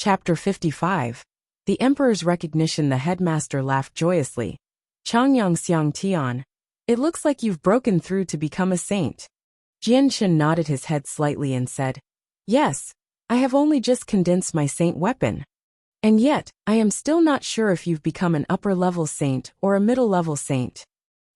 Chapter 55. The Emperor's Recognition. The headmaster laughed joyously. Changyang Xiang Tian. It looks like you've broken through to become a saint. Jianshen nodded his head slightly and said, Yes, I have only just condensed my saint weapon. And yet, I am still not sure if you've become an upper-level saint or a middle-level saint.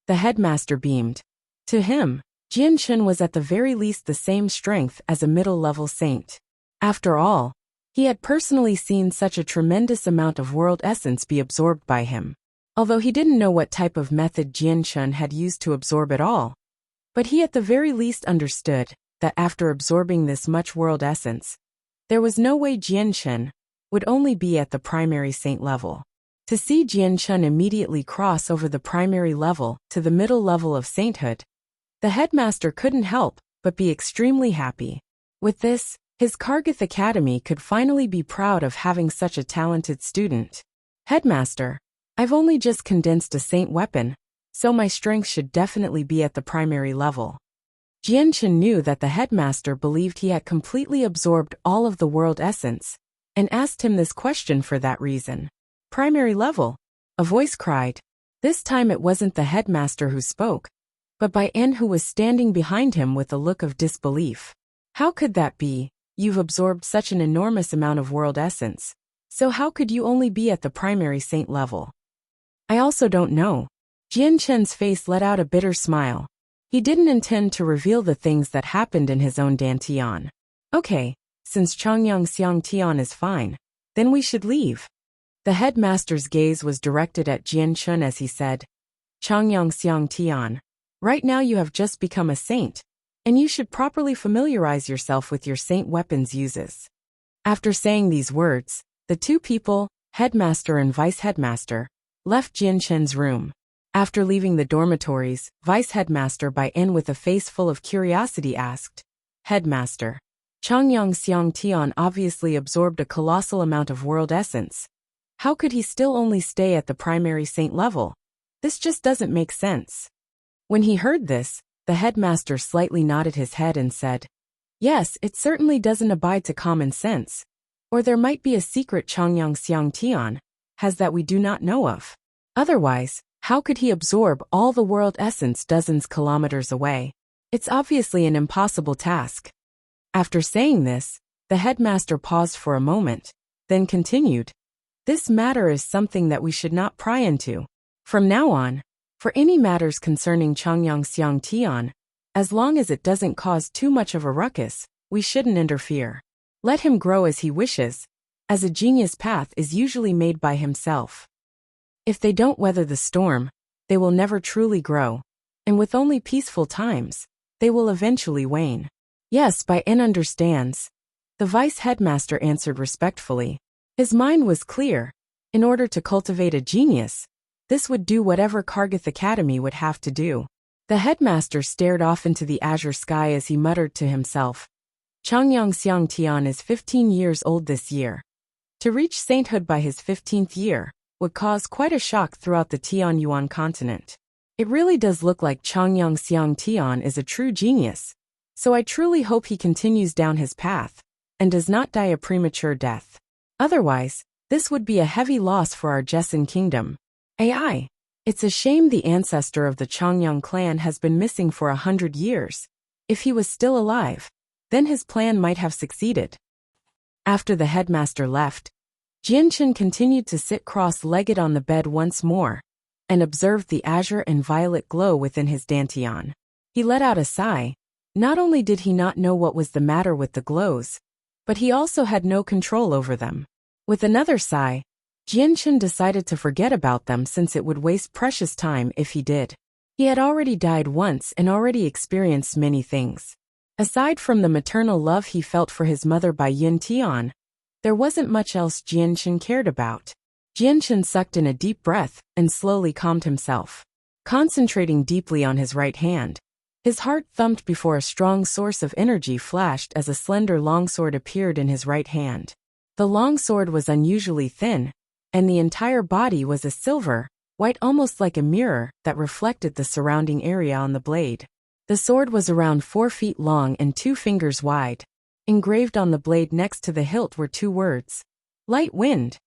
The headmaster beamed. To him, Jianshen was at the very least the same strength as a middle-level saint. After all, he had personally seen such a tremendous amount of world essence be absorbed by him. Although he didn't know what type of method Jianshen had used to absorb it all. But he at the very least understood that after absorbing this much world essence, there was no way Jianshen would only be at the primary saint level. To see Jianshen immediately cross over the primary level to the middle level of sainthood, the headmaster couldn't help but be extremely happy. With this, his Kargath Academy could finally be proud of having such a talented student. Headmaster, I've only just condensed a saint weapon, so my strength should definitely be at the primary level. Jianshen knew that the headmaster believed he had completely absorbed all of the world essence, and asked him this question for that reason. Primary level? A voice cried. This time it wasn't the headmaster who spoke, but by En, who was standing behind him with a look of disbelief. How could that be? You've absorbed such an enormous amount of world essence. So how could you only be at the primary saint level? I also don't know. Jianshen's face let out a bitter smile. He didn't intend to reveal the things that happened in his own Dantian. Okay, since Changyang Xiang Tian is fine, then we should leave. The headmaster's gaze was directed at Jianshen as he said, Changyang Xiang Tian, right now you have just become a saint, and you should properly familiarize yourself with your saint weapon's uses. After saying these words, the two people, headmaster and vice-headmaster, left Jianshen's room. After leaving the dormitories, vice-headmaster Bai En with a face full of curiosity asked, Headmaster, Changyang Xiang Tian obviously absorbed a colossal amount of world essence. How could he still only stay at the primary saint level? This just doesn't make sense. When he heard this, the headmaster slightly nodded his head and said, Yes, it certainly doesn't abide to common sense. Or there might be a secret Changyang Xiang Tian has that we do not know of. Otherwise, how could he absorb all the world essence dozens kilometers away? It's obviously an impossible task. After saying this, the headmaster paused for a moment, then continued. This matter is something that we should not pry into. From now on, for any matters concerning Changyang Xiang Tian, as long as it doesn't cause too much of a ruckus, we shouldn't interfere. Let him grow as he wishes, as a genius path is usually made by himself. If they don't weather the storm, they will never truly grow, and with only peaceful times, they will eventually wane. Yes, Bai En understands. The vice-headmaster answered respectfully. His mind was clear. In order to cultivate a genius, this would do whatever Kargath Academy would have to do. The headmaster stared off into the azure sky as he muttered to himself. Changyang Xiang Tian is 15 years old this year. To reach sainthood by his 15th year would cause quite a shock throughout the Tianyuan continent. It really does look like Changyang Xiang Tian is a true genius, so I truly hope he continues down his path and does not die a premature death. Otherwise, this would be a heavy loss for our Jessen kingdom. AI. It's a shame the ancestor of the Changyang clan has been missing for 100 years. If he was still alive, then his plan might have succeeded. After the headmaster left, Jianshen continued to sit cross-legged on the bed once more, and observed the azure and violet glow within his dantian. He let out a sigh. Not only did he not know what was the matter with the glows, but he also had no control over them. With another sigh, Jianshen decided to forget about them since it would waste precious time if he did. He had already died once and already experienced many things. Aside from the maternal love he felt for his mother Bai Yin Tian, there wasn't much else Jianshen cared about. Jianshen sucked in a deep breath and slowly calmed himself. Concentrating deeply on his right hand, his heart thumped before a strong source of energy flashed as a slender longsword appeared in his right hand. The longsword was unusually thin, and the entire body was a silver, white almost like a mirror that reflected the surrounding area on the blade. The sword was around 4 feet long and 2 fingers wide. Engraved on the blade next to the hilt were 2 words, Light wind.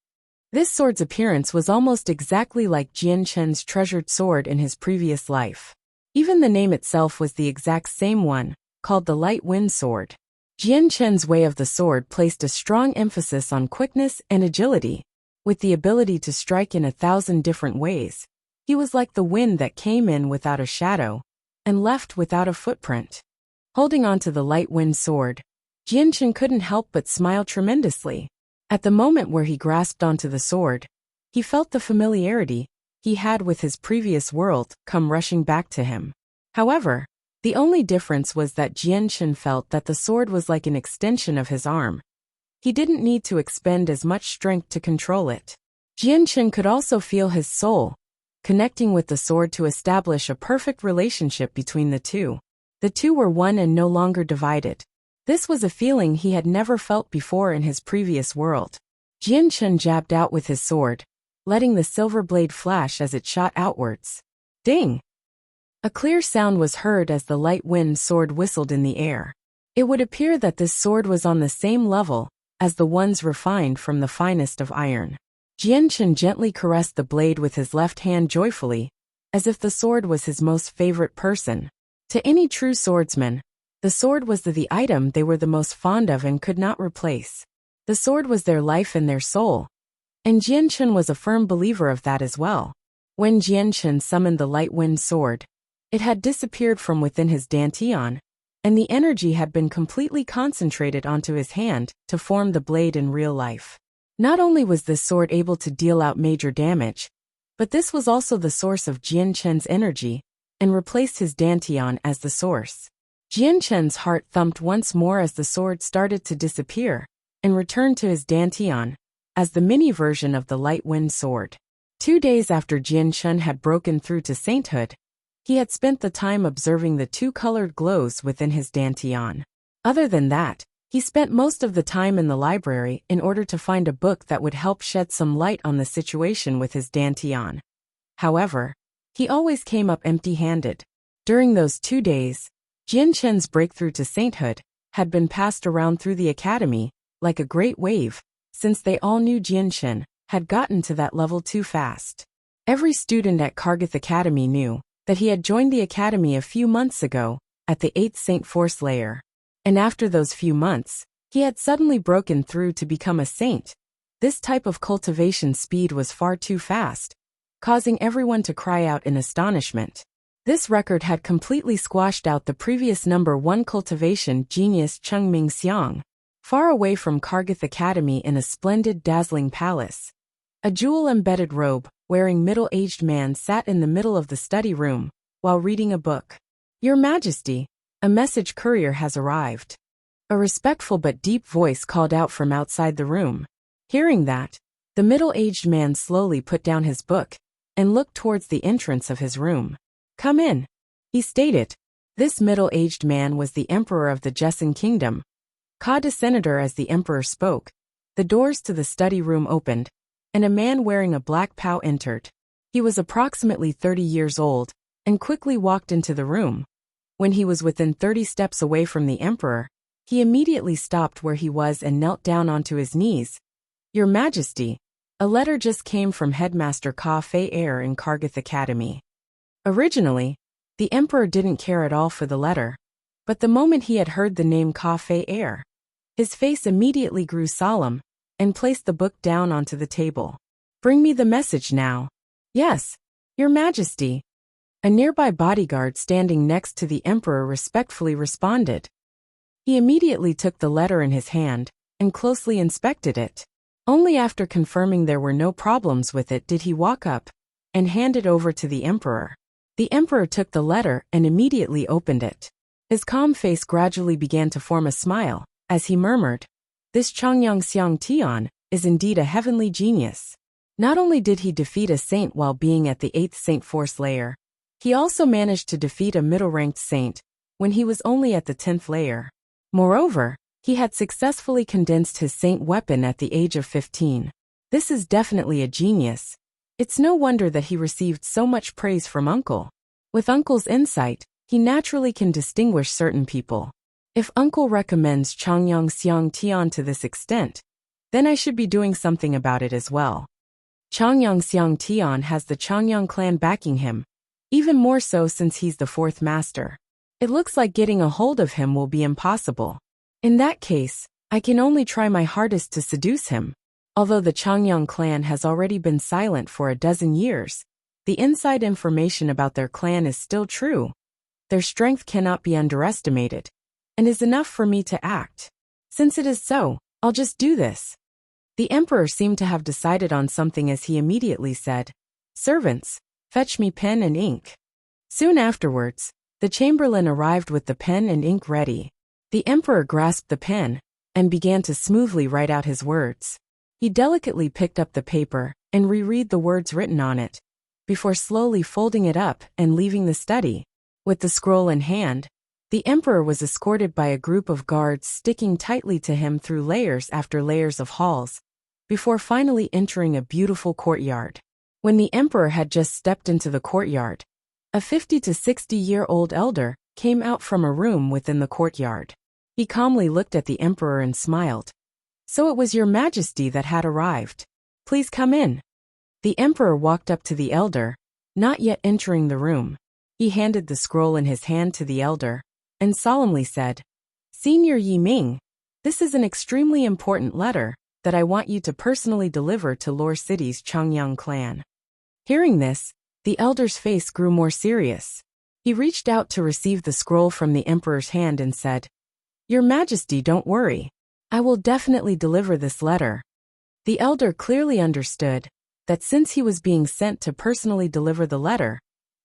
This sword's appearance was almost exactly like Jian Chen's treasured sword in his previous life. Even the name itself was the exact same one, called the Light Wind Sword. Jian Chen's way of the sword placed a strong emphasis on quickness and agility. With the ability to strike in 1,000 different ways, he was like the wind that came in without a shadow and left without a footprint. Holding onto the Light Wind Sword, Jian Chen couldn't help but smile tremendously. At the moment where he grasped onto the sword, he felt the familiarity he had with his previous world come rushing back to him. However, the only difference was that Jian Chen felt that the sword was like an extension of his arm. He didn't need to expend as much strength to control it. Jian Chen could also feel his soul connecting with the sword to establish a perfect relationship between the two. The two were one and no longer divided. This was a feeling he had never felt before in his previous world. Jian Chen jabbed out with his sword, letting the silver blade flash as it shot outwards. Ding! A clear sound was heard as the Light Wind Sword whistled in the air. It would appear that this sword was on the same level as the ones refined from the finest of iron. Jian Chen gently caressed the blade with his left hand joyfully, as if the sword was his most favorite person. To any true swordsman, the sword was the item they were the most fond of and could not replace. The sword was their life and their soul. And Jian Chen was a firm believer of that as well. When Jian Chen summoned the Light Wind Sword, it had disappeared from within his dantian, and the energy had been completely concentrated onto his hand to form the blade in real life. Not only was this sword able to deal out major damage, but this was also the source of Jian Chen's energy, and replaced his dantian as the source. Jian Chen's heart thumped once more as the sword started to disappear, and returned to his dantian, as the mini version of the Light Wind Sword. 2 days after Jian Chen had broken through to sainthood, he had spent the time observing the two colored glows within his dantian. Other than that, he spent most of the time in the library in order to find a book that would help shed some light on the situation with his dantian. However, he always came up empty-handed. During those 2 days, Jian Chen's breakthrough to sainthood had been passed around through the academy like a great wave, since they all knew Jian Chen had gotten to that level too fast. Every student at Kargath Academy knew that he had joined the academy a few months ago at the 8th Saint Force layer. And after those few months, he had suddenly broken through to become a saint. This type of cultivation speed was far too fast, causing everyone to cry out in astonishment. This record had completely squashed out the previous number 1 cultivation genius Cheng Ming Xiang. Far away from Kargath Academy in a splendid dazzling palace, a jewel-embedded robe wearing middle-aged man sat in the middle of the study room while reading a book. "Your Majesty, a message courier has arrived." A respectful but deep voice called out from outside the room. Hearing that, the middle-aged man slowly put down his book and looked towards the entrance of his room. "Come in," he stated. This middle-aged man was the emperor of the Jessen Kingdom. Senator as the emperor spoke, the doors to the study room opened, and a man wearing a black pow entered. He was approximately 30 years old, and quickly walked into the room. When he was within 30 steps away from the emperor, he immediately stopped where he was and knelt down onto his knees. "Your Majesty, a letter just came from Headmaster Ka Fei Er in Kargath Academy." Originally, the emperor didn't care at all for the letter, but the moment he had heard the name Ka Fei Er, his face immediately grew solemn, and placed the book down onto the table. "Bring me the message now." "Yes, Your Majesty." A nearby bodyguard standing next to the emperor respectfully responded. He immediately took the letter in his hand and closely inspected it. Only after confirming there were no problems with it did he walk up and hand it over to the emperor. The emperor took the letter and immediately opened it. His calm face gradually began to form a smile as he murmured, "This Chongyang Xiang Tian is indeed a heavenly genius." Not only did he defeat a saint while being at the 8th Saint Force layer, he also managed to defeat a middle-ranked saint when he was only at the 10th layer. Moreover, he had successfully condensed his saint weapon at the age of 15. This is definitely a genius. It's no wonder that he received so much praise from Uncle. With Uncle's insight, he naturally can distinguish certain people. If Uncle recommends Chongyang Xiang Tian to this extent, then I should be doing something about it as well. Changyang Tian has the Changyang clan backing him, even more so since he's the fourth master. It looks like getting a hold of him will be impossible. In that case, I can only try my hardest to seduce him. Although the Changyang clan has already been silent for a dozen years, the inside information about their clan is still true. Their strength cannot be underestimated, and is enough for me to act. Since it is so, I'll just do this. The emperor seemed to have decided on something as he immediately said, "Servants, fetch me pen and ink." Soon afterwards, the chamberlain arrived with the pen and ink ready. The emperor grasped the pen and began to smoothly write out his words. He delicately picked up the paper and reread the words written on it, before slowly folding it up and leaving the study. With the scroll in hand, the emperor was escorted by a group of guards sticking tightly to him through layers after layers of halls, before finally entering a beautiful courtyard. When the emperor had just stepped into the courtyard, a 50 to 60-year-old elder came out from a room within the courtyard. He calmly looked at the emperor and smiled. "So it was your majesty that had arrived. Please come in." The emperor walked up to the elder, not yet entering the room. He handed the scroll in his hand to the elder, and solemnly said, "Senior Yi Ming, this is an extremely important letter that I want you to personally deliver to Lore City's Changyang clan." Hearing this, the elder's face grew more serious. He reached out to receive the scroll from the emperor's hand and said, "Your Majesty, don't worry. I will definitely deliver this letter." The elder clearly understood that since he was being sent to personally deliver the letter,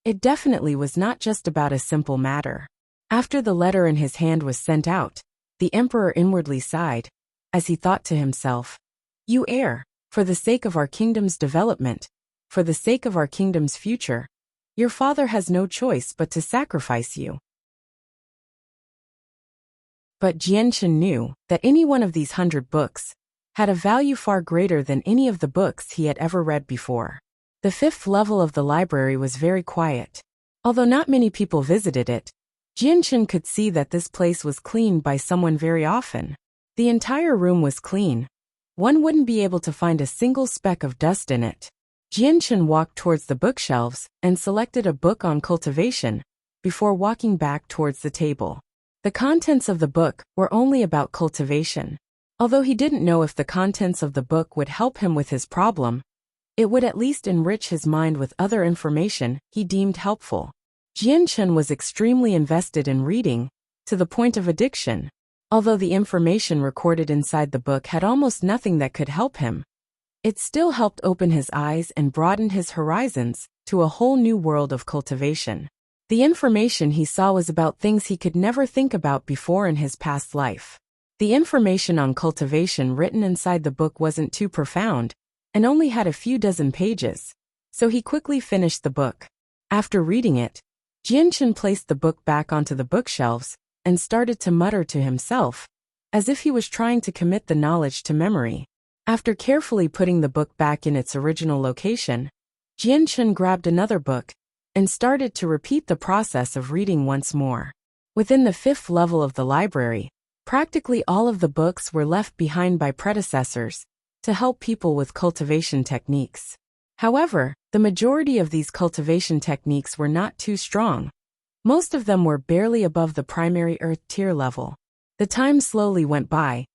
it definitely was not just about a simple matter. After the letter in his hand was sent out, the emperor inwardly sighed, as he thought to himself, "You heir, for the sake of our kingdom's development, for the sake of our kingdom's future, your father has no choice but to sacrifice you." But Jianchen knew that any one of these 100 books had a value far greater than any of the books he had ever read before. The 5th level of the library was very quiet. Although not many people visited it, Jianchen could see that this place was cleaned by someone very often. The entire room was clean. One wouldn't be able to find a single speck of dust in it. Jianchen walked towards the bookshelves and selected a book on cultivation, before walking back towards the table. The contents of the book were only about cultivation. Although he didn't know if the contents of the book would help him with his problem, it would at least enrich his mind with other information he deemed helpful. Jianchen was extremely invested in reading, to the point of addiction. Although the information recorded inside the book had almost nothing that could help him, it still helped open his eyes and broaden his horizons to a whole new world of cultivation. The information he saw was about things he could never think about before in his past life. The information on cultivation written inside the book wasn't too profound, and only had a few dozen pages, so he quickly finished the book. After reading it, Jianchen placed the book back onto the bookshelves and started to mutter to himself, as if he was trying to commit the knowledge to memory. After carefully putting the book back in its original location, Jianchen grabbed another book and started to repeat the process of reading once more. Within the 5th level of the library, practically all of the books were left behind by predecessors to help people with cultivation techniques. However, the majority of these cultivation techniques were not too strong. Most of them were barely above the primary earth tier level. The time slowly went by,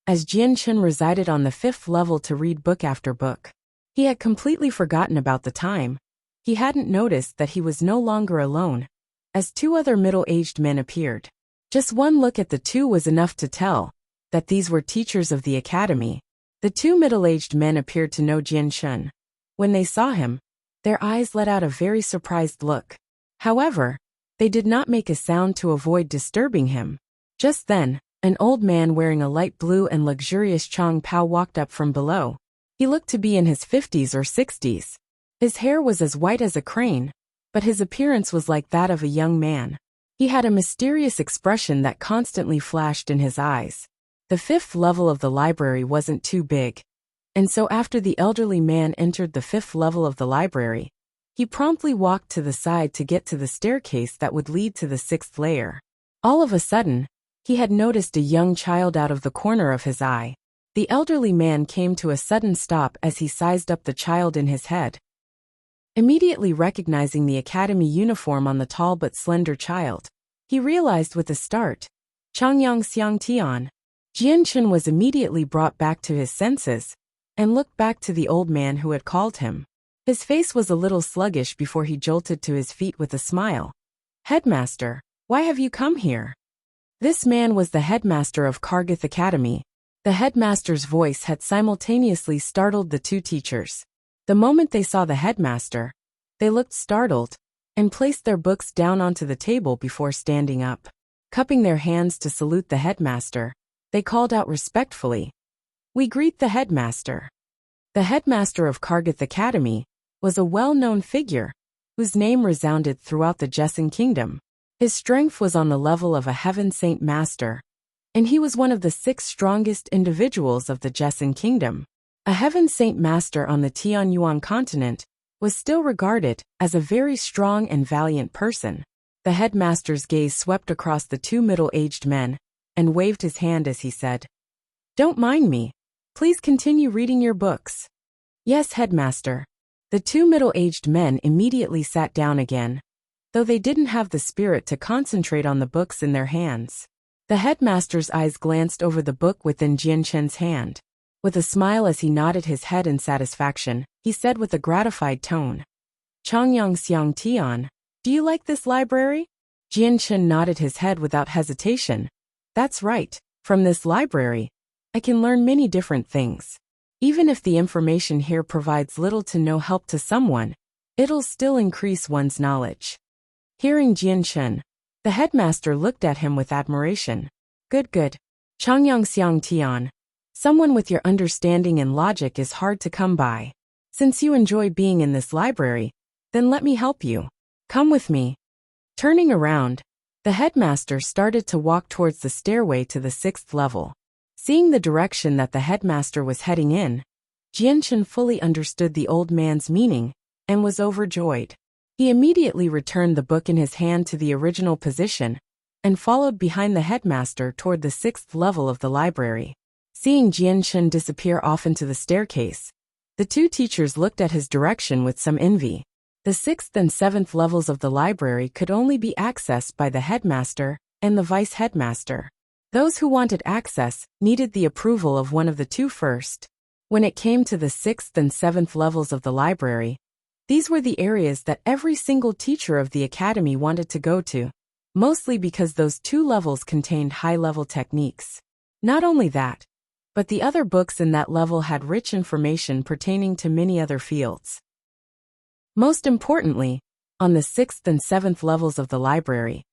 as Jianchen resided on the 5th level to read book after book. He had completely forgotten about the time. He hadn't noticed that he was no longer alone, as 2 other middle-aged men appeared. Just one look at the 2 was enough to tell that these were teachers of the academy. The 2 middle-aged men appeared to know Jianchen. When they saw him, their eyes let out a very surprised look. However, they did not make a sound to avoid disturbing him. Just then, an old man wearing a light blue and luxurious Chang Pao walked up from below. He looked to be in his 50s or 60s. His hair was as white as a crane, but his appearance was like that of a young man. He had a mysterious expression that constantly flashed in his eyes. The 5th level of the library wasn't too big, and so after the elderly man entered the 5th level of the library, he promptly walked to the side to get to the staircase that would lead to the 6th layer. All of a sudden, he had noticed a young child out of the corner of his eye. The elderly man came to a sudden stop as he sized up the child in his head. Immediately recognizing the academy uniform on the tall but slender child, he realized with a start, Changyang Xiang Tian. Jianchen was immediately brought back to his senses and looked back to the old man who had called him. His face was a little sluggish before he jolted to his feet with a smile. "Headmaster, why have you come here?" This man was the headmaster of Kargath Academy. The headmaster's voice had simultaneously startled the two teachers. The moment they saw the headmaster, they looked startled and placed their books down onto the table before standing up. Cupping their hands to salute the headmaster, they called out respectfully, "We greet the headmaster." The headmaster of Kargath Academy was a well-known figure whose name resounded throughout the Jesson Kingdom. His strength was on the level of a Heaven Saint Master, and he was one of the 6 strongest individuals of the Jesson Kingdom. A Heaven Saint Master on the Tianyuan continent was still regarded as a very strong and valiant person. The headmaster's gaze swept across the 2 middle-aged men and waved his hand as he said, "Don't mind me. Please continue reading your books." "Yes, headmaster." The 2 middle-aged men immediately sat down again, though they didn't have the spirit to concentrate on the books in their hands. The headmaster's eyes glanced over the book within Jianchen's hand. With a smile as he nodded his head in satisfaction, he said with a gratified tone, "Changyang Xiang Tian, do you like this library?" Jianchen nodded his head without hesitation. "That's right. From this library, I can learn many different things. Even if the information here provides little to no help to someone, it'll still increase one's knowledge." Hearing Jianchen, the headmaster looked at him with admiration. Good. Changyang Xiang Tian. Someone with your understanding and logic is hard to come by. Since you enjoy being in this library, then let me help you. Come with me." Turning around, the headmaster started to walk towards the stairway to the 6th level. Seeing the direction that the headmaster was heading in, Jianchen fully understood the old man's meaning and was overjoyed. He immediately returned the book in his hand to the original position and followed behind the headmaster toward the 6th level of the library. Seeing Jianchen disappear off into the staircase, the 2 teachers looked at his direction with some envy. The 6th and 7th levels of the library could only be accessed by the headmaster and the vice-headmaster. Those who wanted access needed the approval of one of the 2 first. When it came to the 6th and 7th levels of the library, these were the areas that every single teacher of the academy wanted to go to, mostly because those 2 levels contained high-level techniques. Not only that, but the other books in that level had rich information pertaining to many other fields. Most importantly, on the 6th and 7th levels of the library,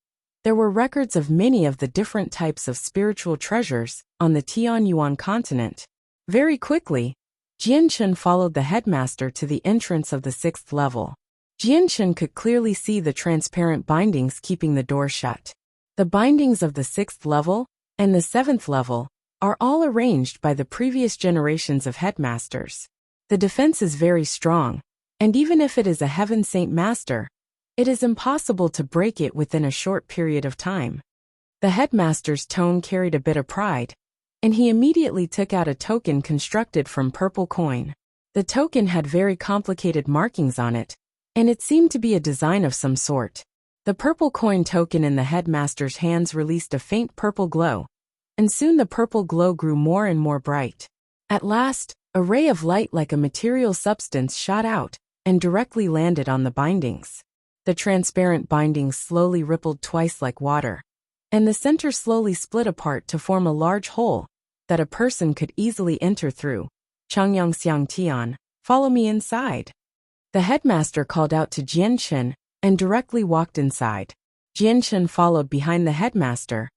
there were records of many of the different types of spiritual treasures on the Tianyuan continent. Very quickly, Jianchen followed the headmaster to the entrance of the 6th level. Jianchen could clearly see the transparent bindings keeping the door shut. The bindings of the 6th level and the 7th level are all arranged by the previous generations of headmasters. The defense is very strong, and even if it is a Heaven Saint Master, it is impossible to break it within a short period of time. The headmaster's tone carried a bit of pride, and he immediately took out a token constructed from purple coin. The token had very complicated markings on it, and it seemed to be a design of some sort. The purple coin token in the headmaster's hands released a faint purple glow, and soon the purple glow grew more and more bright. At last, a ray of light like a material substance shot out and directly landed on the bindings. The transparent bindings slowly rippled twice like water, and the center slowly split apart to form a large hole that a person could easily enter through. "Changyang Xiang Tian, follow me inside." The headmaster called out to Jianchen and directly walked inside. Jianchen followed behind the headmaster,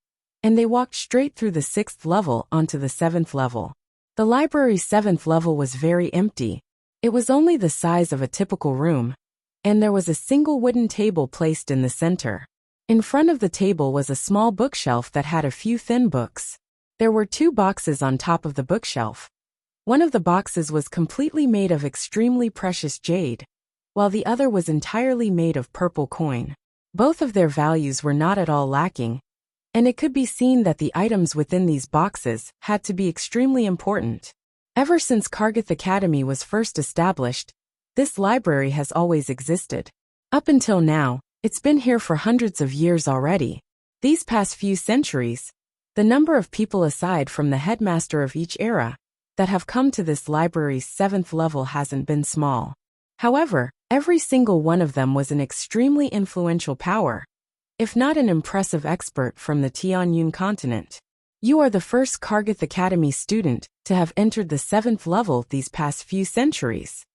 and they walked straight through the 6th level onto the 7th level. The library's 7th level was very empty. It was only the size of a typical room, and there was a single wooden table placed in the center. In front of the table was a small bookshelf that had a few thin books. There were 2 boxes on top of the bookshelf. One of the boxes was completely made of extremely precious jade, while the other was entirely made of purple coin. Both of their values were not at all lacking, and it could be seen that the items within these boxes had to be extremely important. Ever since Kargath Academy was first established, this library has always existed. Up until now, it's been here for hundreds of years already. These past few centuries, the number of people aside from the headmaster of each era that have come to this library's 7th level hasn't been small. However, every single one of them was an extremely influential power, if not an impressive expert from the Tianyun continent. You are the first Kargath Academy student to have entered the 7th level these past few centuries.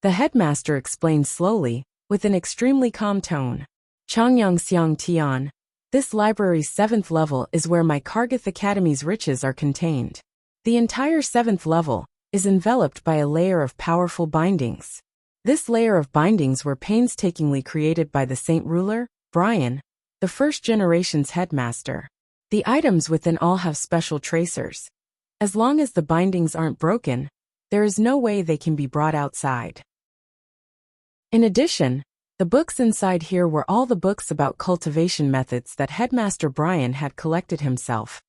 The headmaster explained slowly, with an extremely calm tone. Changyang Xiang Tian, this library's 7th level is where my Kargath Academy's riches are contained. The entire 7th level is enveloped by a layer of powerful bindings. This layer of bindings were painstakingly created by the Saint Ruler, Brian, the first generation's headmaster. The items within all have special tracers. As long as the bindings aren't broken, there is no way they can be brought outside. In addition, the books inside here were all the books about cultivation methods that Headmaster Brian had collected himself,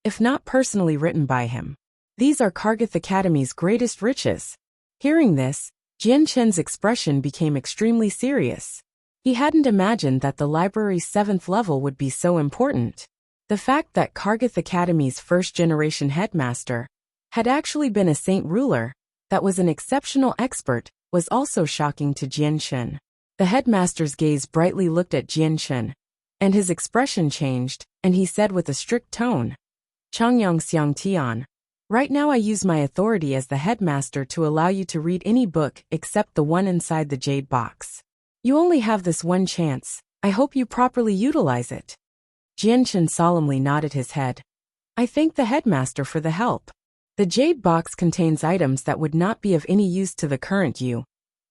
if not personally written by him. These are Kargath Academy's greatest riches. Hearing this, Jian Chen's expression became extremely serious. He hadn't imagined that the library's 7th level would be so important. The fact that Kargath Academy's first-generation headmaster had actually been a Saint Ruler that was an exceptional expert was also shocking to Jian Chen. The headmaster's gaze brightly looked at Jian Chen, and his expression changed, and he said with a strict tone, Changyang Xiang Tian, right now I use my authority as the headmaster to allow you to read any book except the one inside the jade box. You only have this one chance. I hope you properly utilize it. Jian Chen solemnly nodded his head. I thank the headmaster for the help. The jade box contains items that would not be of any use to the current you,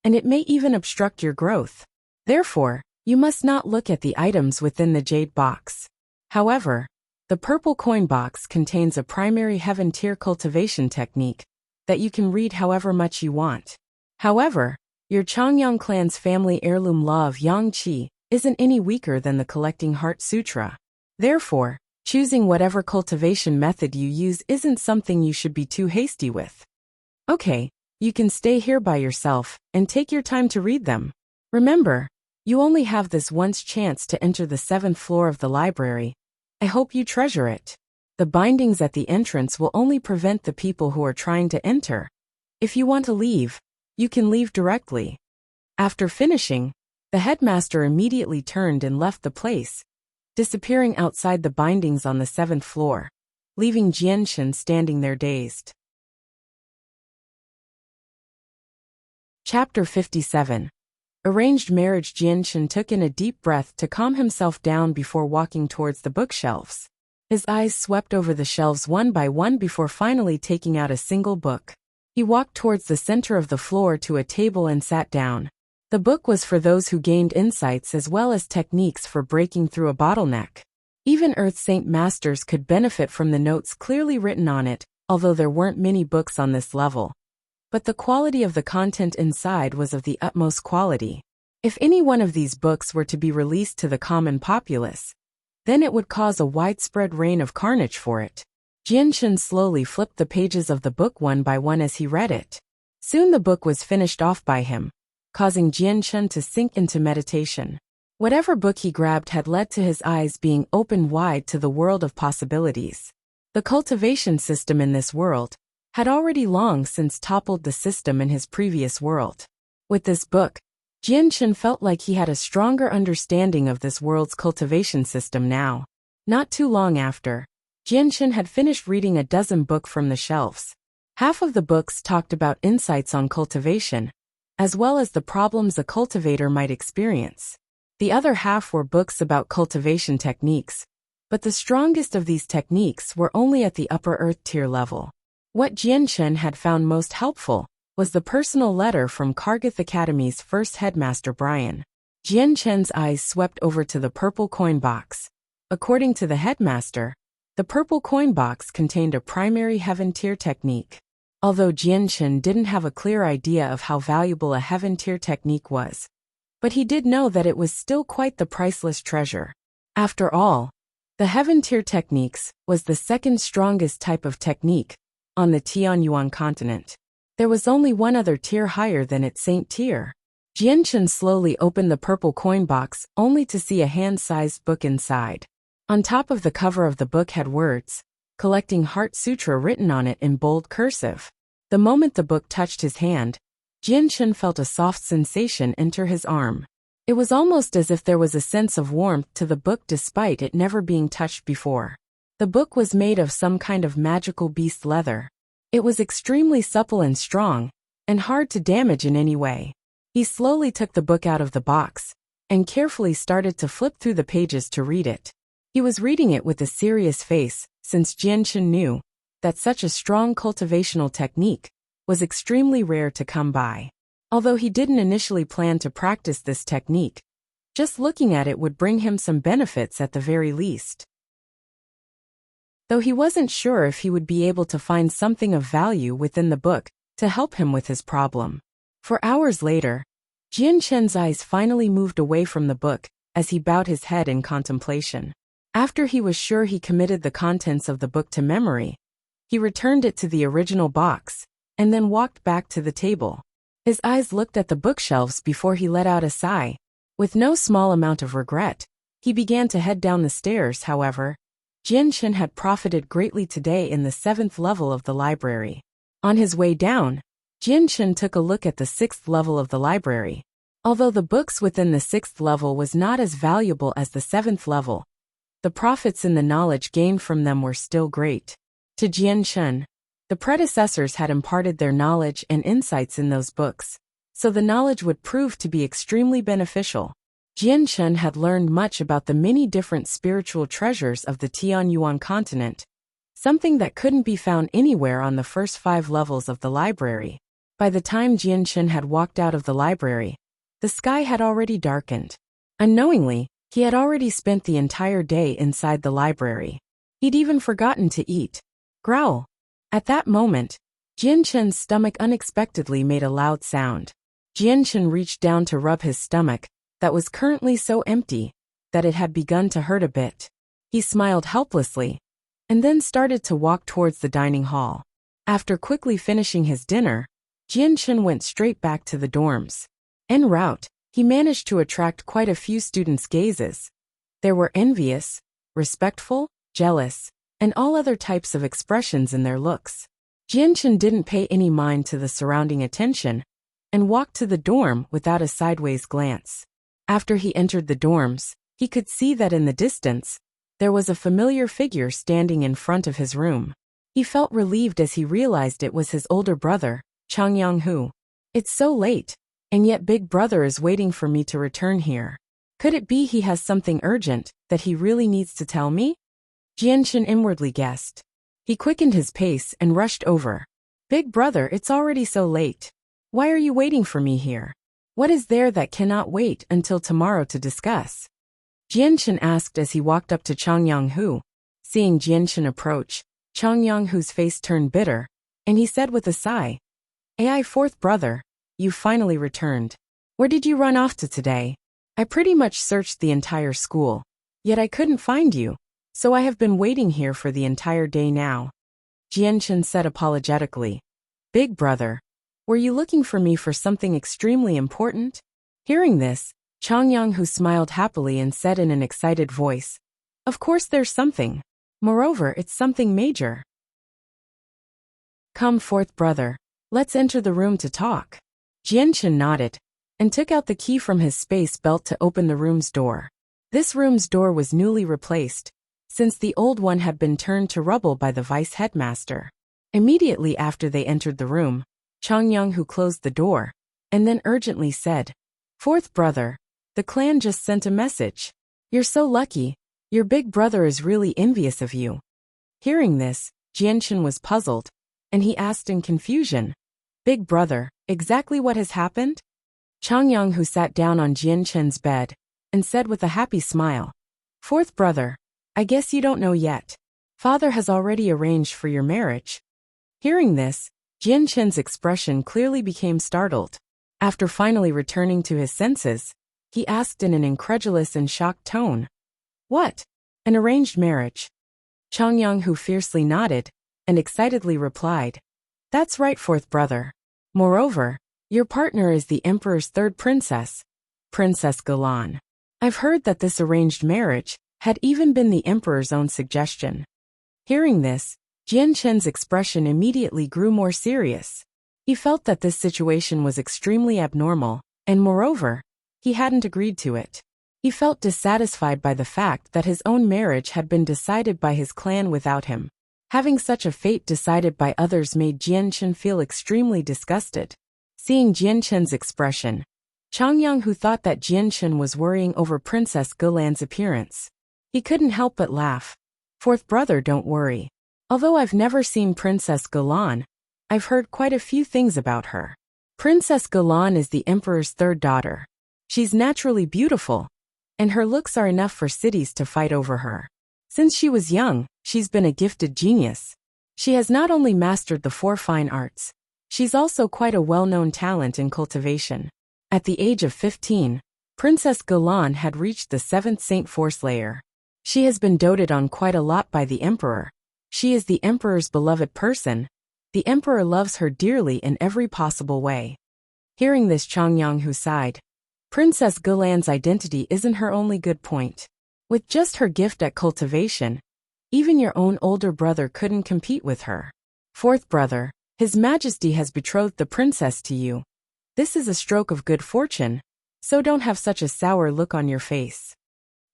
and it may even obstruct your growth. Therefore, you must not look at the items within the jade box. However, the purple coin box contains a primary heaven tier cultivation technique that you can read however much you want. However, your Changyang clan's family heirloom law of Yang Qi isn't any weaker than the collecting heart sutra. Therefore, choosing whatever cultivation method you use isn't something you should be too hasty with. Okay, you can stay here by yourself and take your time to read them. Remember, you only have this once chance to enter the 7th floor of the library. I hope you treasure it. The bindings at the entrance will only prevent the people who are trying to enter. If you want to leave, you can leave directly. After finishing, the headmaster immediately turned and left the place, disappearing outside the bindings on the 7th floor, leaving Jian Chen standing there dazed. Chapter 57. Arranged marriage. Jian Chen took in a deep breath to calm himself down before walking towards the bookshelves. His eyes swept over the shelves one by one before finally taking out a single book. He walked towards the center of the floor to a table and sat down. The book was for those who gained insights as well as techniques for breaking through a bottleneck. Even Earth Saint Masters could benefit from the notes clearly written on it, although there weren't many books on this level. But the quality of the content inside was of the utmost quality. If any one of these books were to be released to the common populace, then it would cause a widespread reign of carnage for it. Jian Chen slowly flipped the pages of the book one by one as he read it. Soon the book was finished off by him, causing Jian Chen to sink into meditation. Whatever book he grabbed had led to his eyes being opened wide to the world of possibilities. The cultivation system in this world had already long since toppled the system in his previous world. With this book, Jian Chen felt like he had a stronger understanding of this world's cultivation system now. Not too long after, Jian Chen had finished reading a dozen books from the shelves. Half of the books talked about insights on cultivation, as well as the problems a cultivator might experience. The other half were books about cultivation techniques, but the strongest of these techniques were only at the upper earth tier level. What Jian Chen had found most helpful was the personal letter from Kargath Academy's first headmaster Brian. Jian Chen's eyes swept over to the purple coin box. According to the headmaster, the purple coin box contained a primary heaven tier technique. Although Jian Chen didn't have a clear idea of how valuable a heaven tier technique was, but he did know that it was still quite the priceless treasure. After all, The Heaven Tier Techniques was the second strongest type of technique on the Tianyuan continent. There was only one other tier higher than its Saint tier. Jianchen slowly opened the purple coin box only to see a hand-sized book inside. On top of the cover of the book had words, Collecting Heart Sutra, written on it in bold cursive. The moment the book touched his hand, Jianchen felt a soft sensation enter his arm. It was almost as if there was a sense of warmth to the book despite it never being touched before. The book was made of some kind of magical beast leather. It was extremely supple and strong, and hard to damage in any way. He slowly took the book out of the box, and carefully started to flip through the pages to read it. He was reading it with a serious face, since Jianchen knew that such a strong cultivational technique was extremely rare to come by. Although he didn't initially plan to practice this technique, just looking at it would bring him some benefits at the very least. Though he wasn't sure if he would be able to find something of value within the book to help him with his problem. For hours later, Jianchen's eyes finally moved away from the book as he bowed his head in contemplation. After he was sure he committed the contents of the book to memory, he returned it to the original box, and then walked back to the table. His eyes looked at the bookshelves before he let out a sigh. With no small amount of regret, he began to head down the stairs. However, Jianchen had profited greatly today in the 7th level of the library. On his way down, Jianchen took a look at the 6th level of the library. Although the books within the 6th level was not as valuable as the 7th level, the profits in the knowledge gained from them were still great. To Jianchen, the predecessors had imparted their knowledge and insights in those books, so the knowledge would prove to be extremely beneficial. Jianchen had learned much about the many different spiritual treasures of the Tianyuan continent, something that couldn't be found anywhere on the first 5 levels of the library. By the time Jianchen had walked out of the library, the sky had already darkened. Unknowingly, he had already spent the entire day inside the library. He'd even forgotten to eat. Growl. At that moment, Jianchen's stomach unexpectedly made a loud sound. Jianchen reached down to rub his stomach, that was currently so empty that it had begun to hurt a bit. He smiled helplessly, and then started to walk towards the dining hall. After quickly finishing his dinner, Jianchen went straight back to the dorms. En route, he managed to attract quite a few students' gazes. There were envious, respectful, jealous, and all other types of expressions in their looks. Jianchen didn't pay any mind to the surrounding attention, and walked to the dorm without a sideways glance. After he entered the dorms, he could see that in the distance, there was a familiar figure standing in front of his room. He felt relieved as he realized it was his older brother, Changyang. It's so late, and yet Big Brother is waiting for me to return here. Could it be he has something urgent that he really needs to tell me? Jianchen inwardly guessed. He quickened his pace and rushed over. Big Brother, it's already so late. Why are you waiting for me here? What is there that cannot wait until tomorrow to discuss? Jianchen asked as he walked up to Changyang. Seeing Jianchen approach, Changyang's face turned bitter, and he said with a sigh, "Ai, fourth brother, you finally returned. Where did you run off to today? I pretty much searched the entire school, yet I couldn't find you, so I have been waiting here for the entire day now." Jianchen said apologetically, "Big brother, were you looking for me for something extremely important?" Hearing this, Changyang smiled happily and said in an excited voice, "Of course there's something. Moreover, it's something major. Come, fourth brother, let's enter the room to talk." Jianchen nodded, and took out the key from his space belt to open the room's door. This room's door was newly replaced, since the old one had been turned to rubble by the vice headmaster. Immediately after they entered the room, Changyang closed the door, and then urgently said, "Fourth brother, the clan just sent a message. You're so lucky, your big brother is really envious of you." Hearing this, Jianchen was puzzled, and he asked in confusion, "Big brother, exactly what has happened?" Changyang sat down on Jianchen's bed, and said with a happy smile, "Fourth brother, I guess you don't know yet. Father has already arranged for your marriage." Hearing this, Jianchen's expression clearly became startled. After finally returning to his senses, he asked in an incredulous and shocked tone, "What? An arranged marriage. Chongyang, who fiercely nodded and excitedly replied, "That's right, fourth brother. Moreover, your partner is the emperor's third princess, Princess Galan. I've heard that this arranged marriage had even been the emperor's own suggestion." Hearing this, Jian Chen's expression immediately grew more serious. He felt that this situation was extremely abnormal, and moreover, he hadn't agreed to it. He felt dissatisfied by the fact that his own marriage had been decided by his clan without him. Having such a fate decided by others made Jian Chen feel extremely disgusted. Seeing Jian Chen's expression, Chongyang, who thought that Jian Chen was worrying over Princess Galan's appearance, he couldn't help but laugh. "Fourth brother, don't worry. Although I've never seen Princess Galan, I've heard quite a few things about her. Princess Galan is the emperor's third daughter. She's naturally beautiful, and her looks are enough for cities to fight over her. Since she was young, she's been a gifted genius. She has not only mastered the 4 fine arts, she's also quite a well-known talent in cultivation. At the age of 15, Princess Galan had reached the 7th Saint Force layer. She has been doted on quite a lot by the emperor. She is the emperor's beloved person. The emperor loves her dearly in every possible way." Hearing this, Chongyang, who sighed. Princess Galan's identity isn't her only good point. With just her gift at cultivation, even your own older brother couldn't compete with her. "Fourth brother, His Majesty has betrothed the princess to you. This is a stroke of good fortune, so don't have such a sour look on your face."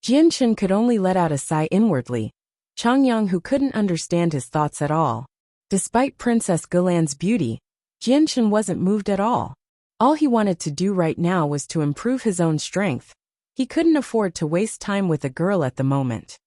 Jian Chen could only let out a sigh inwardly. Chongyang, who couldn't understand his thoughts at all. Despite Princess Galan's beauty, Jian Chen wasn't moved at all. All he wanted to do right now was to improve his own strength. He couldn't afford to waste time with a girl at the moment.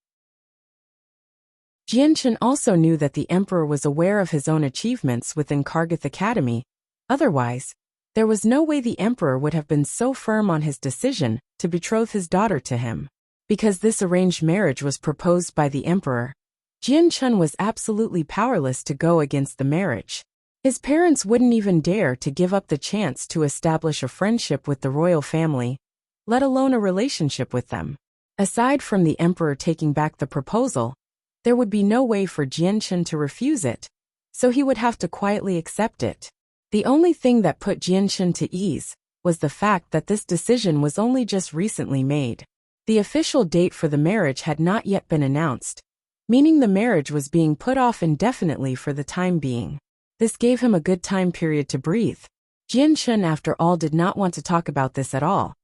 Jian Chen also knew that the emperor was aware of his own achievements within Kargath Academy. Otherwise, there was no way the emperor would have been so firm on his decision to betroth his daughter to him. Because this arranged marriage was proposed by the emperor, Jian Chen was absolutely powerless to go against the marriage. His parents wouldn't even dare to give up the chance to establish a friendship with the royal family, let alone a relationship with them. Aside from the emperor taking back the proposal, there would be no way for Jian Chen to refuse it, so he would have to quietly accept it. The only thing that put Jian Chen to ease was the fact that this decision was only just recently made. The official date for the marriage had not yet been announced, meaning the marriage was being put off indefinitely for the time being. This gave him a good time period to breathe. Jian Chen, after all, did not want to talk about this at all.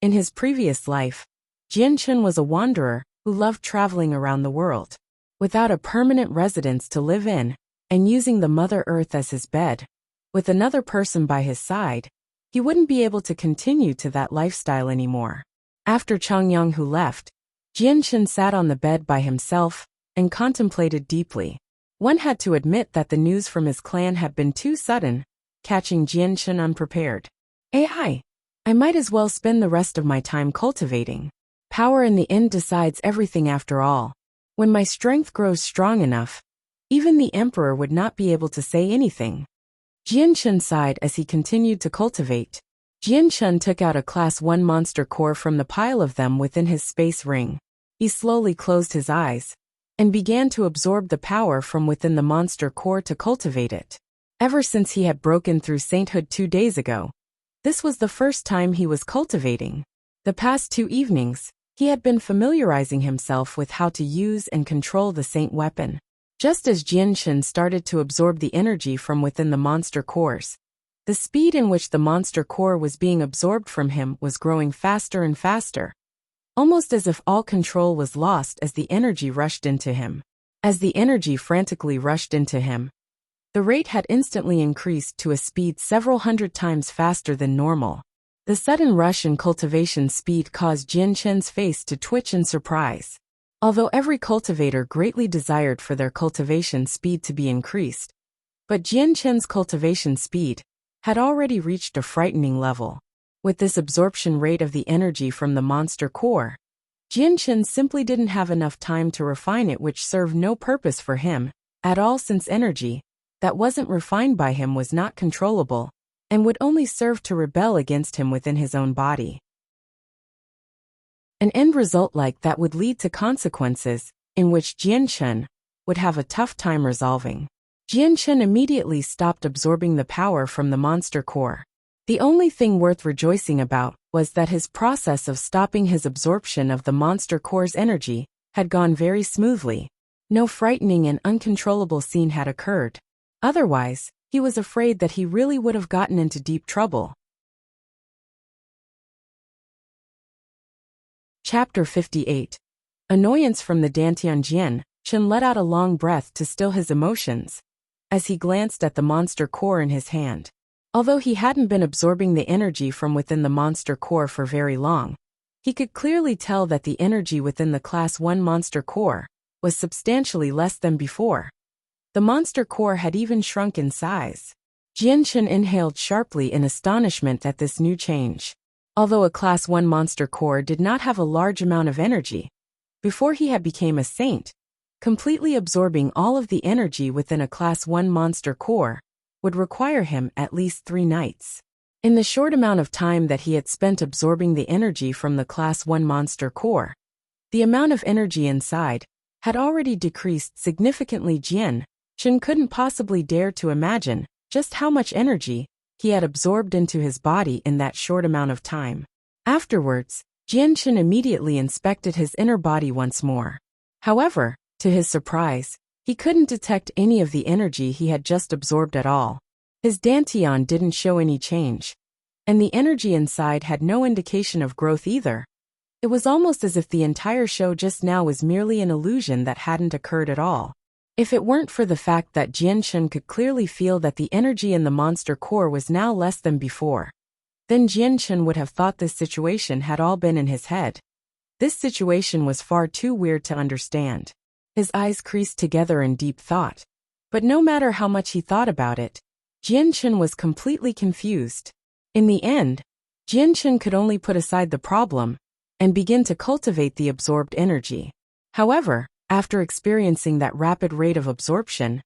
In his previous life, Jian Chen was a wanderer who loved traveling around the world. Without a permanent residence to live in, and using the Mother Earth as his bed, with another person by his side, he wouldn't be able to continue to that lifestyle anymore. After Chongyang, who left, Jian Chen sat on the bed by himself and contemplated deeply. One had to admit that the news from his clan had been too sudden, catching Jian Chen unprepared. I might as well spend the rest of my time cultivating. Power in the end decides everything after all. When my strength grows strong enough, even the emperor would not be able to say anything. Jian Chen sighed as he continued to cultivate. Jian Chen took out a Class 1 monster core from the pile of them within his space ring. He slowly closed his eyes and began to absorb the power from within the monster core to cultivate it. Ever since he had broken through sainthood 2 days ago, this was the first time he was cultivating. The past 2 evenings, he had been familiarizing himself with how to use and control the saint weapon. Just as Jian Chen started to absorb the energy from within the monster cores, the speed in which the monster core was being absorbed from him was growing faster and faster, almost as if all control was lost as the energy rushed into him. As the energy frantically rushed into him, the rate had instantly increased to a speed several hundred times faster than normal. The sudden rush in cultivation speed caused Jian Chen's face to twitch in surprise. Although every cultivator greatly desired for their cultivation speed to be increased, but Jian Chen's cultivation speed had already reached a frightening level. With this absorption rate of the energy from the monster core, Jian Chen simply didn't have enough time to refine it, which served no purpose for him at all, since energy that wasn't refined by him was not controllable and would only serve to rebel against him within his own body. An end result like that would lead to consequences in which Jianchen would have a tough time resolving. Jianchen immediately stopped absorbing the power from the monster core. The only thing worth rejoicing about was that his process of stopping his absorption of the monster core's energy had gone very smoothly. No frightening and uncontrollable scene had occurred. Otherwise, he was afraid that he really would have gotten into deep trouble. Chapter 58. Annoyance from the Dantian Jian. Chen let out a long breath to still his emotions as he glanced at the monster core in his hand. Although he hadn't been absorbing the energy from within the monster core for very long, he could clearly tell that the energy within the Class 1 monster core was substantially less than before. The monster core had even shrunk in size. Jianchen inhaled sharply in astonishment at this new change. Although a Class 1 monster core did not have a large amount of energy, before he had become a saint, completely absorbing all of the energy within a Class 1 monster core would require him at least 3 nights. In the short amount of time that he had spent absorbing the energy from the Class 1 monster core, the amount of energy inside had already decreased significantly. Jianchen couldn't possibly dare to imagine just how much energy he had absorbed into his body in that short amount of time. Afterwards, Jianchen immediately inspected his inner body once more. However, to his surprise, he couldn't detect any of the energy he had just absorbed at all. His dantian didn't show any change, and the energy inside had no indication of growth either. It was almost as if the entire show just now was merely an illusion that hadn't occurred at all. If it weren't for the fact that Jianchen could clearly feel that the energy in the monster core was now less than before, then Jianchen would have thought this situation had all been in his head. This situation was far too weird to understand. His eyes creased together in deep thought. But no matter how much he thought about it, Jianchen was completely confused. In the end, Jianchen could only put aside the problem and begin to cultivate the absorbed energy. However, after experiencing that rapid rate of absorption,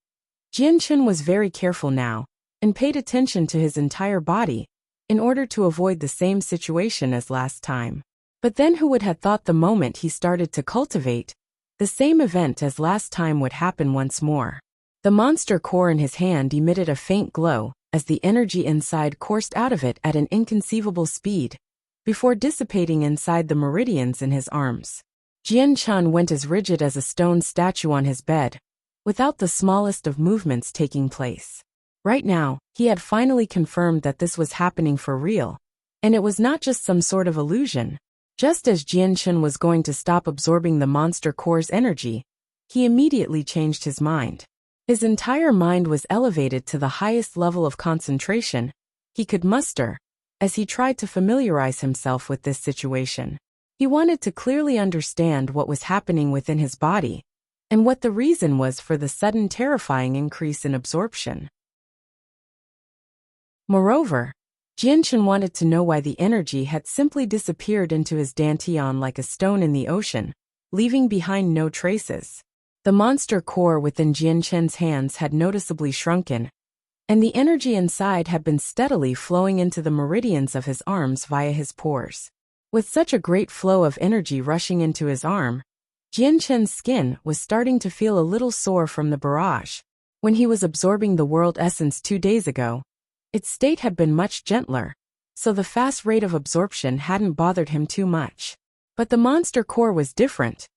Jianchen was very careful now and paid attention to his entire body in order to avoid the same situation as last time. But then who would have thought the moment he started to cultivate, the same event as last time would happen once more. The monster core in his hand emitted a faint glow as the energy inside coursed out of it at an inconceivable speed, before dissipating inside the meridians in his arms. Jianchen went as rigid as a stone statue on his bed, without the smallest of movements taking place. Right now, he had finally confirmed that this was happening for real, and it was not just some sort of illusion. Just as Jianchen was going to stop absorbing the monster core's energy, he immediately changed his mind. His entire mind was elevated to the highest level of concentration he could muster as he tried to familiarize himself with this situation. He wanted to clearly understand what was happening within his body and what the reason was for the sudden terrifying increase in absorption. Moreover, Jianchen wanted to know why the energy had simply disappeared into his dantian like a stone in the ocean, leaving behind no traces. The monster core within Jianchen's hands had noticeably shrunken, and the energy inside had been steadily flowing into the meridians of his arms via his pores. With such a great flow of energy rushing into his arm, Jianchen's skin was starting to feel a little sore from the barrage. When he was absorbing the world essence 2 days ago, its state had been much gentler, so the fast rate of absorption hadn't bothered him too much. But the monster core was different.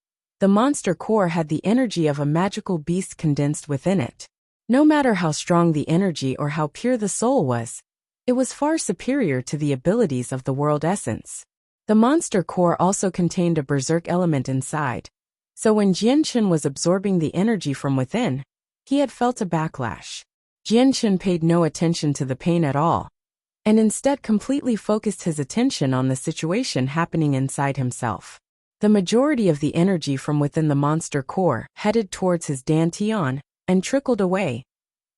The monster core had the energy of a magical beast condensed within it. No matter how strong the energy or how pure the soul was, it was far superior to the abilities of the world essence. The monster core also contained a berserk element inside, so when Jianchen was absorbing the energy from within, he had felt a backlash. Jianchen paid no attention to the pain at all, and instead completely focused his attention on the situation happening inside himself. The majority of the energy from within the monster core headed towards his dantian and trickled away.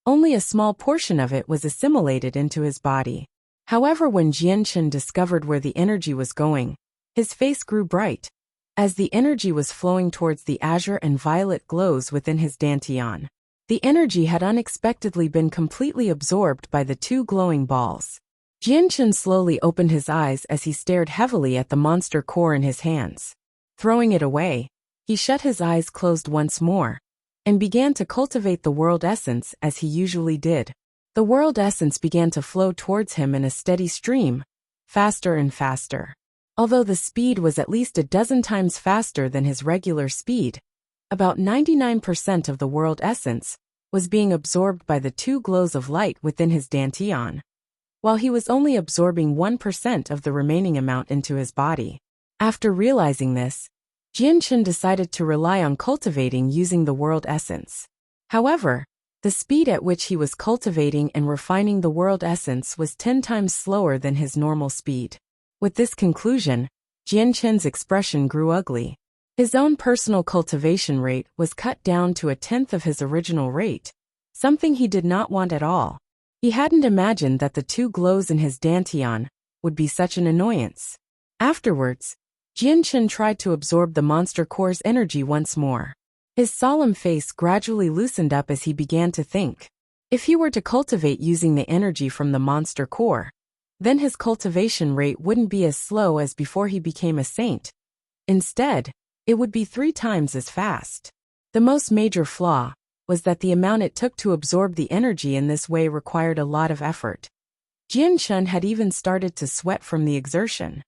Only a small portion of it was assimilated into his body. However, when Jianchen discovered where the energy was going, his face grew bright, as the energy was flowing towards the azure and violet glows within his dantian. The energy had unexpectedly been completely absorbed by the 2 glowing balls. Jianchen slowly opened his eyes as he stared heavily at the monster core in his hands. Throwing it away, He shut his eyes closed once more and began to cultivate the world essence as he usually did. The world essence began to flow towards him in a steady stream, faster and faster. Although the speed was at least a dozen times faster than his regular speed, about 99% of the world essence was being absorbed by the two glows of light within his dantian, while he was only absorbing 1% of the remaining amount into his body. After realizing this, Jianchen decided to rely on cultivating using the world essence. However, the speed at which he was cultivating and refining the world essence was 10 times slower than his normal speed. With this conclusion, Jianchen's expression grew ugly. His own personal cultivation rate was cut down to 1/10 of his original rate, something he did not want at all. He hadn't imagined that the two glows in his dantian would be such an annoyance. Afterwards, Jianchen tried to absorb the monster core's energy once more. His solemn face gradually loosened up as he began to think. If he were to cultivate using the energy from the monster core, then his cultivation rate wouldn't be as slow as before he became a saint. Instead, it would be 3 times as fast. The most major flaw was that the amount it took to absorb the energy in this way required a lot of effort. Jianchen had even started to sweat from the exertion.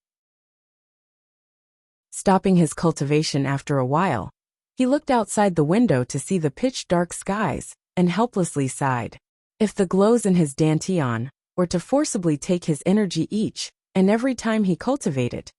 Stopping his cultivation after a while, he looked outside the window to see the pitch-dark skies and helplessly sighed. If the glows in his dantian were to forcibly take his energy each and every time he cultivated,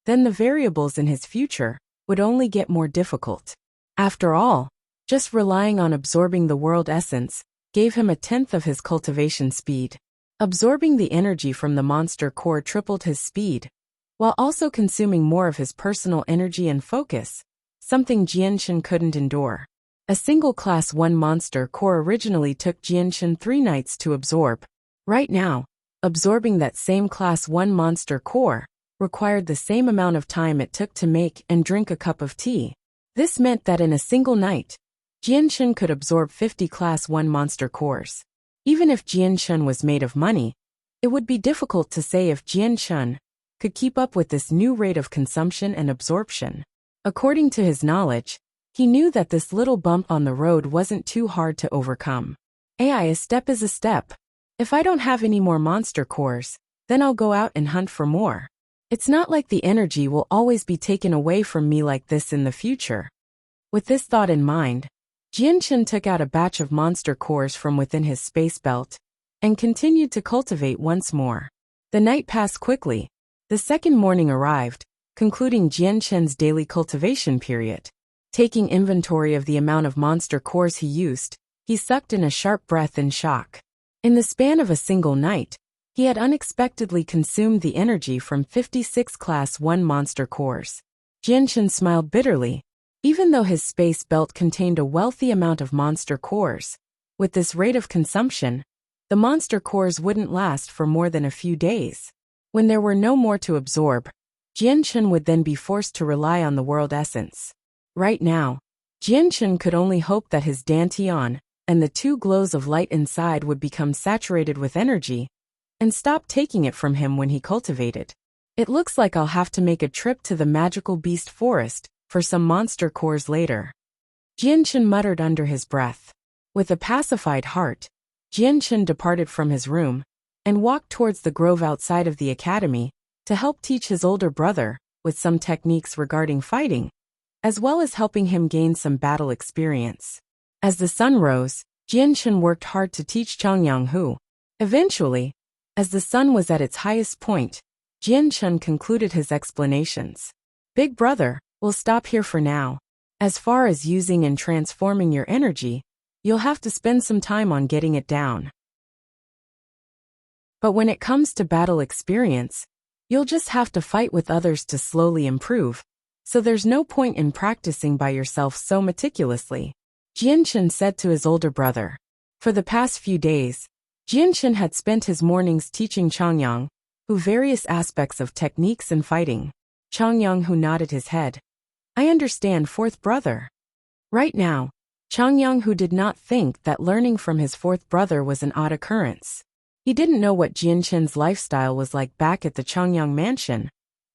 then the variables in his future would only get more difficult. After all, just relying on absorbing the world essence gave him 1/10 of his cultivation speed. Absorbing the energy from the monster core tripled his speed, while also consuming more of his personal energy and focus, something Jianchen couldn't endure. A single Class 1 monster core originally took Jianchen 3 nights to absorb. Right now, absorbing that same Class 1 monster core required the same amount of time it took to make and drink a cup of tea. This meant that in a single night, Jianchen could absorb 50 Class 1 monster cores. Even if Jianchen was made of money, it would be difficult to say if Jianchen could keep up with this new rate of consumption and absorption. According to his knowledge, he knew that this little bump on the road wasn't too hard to overcome. A step is a step. If I don't have any more monster cores, then I'll go out and hunt for more. It's not like the energy will always be taken away from me like this in the future. With this thought in mind, Jianchen took out a batch of monster cores from within his space belt and continued to cultivate once more. The night passed quickly. The second morning arrived, concluding Jianchen's daily cultivation period. Taking inventory of the amount of monster cores he used, he sucked in a sharp breath in shock. In the span of a single night, he had unexpectedly consumed the energy from 56 Class 1 monster cores. Jianchen smiled bitterly. Even though his space belt contained a wealthy amount of monster cores, with this rate of consumption, the monster cores wouldn't last for more than a few days. When there were no more to absorb, Jianchen would then be forced to rely on the world essence. Right now, Jianchen could only hope that his dantian and the two glows of light inside would become saturated with energy and stop taking it from him when he cultivated. It looks like I'll have to make a trip to the magical beast forest for some monster cores later. Jianchen muttered under his breath. With a pacified heart, Jianchen departed from his room and walked towards the grove outside of the academy to help teach his older brother with some techniques regarding fighting, as well as helping him gain some battle experience. As the sun rose, Jianchen worked hard to teach Changyang Hu. Eventually, as the sun was at its highest point, Jianchen concluded his explanations. Big brother, we'll stop here for now. As far as using and transforming your energy, you'll have to spend some time on getting it down. But when it comes to battle experience, you'll just have to fight with others to slowly improve, so there's no point in practicing by yourself so meticulously, Jianchen said to his older brother. For the past few days, Jianchen had spent his mornings teaching Changyang Hu various aspects of techniques and fighting. Changyang Hu nodded his head. I understand, fourth brother. Right now, Changyang Hu did not think that learning from his fourth brother was an odd occurrence. He didn't know what Jianchen's lifestyle was like back at the Changyang mansion,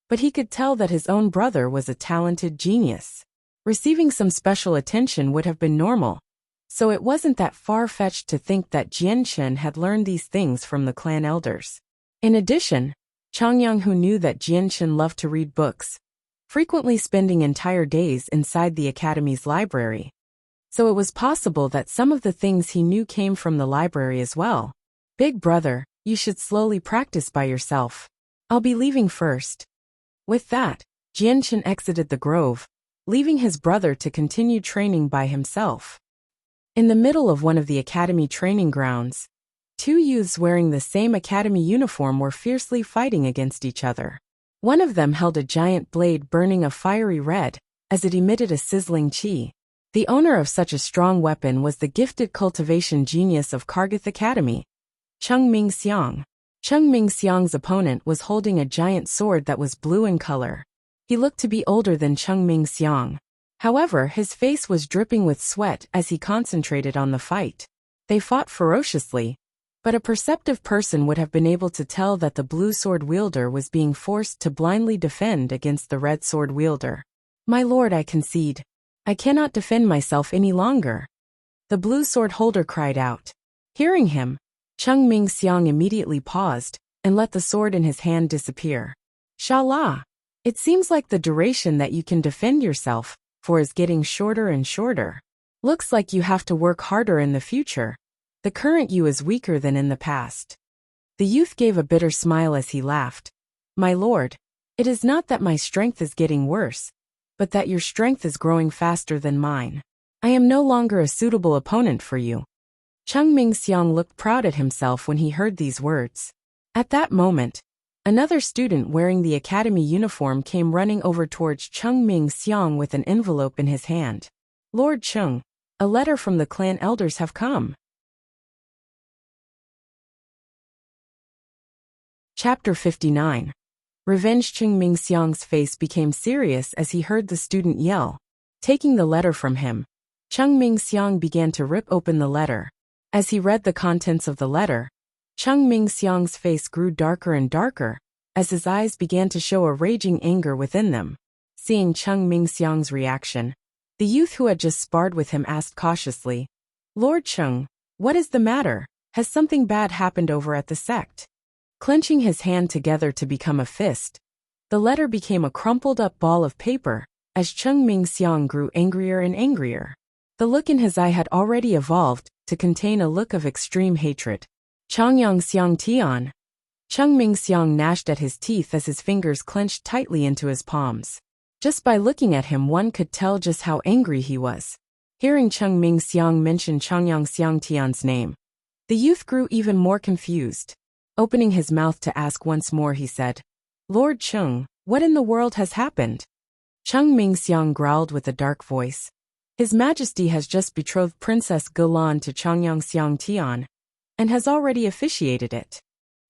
but he could tell that his own brother was a talented genius. Receiving some special attention would have been normal, so it wasn't that far-fetched to think that Jianshan had learned these things from the clan elders. In addition, Changyang, who knew that Jianshan loved to read books, frequently spending entire days inside the academy's library. So it was possible that some of the things he knew came from the library as well. Big brother, you should slowly practice by yourself. I'll be leaving first. With that, Jianshan exited the grove, leaving his brother to continue training by himself. In the middle of one of the academy training grounds, two youths wearing the same academy uniform were fiercely fighting against each other. One of them held a giant blade burning a fiery red, as it emitted a sizzling chi. The owner of such a strong weapon was the gifted cultivation genius of Kargath Academy, Cheng Mingxiang. Cheng Mingxiang's opponent was holding a giant sword that was blue in color. He looked to be older than Cheng Mingxiang. However, his face was dripping with sweat as he concentrated on the fight. They fought ferociously, but a perceptive person would have been able to tell that the blue sword wielder was being forced to blindly defend against the red sword wielder. My lord, I concede. I cannot defend myself any longer. The blue sword holder cried out. Hearing him, Cheng Mingxiang immediately paused and let the sword in his hand disappear. Shala! It seems like the duration that you can defend yourself for is getting shorter and shorter. Looks like you have to work harder in the future. The current you is weaker than in the past. The youth gave a bitter smile as he laughed. My lord, it is not that my strength is getting worse, but that your strength is growing faster than mine. I am no longer a suitable opponent for you. Cheng Mingxiang looked proud at himself when he heard these words. At that moment, another student wearing the academy uniform came running over towards Cheng Mingxiang with an envelope in his hand. Lord Cheng, a letter from the clan elders have come. Chapter 59. Revenge. Cheng Mingxiang's face became serious as he heard the student yell. Taking the letter from him, Cheng Mingxiang began to rip open the letter. As he read the contents of the letter, Cheng Mingxiang's face grew darker and darker, as his eyes began to show a raging anger within them. Seeing Cheng Mingxiang's reaction, the youth who had just sparred with him asked cautiously, Lord Cheng, what is the matter? Has something bad happened over at the sect? Clenching his hand together to become a fist, the letter became a crumpled-up ball of paper, as Cheng Mingxiang grew angrier and angrier. The look in his eye had already evolved to contain a look of extreme hatred. Changyang Xiang Tian. Cheng Mingxiang gnashed at his teeth as his fingers clenched tightly into his palms. Just by looking at him one could tell just how angry he was. Hearing Cheng Mingxiang mention Changyang Xiang Tian's name, the youth grew even more confused. Opening his mouth to ask once more, he said, Lord Cheng, what in the world has happened? Cheng Mingxiang growled with a dark voice. His Majesty has just betrothed Princess Gulan to Changyang Xiang Tian, and has already officiated it.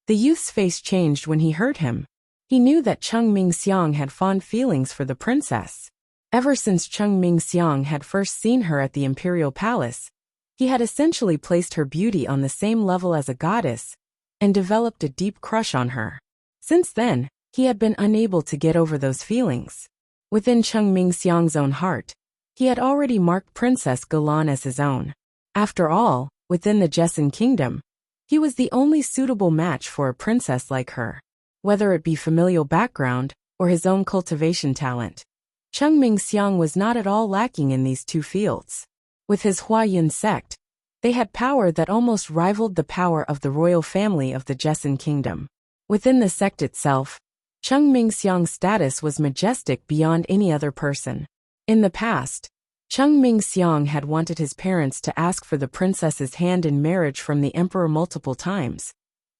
The youth's face changed when he heard him. He knew that Cheng Mingxiang had fond feelings for the princess. Ever since Cheng Mingxiang had first seen her at the imperial palace, he had essentially placed her beauty on the same level as a goddess, and developed a deep crush on her. Since then, he had been unable to get over those feelings. Within Cheng Mingxiang's own heart, he had already marked Princess Gulan as his own. After all, within the Jessan kingdom, he was the only suitable match for a princess like her. Whether it be familial background or his own cultivation talent, Cheng Mingxiang was not at all lacking in these two fields. With his Huayan sect, they had power that almost rivaled the power of the royal family of the Jessan kingdom. Within the sect itself, Cheng Mingxiang's status was majestic beyond any other person. In the past, Cheng Mingxiang had wanted his parents to ask for the princess's hand in marriage from the emperor multiple times,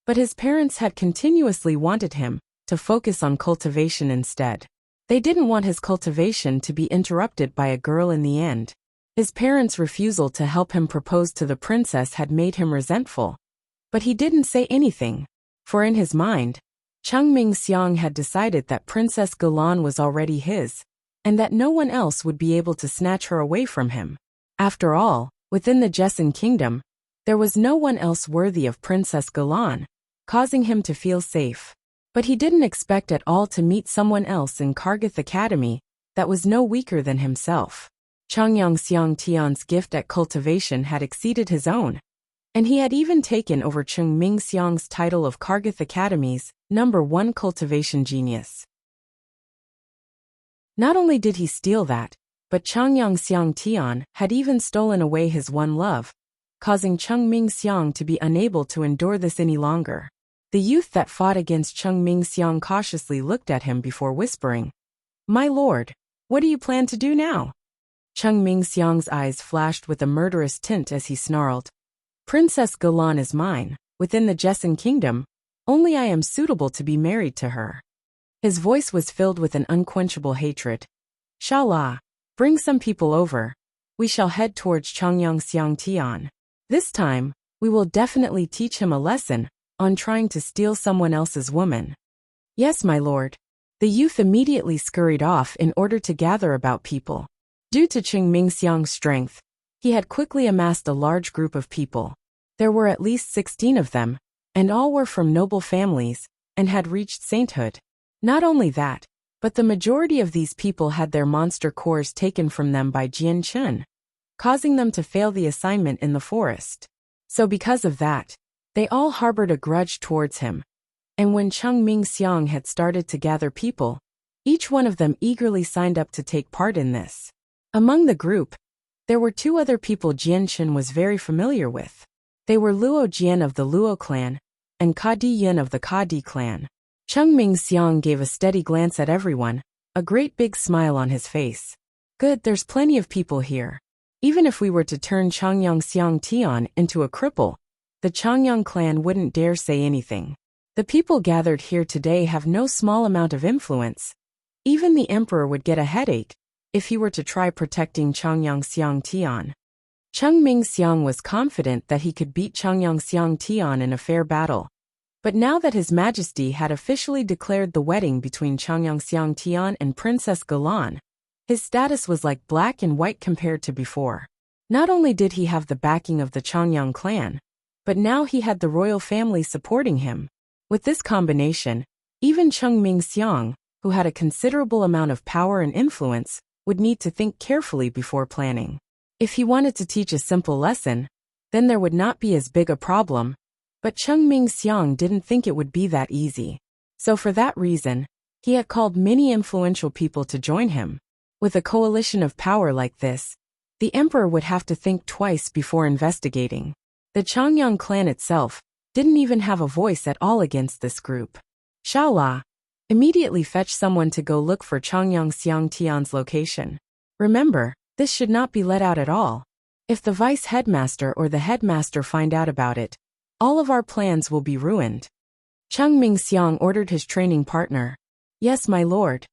but his parents had continuously wanted him to focus on cultivation instead. They didn't want his cultivation to be interrupted by a girl in the end. His parents' refusal to help him propose to the princess had made him resentful. But he didn't say anything, for in his mind, Cheng Mingxiang had decided that Princess Gulan was already his, and that no one else would be able to snatch her away from him. After all, within the Jessan kingdom, there was no one else worthy of Princess Gulan, causing him to feel safe. But he didn't expect at all to meet someone else in Kargath Academy that was no weaker than himself. Changyang Xiangtian's gift at cultivation had exceeded his own, and he had even taken over Cheng Mingxiang's title of Kargath Academy's #1 cultivation genius. Not only did he steal that, but Changyang Xiangtian had even stolen away his one love, causing Cheng Mingxiang to be unable to endure this any longer. The youth that fought against Cheng Mingxiang cautiously looked at him before whispering, "My lord, what do you plan to do now?" Cheng Mingxiang's eyes flashed with a murderous tint as he snarled, "Princess Galan is mine, within the Jessen kingdom, only I am suitable to be married to her." His voice was filled with an unquenchable hatred. "Shala, bring some people over. We shall head towards Changyang Xiangtian. This time, we will definitely teach him a lesson on trying to steal someone else's woman." "Yes, my lord." The youth immediately scurried off in order to gather about people. Due to Cheng Mingxiang's strength, he had quickly amassed a large group of people. There were at least 16 of them, and all were from noble families and had reached sainthood. Not only that, but the majority of these people had their monster cores taken from them by Jian Chen, causing them to fail the assignment in the forest. So because of that, they all harbored a grudge towards him. And when Cheng Mingxiang had started to gather people, each one of them eagerly signed up to take part in this. Among the group, there were 2 other people Jian Chen was very familiar with. They were Luo Jian of the Luo clan and Ka Di Yin of the Ka Di clan. Cheng Mingxiang gave a steady glance at everyone, a great big smile on his face. "Good, there's plenty of people here. Even if we were to turn Changyang Xiangtian into a cripple, the Changyang clan wouldn't dare say anything. The people gathered here today have no small amount of influence. Even the emperor would get a headache if he were to try protecting Changyang Xiangtian." Cheng Mingxiang was confident that he could beat Changyang Xiangtian in a fair battle. But now that His Majesty had officially declared the wedding between Changyang Xiangtian and Princess Galan, his status was like black and white compared to before. Not only did he have the backing of the Changyang clan, but now he had the royal family supporting him. With this combination, even Cheng Mingxiang, who had a considerable amount of power and influence, would need to think carefully before planning. If he wanted to teach a simple lesson, then there would not be as big a problem. But Cheng Mingxiang didn't think it would be that easy. So for that reason, he had called many influential people to join him. With a coalition of power like this, the emperor would have to think twice before investigating. The Changyang clan itself didn't even have a voice at all against this group. "Shala, immediately fetch someone to go look for Changyang Xiangtian's location. Remember, this should not be let out at all. If the vice headmaster or the headmaster find out about it, all of our plans will be ruined." Cheng Mingxiang ordered his training partner. "Yes, my lord."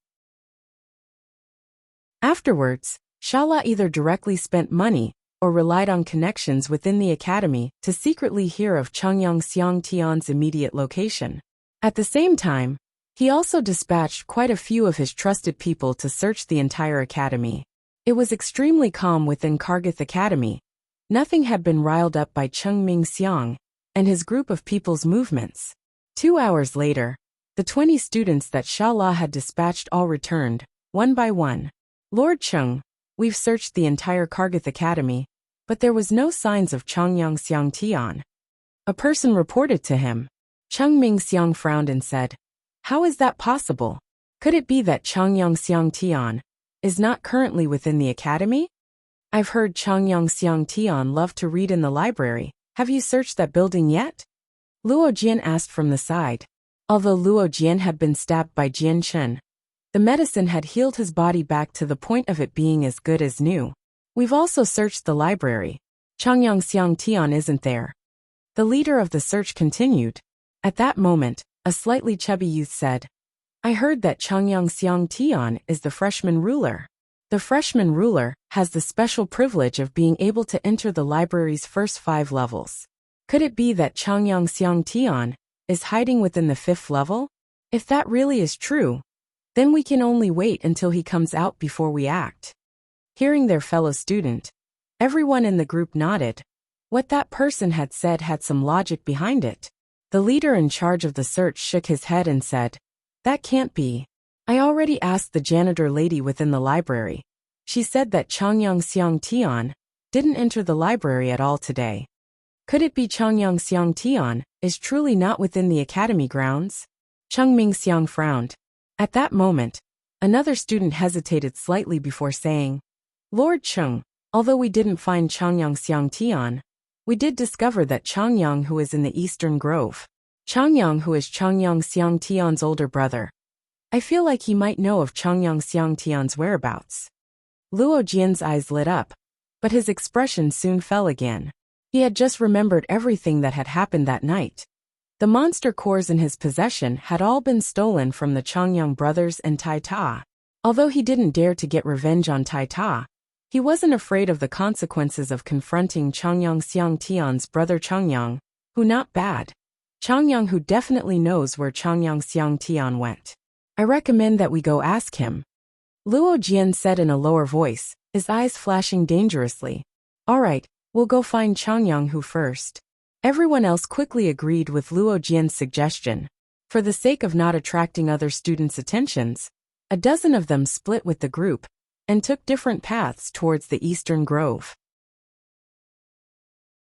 Afterwards, Shala either directly spent money or relied on connections within the academy to secretly hear of Changyang Xiangtian's immediate location. At the same time, he also dispatched quite a few of his trusted people to search the entire academy. It was extremely calm within Kargath Academy. Nothing had been riled up by Cheng Mingxiang and his group of people's movements. 2 hours later, the 20 students that Shala had dispatched all returned, one by one. "Lord Cheng, we've searched the entire Kargath Academy, but there was no signs of Changyang Xiangtian." A person reported to him. Cheng Mingxiang frowned and said, "How is that possible? Could it be that Changyang Xiangtian is not currently within the academy? I've heard Changyang Xiangtian loved to read in the library. Have you searched that building yet?" Luo Jian asked from the side. Although Luo Jian had been stabbed by Jian Chen, the medicine had healed his body back to the point of it being as good as new. "We've also searched the library. Changyang Xiangtian isn't there." The leader of the search continued. At that moment, a slightly chubby youth said, "I heard that Changyang Xiangtian is the freshman ruler. The freshman ruler has the special privilege of being able to enter the library's first 5 levels. Could it be that Changyang Xiangtian is hiding within the 5th level? If that really is true, then we can only wait until he comes out before we act." Hearing their fellow student, everyone in the group nodded. What that person had said had some logic behind it. The leader in charge of the search shook his head and said, "That can't be. I already asked the janitor lady within the library. She said that Changyang Xiang Tian didn't enter the library at all today. Could it be Changyang Xiang Tian is truly not within the academy grounds? Cheng Mingxiang frowned. At that moment, another student hesitated slightly before saying, Lord Cheng, although we didn't find Changyang Xiang Tian, we did discover that Changyang who is in the Eastern Grove. Changyang who is Changyang Xiang Tian's older brother. I feel like he might know of Changyang Xiang Tian's whereabouts. Luo Jian's eyes lit up, but his expression soon fell again. He had just remembered everything that had happened that night. The monster cores in his possession had all been stolen from the Changyang brothers and Tai Ta. Although he didn't dare to get revenge on Tai Ta, he wasn't afraid of the consequences of confronting Changyang Xiang Tian's brother Changyang, who not bad. Changyang who definitely knows where Changyang Xiang Tian went. I recommend that we go ask him. Luo Jian said in a lower voice, his eyes flashing dangerously. All right, we'll go find Changyang who first. Everyone else quickly agreed with Luo Jian's suggestion. For the sake of not attracting other students' attentions, a dozen of them split with the group and took different paths towards the Eastern Grove.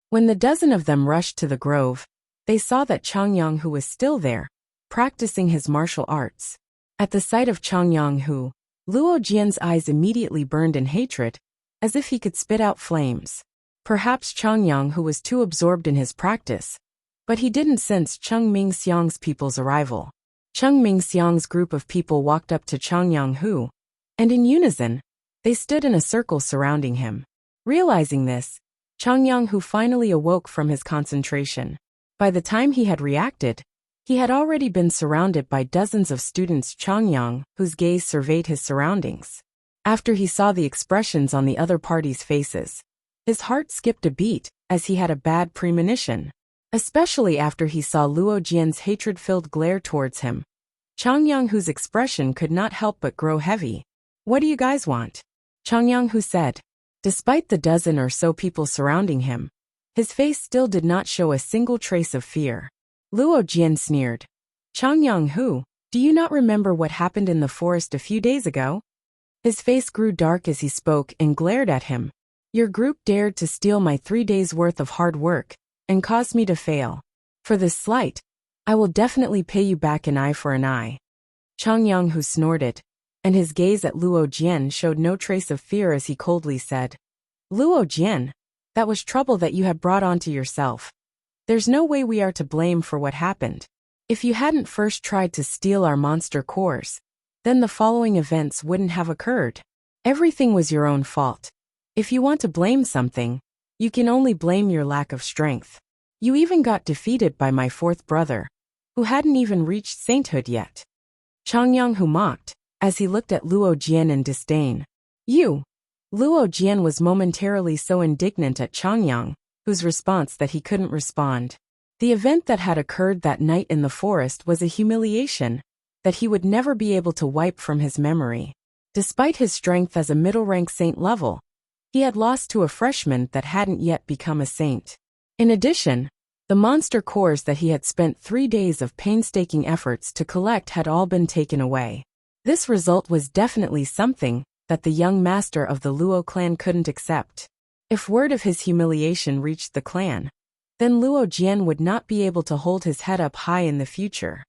When the dozen of them rushed to the grove, they saw that Changyang who was still there, practicing his martial arts. At the sight of Changyang who, Luo Jian's eyes immediately burned in hatred, as if he could spit out flames. Perhaps Changyang who was too absorbed in his practice, but he didn't sense Cheng Mingxiang's people's arrival. Cheng Mingxiang's group of people walked up to Changyang who, and in unison, they stood in a circle surrounding him. Realizing this, Changyang who finally awoke from his concentration. By the time he had reacted, he had already been surrounded by dozens of students. Changyang, whose gaze surveyed his surroundings. After he saw the expressions on the other party's faces, his heart skipped a beat, as he had a bad premonition. Especially after he saw Luo Jian's hatred-filled glare towards him. Changyang whose expression could not help but grow heavy. What do you guys want? Changyang who said. Despite the dozen or so people surrounding him, his face still did not show a single trace of fear. Luo Jian sneered. Changyang who, do you not remember what happened in the forest a few days ago? His face grew dark as he spoke and glared at him. Your group dared to steal my 3 days' worth of hard work and caused me to fail. For this slight, I will definitely pay you back an eye for an eye. Changyang who snorted, and his gaze at Luo Jian showed no trace of fear as he coldly said, Luo Jian, that was trouble that you had brought onto yourself. There's no way we are to blame for what happened. If you hadn't first tried to steal our monster cores, then the following events wouldn't have occurred. Everything was your own fault. If you want to blame something, you can only blame your lack of strength. You even got defeated by my fourth brother, who hadn't even reached sainthood yet. Changyang who mocked, as he looked at Luo Jian in disdain. You! Luo Jian was momentarily so indignant at Changyang, whose response that he couldn't respond. The event that had occurred that night in the forest was a humiliation that he would never be able to wipe from his memory. Despite his strength as a middle-rank saint level, he had lost to a freshman that hadn't yet become a saint. In addition, the monster cores that he had spent 3 days of painstaking efforts to collect had all been taken away. This result was definitely something that the young master of the Luo clan couldn't accept. If word of his humiliation reached the clan, then Luo Jian would not be able to hold his head up high in the future.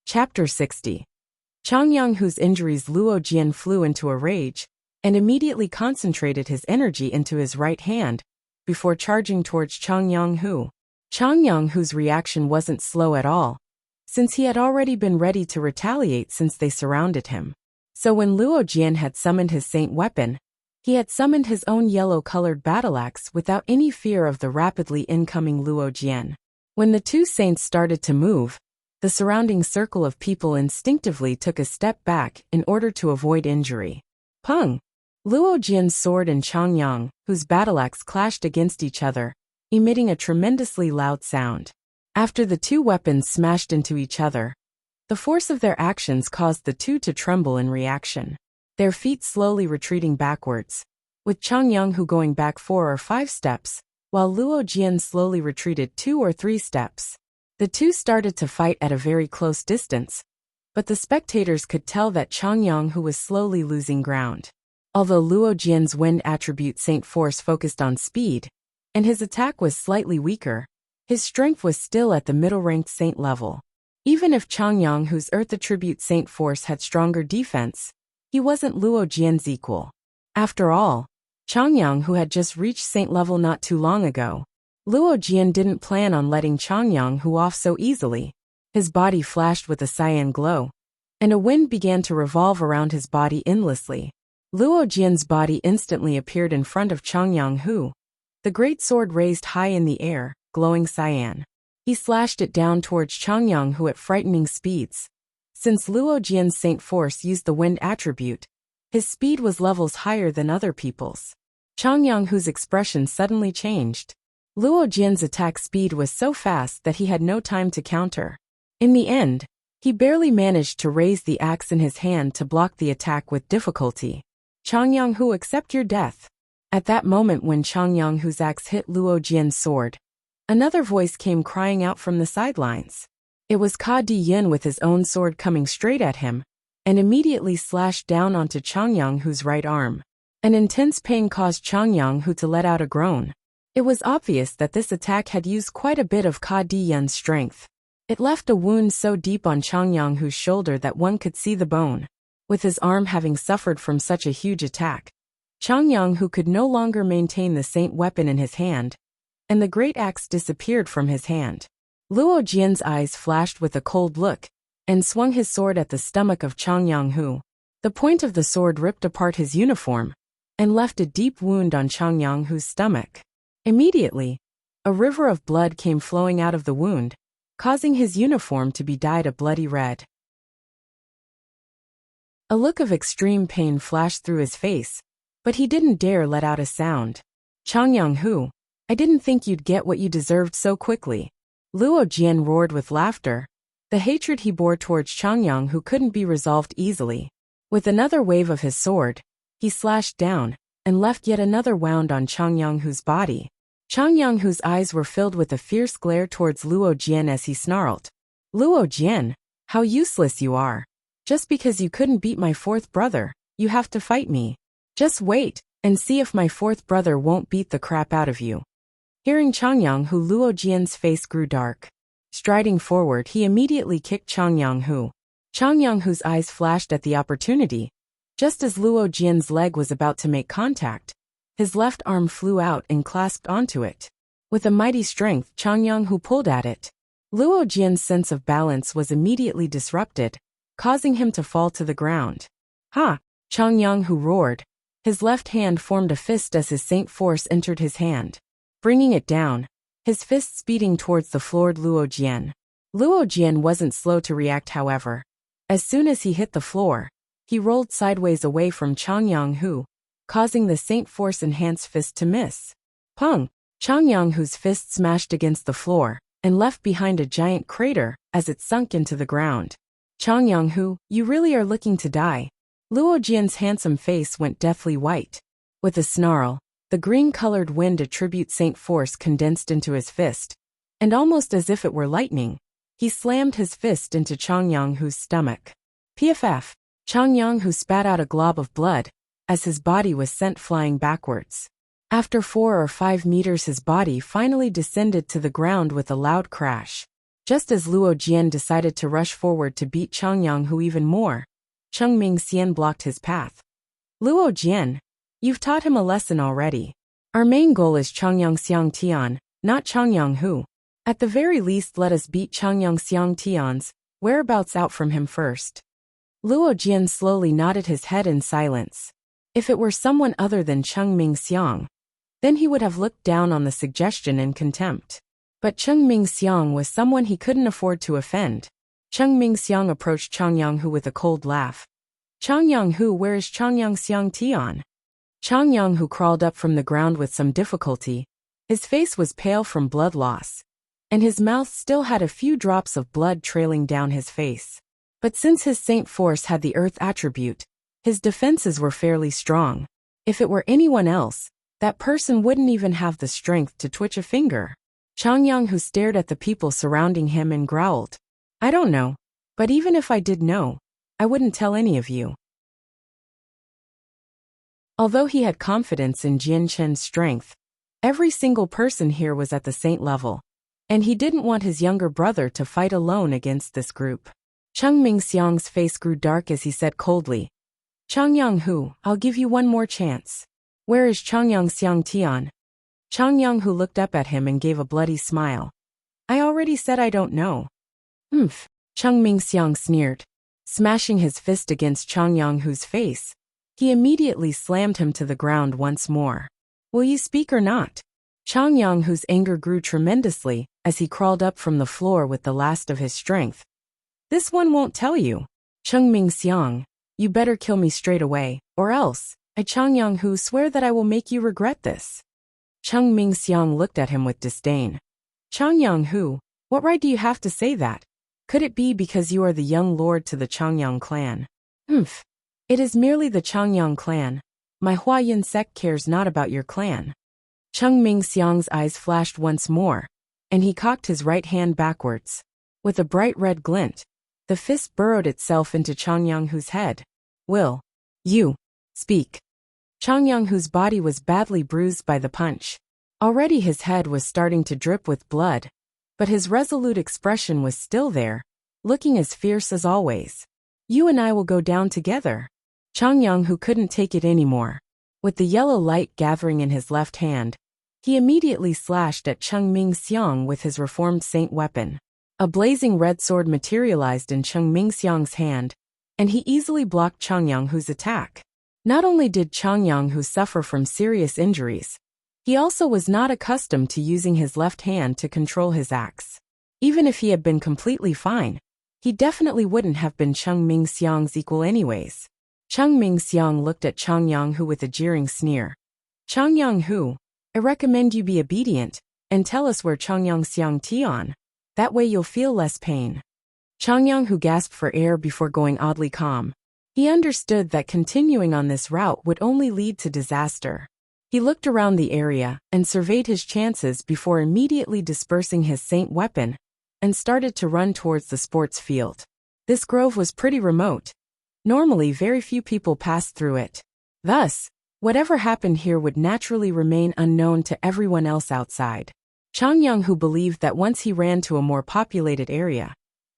Chapter 60. Changyang whose injuries. Luo Jian flew into a rage and immediately concentrated his energy into his right hand before charging towards Changyang who. Changyang whose reaction wasn't slow at all, since he had already been ready to retaliate since they surrounded him. So when Luo Jian had summoned his saint weapon, he had summoned his own yellow-colored battle axe without any fear of the rapidly incoming Luo Jian. When the two saints started to move, the surrounding circle of people instinctively took a step back in order to avoid injury. Peng! Luo Jian's sword and Changyang, whose battle axe clashed against each other, emitting a tremendously loud sound. After the two weapons smashed into each other, the force of their actions caused the two to tremble in reaction, their feet slowly retreating backwards, with Changyang who going back 4 or 5 steps, while Luo Jian slowly retreated 2 or 3 steps. The two started to fight at a very close distance, but the spectators could tell that Changyang was slowly losing ground. Although Luo Jian's wind attribute Saint Force focused on speed, and his attack was slightly weaker, his strength was still at the middle-ranked Saint level. Even if Changyang's Earth attribute Saint Force had stronger defense, he wasn't Luo Jian's equal. After all, Changyang had just reached Saint level not too long ago. Luo Jian didn't plan on letting Changyang off so easily. His body flashed with a cyan glow, and a wind began to revolve around his body endlessly. Luo Jian's body instantly appeared in front of Changyang. The great sword raised high in the air, glowing cyan. He slashed it down towards Changyang at frightening speeds. Since Luo Jian's Saint Force used the wind attribute, his speed was levels higher than other people's. Changyang's expression suddenly changed. Luo Jian's attack speed was so fast that he had no time to counter. In the end, he barely managed to raise the axe in his hand to block the attack with difficulty. Changyang, accept your death. At that moment when Changyang's axe hit Luo Jian's sword, another voice came crying out from the sidelines. It was Ka Di with his own sword coming straight at him, and immediately slashed down onto Changyang's right arm. An intense pain caused Changyang to let out a groan. It was obvious that this attack had used quite a bit of Ka Di strength. It left a wound so deep on Changyang's shoulder that one could see the bone. With his arm having suffered from such a huge attack, Changyang could no longer maintain the saint weapon in his hand, and the great axe disappeared from his hand. Luo Jian's eyes flashed with a cold look, and swung his sword at the stomach of Changyang. The point of the sword ripped apart his uniform, and left a deep wound on Changyang's stomach. Immediately, a river of blood came flowing out of the wound, causing his uniform to be dyed a bloody red. A look of extreme pain flashed through his face, but he didn't dare let out a sound. Changyang, I didn't think you'd get what you deserved so quickly. Luo Jian roared with laughter. The hatred he bore towards Changyang couldn't be resolved easily. With another wave of his sword, he slashed down, and left yet another wound on Changyang's body. Changyang's eyes were filled with a fierce glare towards Luo Jian as he snarled. Luo Jian, how useless you are. Just because you couldn't beat my fourth brother, you have to fight me. Just wait, and see if my fourth brother won't beat the crap out of you. Hearing Changyang, Luo Jian's face grew dark. Striding forward, he immediately kicked Changyang. Changyang's eyes flashed at the opportunity. Just as Luo Jian's leg was about to make contact, his left arm flew out and clasped onto it. With a mighty strength, Changyang pulled at it. Luo Jian's sense of balance was immediately disrupted, causing him to fall to the ground. Ha! Changyang roared. His left hand formed a fist as his Saint Force entered his hand, bringing it down, his fist speeding towards the floored Luo Jian. Luo Jian wasn't slow to react, however. As soon as he hit the floor, he rolled sideways away from Changyang, causing the Saint Force enhanced fist to miss. Pung! Changyang's fist smashed against the floor, and left behind a giant crater as it sunk into the ground. Changyang, you really are looking to die. Luo Jian's handsome face went deathly white. With a snarl, the green-colored wind attribute Saint Force condensed into his fist, and almost as if it were lightning, he slammed his fist into Changyang's stomach. PFF! Changyang spat out a glob of blood, as his body was sent flying backwards. After 4 or 5 meters, his body finally descended to the ground with a loud crash. Just as Luo Jian decided to rush forward to beat Changyang even more, Cheng Mingxian blocked his path. Luo Jian, you've taught him a lesson already. Our main goal is Changyang Xiangtian, not Changyang. At the very least, let us beat Changyang Xiangtian's whereabouts out from him first. Luo Jian slowly nodded his head in silence. If it were someone other than Cheng Mingxiang, then he would have looked down on the suggestion in contempt. But Cheng Mingxiang was someone he couldn't afford to offend. Cheng Mingxiang approached Changyang with a cold laugh. Changyang, where is Changyang Xiangtian? Changyang crawled up from the ground with some difficulty. His face was pale from blood loss, and his mouth still had a few drops of blood trailing down his face. But since his Saint Force had the Earth attribute, his defenses were fairly strong. If it were anyone else, that person wouldn't even have the strength to twitch a finger. Changyang, who stared at the people surrounding him and growled, "I don't know. But even if I did know, I wouldn't tell any of you." Although he had confidence in Jianshen's strength, every single person here was at the saint level, and he didn't want his younger brother to fight alone against this group. Cheng Mingxiang's face grew dark as he said coldly, "Changyang Hu, I'll give you one more chance. Where is Changyang Xiang Tian?" Changyang Hu looked up at him and gave a bloody smile. "I already said I don't know." "Humph," Cheng Mingxiang sneered. Smashing his fist against Changyang Hu's face, he immediately slammed him to the ground once more. "Will you speak or not?" Changyang Hu's anger grew tremendously as he crawled up from the floor with the last of his strength. "This one won't tell you. Cheng Mingxiang, you better kill me straight away, or else, I Changyang Hu swear that I will make you regret this." Cheng Mingxiang looked at him with disdain. "Changyang Hu, what right do you have to say that? Could it be because you are the young lord to the Changyang clan?" "Humph. It is merely the Changyang clan. My Huayan sect cares not about your clan." Cheng Mingxiang's eyes flashed once more, and he cocked his right hand backwards. With a bright red glint, the fist burrowed itself into Changyang Hu's head. "Will you speak?" Changyang Hu's body was badly bruised by the punch. Already his head was starting to drip with blood, but his resolute expression was still there, looking as fierce as always. "You and I will go down together." Changyang Hu couldn't take it anymore. With the yellow light gathering in his left hand, he immediately slashed at Cheng Mingxiang with his reformed saint weapon. A blazing red sword materialized in Cheng Mingxiang's hand, and he easily blocked Changyang Hu's attack. Not only did Changyang Hu suffer from serious injuries, he also was not accustomed to using his left hand to control his axe. Even if he had been completely fine, he definitely wouldn't have been Cheng Mingxiang's equal anyways. Cheng Mingxiang looked at Changyang Hu with a jeering sneer. "Changyang Hu, I recommend you be obedient, and tell us where Changyang Xiang Tian. That way you'll feel less pain." Changyang Hu gasped for air before going oddly calm. He understood that continuing on this route would only lead to disaster. He looked around the area and surveyed his chances before immediately dispersing his saint weapon and started to run towards the sports field. This grove was pretty remote. Normally very few people passed through it. Thus, whatever happened here would naturally remain unknown to everyone else outside. Changyang Hu believed that once he ran to a more populated area,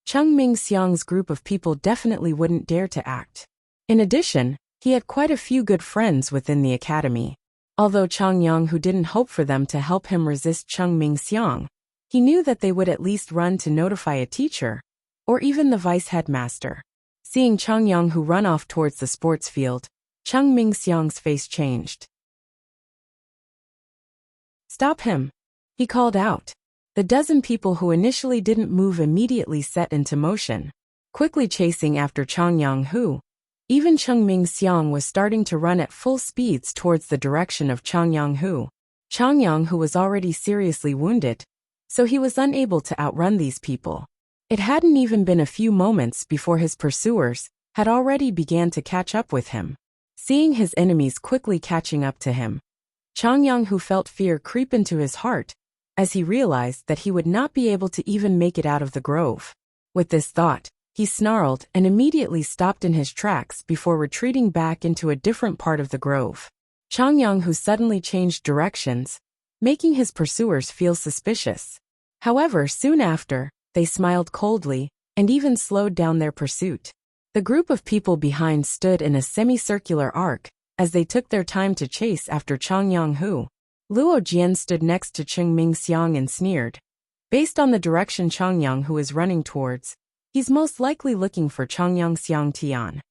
Cheng Mingxiang's group of people definitely wouldn't dare to act. In addition, he had quite a few good friends within the academy. Although Changyang Hu didn't hope for them to help him resist Cheng Mingxiang, he knew that they would at least run to notify a teacher, or even the vice headmaster. Seeing Changyang Hu run off towards the sports field, Cheng Mingxiang's face changed. "Stop him!" he called out. The dozen people who initially didn't move immediately set into motion, quickly chasing after Changyang Hu. Even Cheng Mingxiang was starting to run at full speeds towards the direction of Changyang Hu. Changyang Hu was already seriously wounded, so he was unable to outrun these people. It hadn't even been a few moments before his pursuers had already began to catch up with him. Seeing his enemies quickly catching up to him, Changyang Hu felt fear creep into his heart as he realized that he would not be able to even make it out of the grove. With this thought, he snarled and immediately stopped in his tracks before retreating back into a different part of the grove. Changyang Hu suddenly changed directions, making his pursuers feel suspicious. However, soon after, they smiled coldly and even slowed down their pursuit. The group of people behind stood in a semicircular arc as they took their time to chase after Changyang Hu. Luo Jian stood next to Cheng Mingxiang and sneered. Based on the direction Changyang Hu is running towards, he's most likely looking for Changyang Xiang Tian.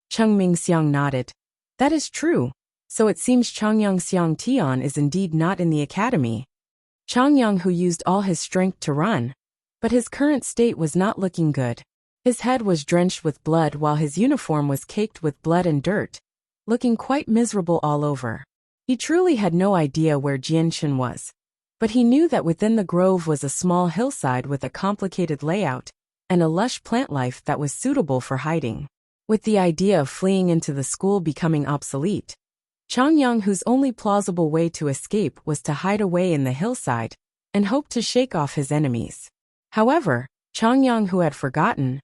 Cheng Mingxiang nodded. That is true, so it seems Changyang Xiang Tian is indeed not in the academy. Changyang Hu used all his strength to run, but his current state was not looking good. His head was drenched with blood while his uniform was caked with blood and dirt, looking quite miserable all over. He truly had no idea where Jianshen was, but he knew that within the grove was a small hillside with a complicated layout and a lush plant life that was suitable for hiding. With the idea of fleeing into the school becoming obsolete, Changyang Hu's only plausible way to escape was to hide away in the hillside and hoped to shake off his enemies. However, Changyang, who had forgotten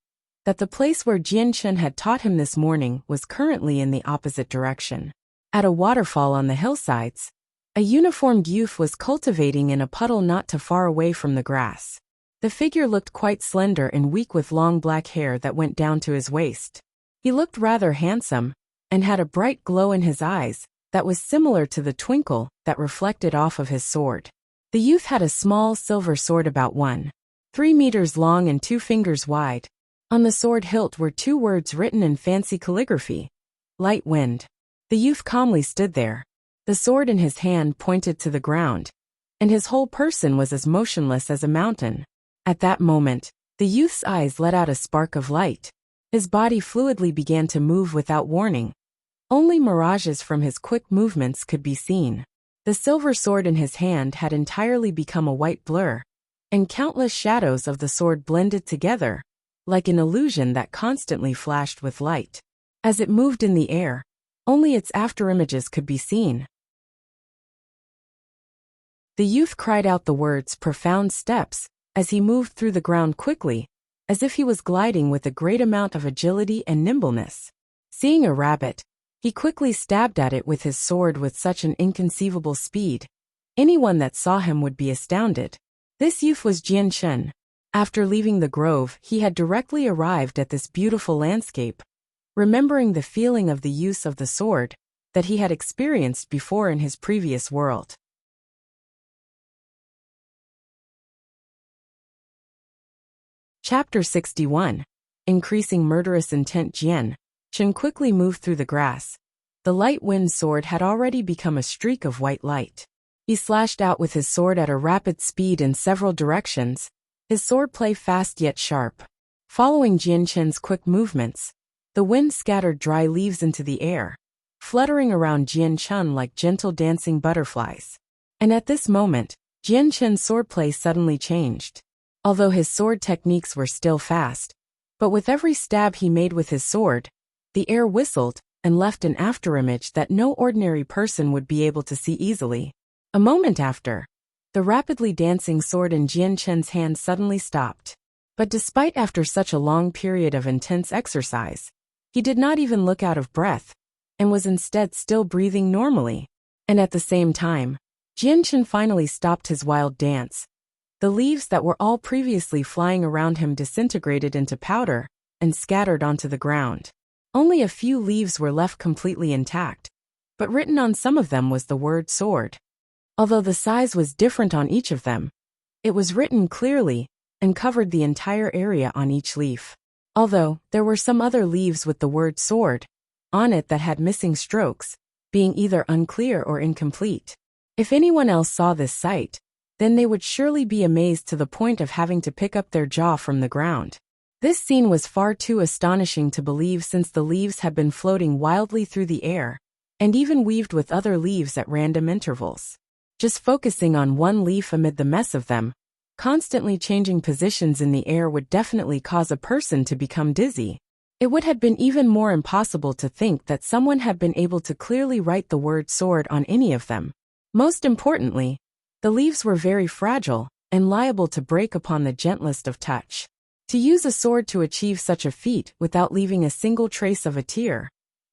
that the place where Jianchen had taught him this morning was currently in the opposite direction. At a waterfall on the hillsides, a uniformed youth was cultivating in a puddle not too far away from the grass. The figure looked quite slender and weak with long black hair that went down to his waist. He looked rather handsome and had a bright glow in his eyes that was similar to the twinkle that reflected off of his sword. The youth had a small silver sword about 1.3 meters long and 2 fingers wide. On the sword hilt were 2 words written in fancy calligraphy: light wind. The youth calmly stood there. The sword in his hand pointed to the ground, and his whole person was as motionless as a mountain. At that moment, the youth's eyes let out a spark of light. His body fluidly began to move without warning. Only mirages from his quick movements could be seen. The silver sword in his hand had entirely become a white blur, and countless shadows of the sword blended together, like an illusion that constantly flashed with light. As it moved in the air, only its afterimages could be seen. The youth cried out the words "profound steps" as he moved through the ground quickly, as if he was gliding with a great amount of agility and nimbleness. Seeing a rabbit, he quickly stabbed at it with his sword with such an inconceivable speed. Anyone that saw him would be astounded. This youth was Jianchen. After leaving the grove, he had directly arrived at this beautiful landscape, remembering the feeling of the use of the sword that he had experienced before in his previous world. Chapter 61. Increasing murderous intent. Jianchen quickly moved through the grass. The light wind sword had already become a streak of white light. He slashed out with his sword at a rapid speed in several directions, his swordplay fast yet sharp. Following Jianchen's quick movements, the wind scattered dry leaves into the air, fluttering around Jianchen like gentle dancing butterflies. And at this moment, Jianchen's swordplay suddenly changed. Although his sword techniques were still fast, but with every stab he made with his sword, the air whistled and left an afterimage that no ordinary person would be able to see easily. A moment after, the rapidly dancing sword in Jianchen's hand suddenly stopped. But despite after such a long period of intense exercise, he did not even look out of breath, and was instead still breathing normally. And at the same time, Jianchen finally stopped his wild dance. The leaves that were all previously flying around him disintegrated into powder and scattered onto the ground. Only a few leaves were left completely intact, but written on some of them was the word sword. Although the size was different on each of them, it was written clearly and covered the entire area on each leaf. Although there were some other leaves with the word sword on it that had missing strokes, being either unclear or incomplete. If anyone else saw this sight, then they would surely be amazed to the point of having to pick up their jaw from the ground. This scene was far too astonishing to believe, since the leaves had been floating wildly through the air, and even weaved with other leaves at random intervals. Just focusing on one leaf amid the mess of them, constantly changing positions in the air, would definitely cause a person to become dizzy. It would have been even more impossible to think that someone had been able to clearly write the word sword on any of them. Most importantly, the leaves were very fragile and liable to break upon the gentlest of touch. To use a sword to achieve such a feat without leaving a single trace of a tear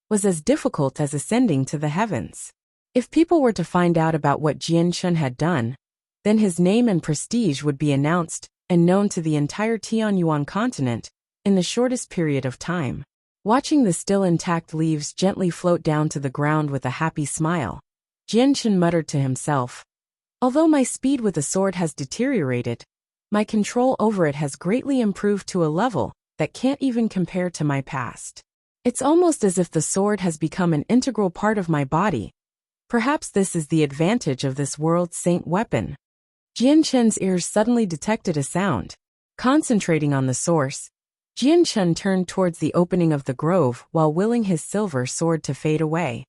was as difficult as ascending to the heavens. If people were to find out about what Jianchen had done, then his name and prestige would be announced and known to the entire Tianyuan continent in the shortest period of time. Watching the still intact leaves gently float down to the ground with a happy smile, Jianchen muttered to himself, "Although my speed with a sword has deteriorated, my control over it has greatly improved to a level that can't even compare to my past. It's almost as if the sword has become an integral part of my body. Perhaps this is the advantage of this world's saint weapon." Jianchen's ears suddenly detected a sound. Concentrating on the source, Jianchen turned towards the opening of the grove while willing his silver sword to fade away.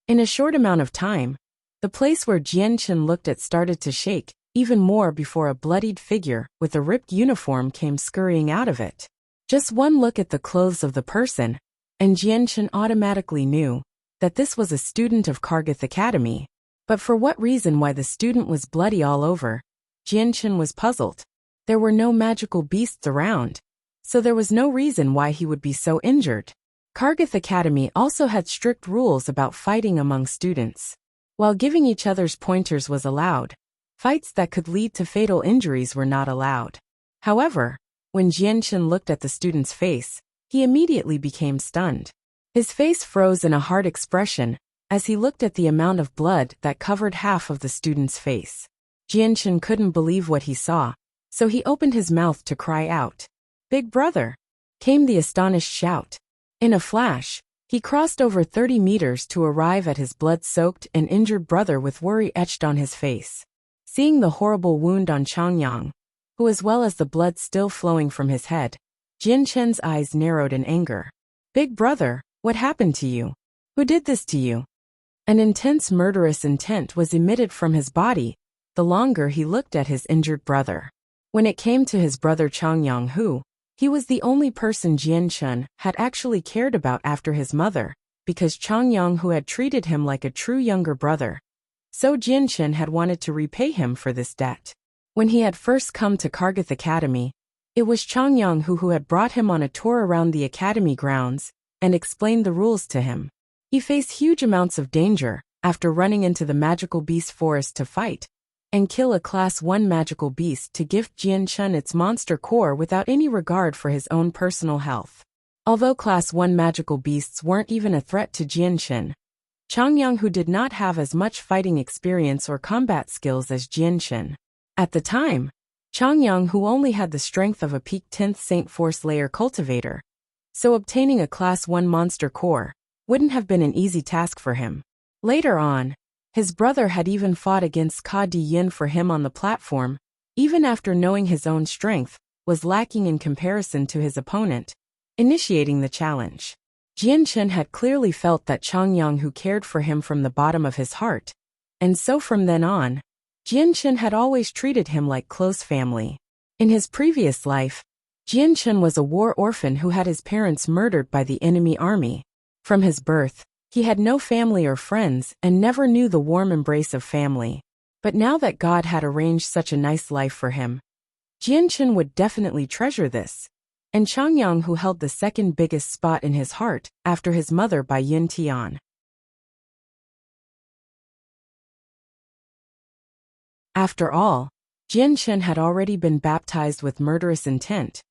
In a short amount of time, the place where Jianchen looked at started to shake even more before a bloodied figure with a ripped uniform came scurrying out of it. Just one look at the clothes of the person, and Jianchen automatically knew that this was a student of Kargath Academy. But for what reason why the student was bloody all over, Jianchen was puzzled. There were no magical beasts around, so there was no reason why he would be so injured. Kargath Academy also had strict rules about fighting among students. While giving each other's pointers was allowed, fights that could lead to fatal injuries were not allowed. However, when Jianchen looked at the student's face, he immediately became stunned. His face froze in a hard expression as he looked at the amount of blood that covered half of the student's face. Jianchen couldn't believe what he saw, so he opened his mouth to cry out. "Big brother!" came the astonished shout. In a flash, he crossed over 30 meters to arrive at his blood-soaked and injured brother with worry etched on his face. Seeing the horrible wound on Changyang, who as well as the blood still flowing from his head, Jianchen's eyes narrowed in anger. "Big brother, what happened to you? Who did this to you?" An intense murderous intent was emitted from his body the longer he looked at his injured brother. When it came to his brother Changyang, he was the only person Jianchen had actually cared about after his mother, because Changyang had treated him like a true younger brother. So Jianchen had wanted to repay him for this debt. When he had first come to Kargath Academy, it was Changyang who had brought him on a tour around the academy grounds and explained the rules to him. He faced huge amounts of danger after running into the magical beast forest to fight and kill a Class 1 magical beast to gift Jianchen its monster core without any regard for his own personal health. Although Class 1 magical beasts weren't even a threat to Jianchen, Changyang did not have as much fighting experience or combat skills as Jianchen. At the time, Changyang only had the strength of a peak 10th Saint Force Layer cultivator, so obtaining a Class 1 monster core wouldn't have been an easy task for him. Later on, his brother had even fought against Ka Di Yin for him on the platform, even after knowing his own strength was lacking in comparison to his opponent, initiating the challenge. Jianchen had clearly felt that Changyang cared for him from the bottom of his heart, and so from then on, Jianchen had always treated him like close family. In his previous life, Jianchen was a war orphan who had his parents murdered by the enemy army. From his birth, he had no family or friends and never knew the warm embrace of family. But now that God had arranged such a nice life for him, Jianchen would definitely treasure this. And Changyang held the second biggest spot in his heart after his mother by Yin Tian. After all, Jianchen had already been baptized with murderous intent,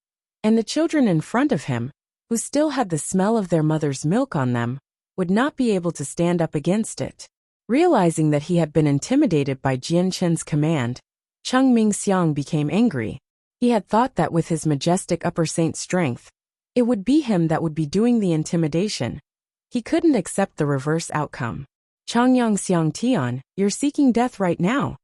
and the children in front of him, who still had the smell of their mother's milk on them, would not be able to stand up against it. Realizing that he had been intimidated by Jianchen's command, Cheng Mingxiang became angry. He had thought that with his majestic upper saint strength, it would be him that would be doing the intimidation. He couldn't accept the reverse outcome. "Changyang Xiang Tian, you're seeking death right now."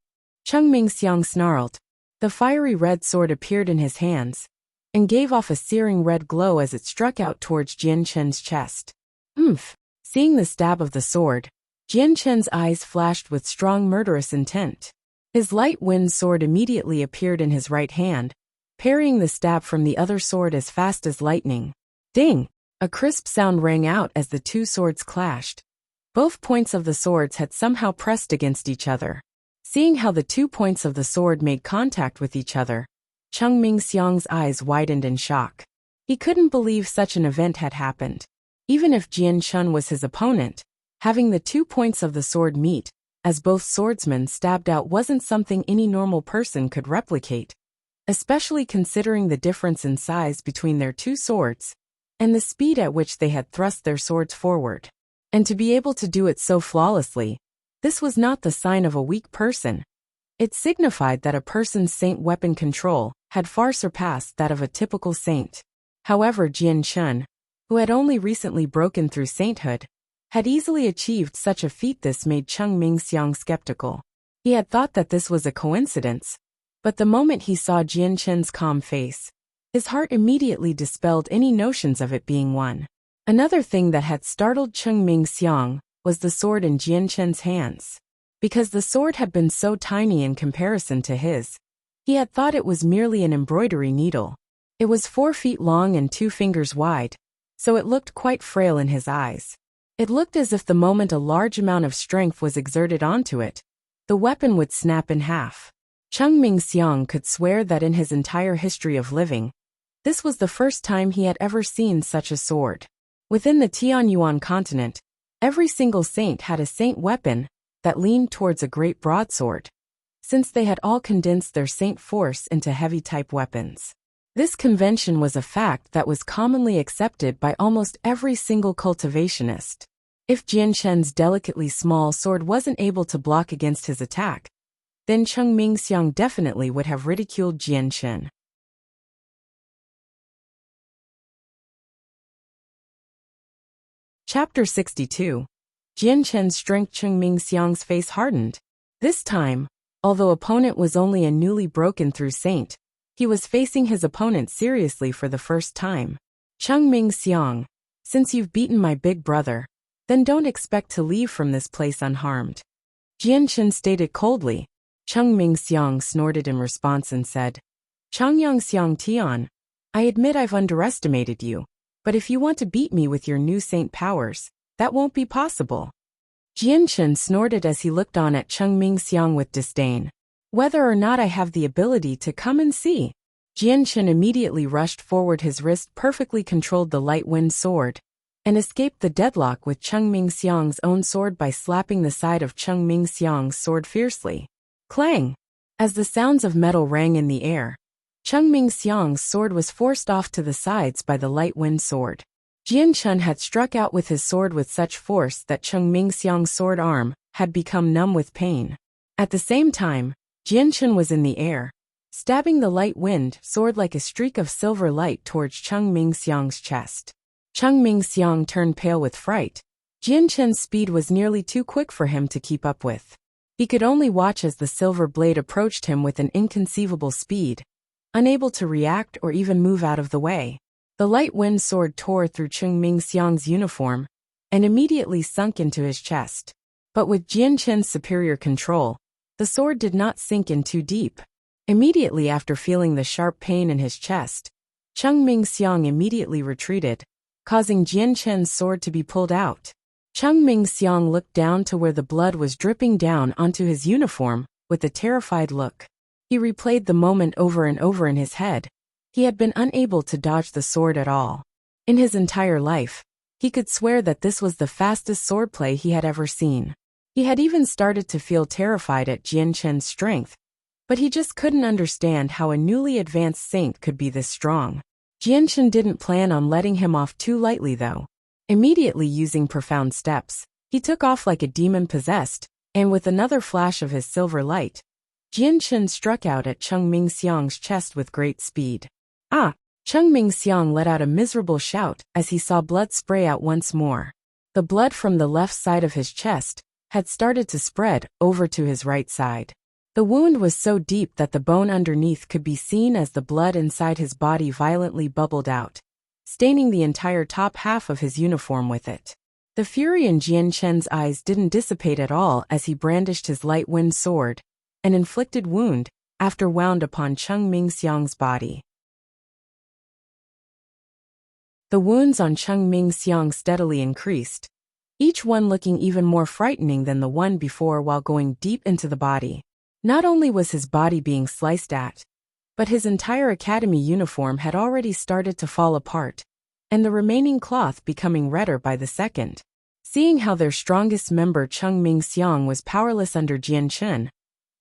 Cheng Mingxiang snarled. The fiery red sword appeared in his hands and gave off a searing red glow as it struck out towards Jianchen's chest. "Oomph." Seeing the stab of the sword, Jianchen's eyes flashed with strong murderous intent. His light wind sword immediately appeared in his right hand, parrying the stab from the other sword as fast as lightning. Ding! A crisp sound rang out as the two swords clashed. Both points of the swords had somehow pressed against each other. Seeing how the 2 points of the sword made contact with each other, Cheng Mingxiang's eyes widened in shock. He couldn't believe such an event had happened. Even if Jianchen was his opponent, having the 2 points of the sword meet, as both swordsmen stabbed out, wasn't something any normal person could replicate, especially considering the difference in size between their 2 swords and the speed at which they had thrust their swords forward. And to be able to do it so flawlessly, this was not the sign of a weak person. It signified that a person's saint weapon control had far surpassed that of a typical saint. However, Jianchen, who had only recently broken through sainthood, had easily achieved such a feat. This made Cheng Mingxiang skeptical. He had thought that this was a coincidence, but the moment he saw Jianchen's calm face, his heart immediately dispelled any notions of it being one. Another thing that had startled Cheng Mingxiang was the sword in Jianchen's hands. Because the sword had been so tiny in comparison to his, he had thought it was merely an embroidery needle. It was 4 feet long and 2 fingers wide, so it looked quite frail in his eyes. It looked as if the moment a large amount of strength was exerted onto it, the weapon would snap in half. Chung Ming-xiang could swear that in his entire history of living, this was the first time he had ever seen such a sword. Within the Tianyuan continent, every single saint had a saint weapon that leaned towards a great broadsword, since they had all condensed their saint force into heavy-type weapons. This convention was a fact that was commonly accepted by almost every single cultivationist. If Jianshen's delicately small sword wasn't able to block against his attack, then Chung Ming-xiang definitely would have ridiculed Jianshen. Chapter 62. Jianshen's strength. Chung Ming-xiang's face hardened. This time, although opponent was only a newly broken through saint, he was facing his opponent seriously for the first time. Chung Ming-xiang, since you've beaten my big brother, then don't expect to leave from this place unharmed. Jianshen stated coldly. Chung Ming-xiang snorted in response and said, Changyang Tian, I admit I've underestimated you, but if you want to beat me with your new saint powers, that won't be possible. Jianshen snorted as he looked on at Chung Ming-xiang with disdain. Whether or not I have the ability to come and see. Jianshen immediately rushed forward. His wrist perfectly controlled the light wind sword, and escaped the deadlock with Chung Ming-xiang's own sword by slapping the side of Chung Ming-xiang's sword fiercely. Clang! As the sounds of metal rang in the air, Chung Ming-xiang's sword was forced off to the sides by the light wind sword. Jianshen had struck out with his sword with such force that Chung Ming-xiang's sword arm had become numb with pain. At the same time, Jianshen was in the air, stabbing the light wind sword like a streak of silver light towards Chung Ming-xiang's chest. Chung Ming-xiang turned pale with fright. Jianshen's speed was nearly too quick for him to keep up with. He could only watch as the silver blade approached him with an inconceivable speed, unable to react or even move out of the way. The light wind sword tore through Chung Ming-xiang's uniform and immediately sunk into his chest. But with Jianshen's superior control, the sword did not sink in too deep. Immediately after feeling the sharp pain in his chest, Chung Ming-xiang immediately retreated, causing Jianshen's sword to be pulled out. Chung Ming-xiang looked down to where the blood was dripping down onto his uniform with a terrified look. He replayed the moment over and over in his head. He had been unable to dodge the sword at all. In his entire life, he could swear that this was the fastest swordplay he had ever seen. He had even started to feel terrified at Jianshen's strength, but he just couldn't understand how a newly advanced saint could be this strong. Jianshen didn't plan on letting him off too lightly though. Immediately using profound steps, he took off like a demon possessed, and with another flash of his silver light, Jianshen struck out at Chung Ming-xiang's chest with great speed. Ah! Chung Ming-xiang let out a miserable shout as he saw blood spray out once more. The blood from the left side of his chest had started to spread over to his right side. The wound was so deep that the bone underneath could be seen as the blood inside his body violently bubbled out, staining the entire top half of his uniform with it. The fury in Jianshen's eyes didn't dissipate at all as he brandished his light wind sword, an inflicted wound, after wound upon Chung Ming-xiang's body. The wounds on Chung Ming-xiang steadily increased, each one looking even more frightening than the one before while going deep into the body. Not only was his body being sliced at, but his entire academy uniform had already started to fall apart, and the remaining cloth becoming redder by the second. Seeing how their strongest member Chung Ming-xiang was powerless under Jianshen,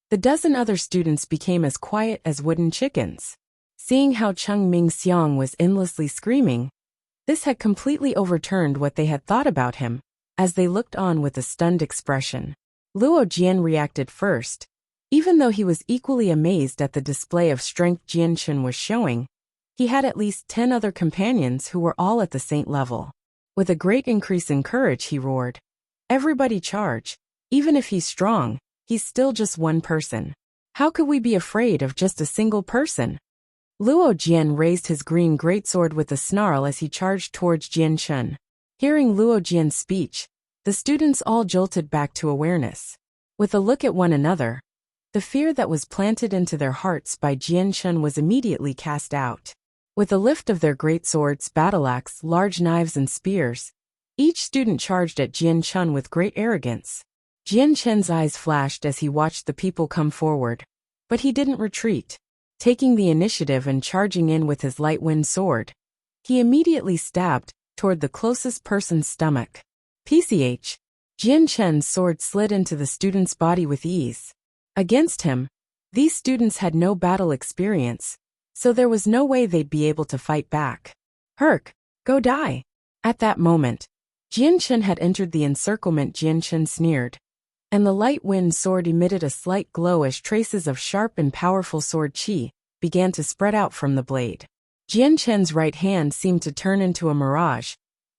the dozen other students became as quiet as wooden chickens. Seeing how Chung Ming-xiang was endlessly screaming, this had completely overturned what they had thought about him, as they looked on with a stunned expression. Luo Jian reacted first. Even though he was equally amazed at the display of strength Jianshen was showing, he had at least 10 other companions who were all at the saint level. With a great increase in courage, he roared, "Everybody charge! Even if he's strong, he's still just one person. How could we be afraid of just a single person?" Luo Jian raised his green greatsword with a snarl as he charged towards Jianshen. Hearing Luo Jian's speech, the students all jolted back to awareness. With a look at one another, the fear that was planted into their hearts by Jianshen was immediately cast out. With a lift of their great swords, battle axe, large knives and spears, Each student charged at Jian Chun with great arrogance. Jian Chen's eyes flashed as he watched the people come forward. But he didn't retreat. Taking the initiative and charging in with his light wind sword, he immediately stabbed toward the closest person's stomach. PCH. Jian Chen's sword slid into the student's body with ease. Against him, these students had no battle experience, so there was no way they'd be able to fight back. Herc, go die. At that moment, Jian Chen had entered the encirclement. Jian Chen sneered, and the light wind sword emitted a slight glow as traces of sharp and powerful sword qi began to spread out from the blade. Jian Chen's right hand seemed to turn into a mirage,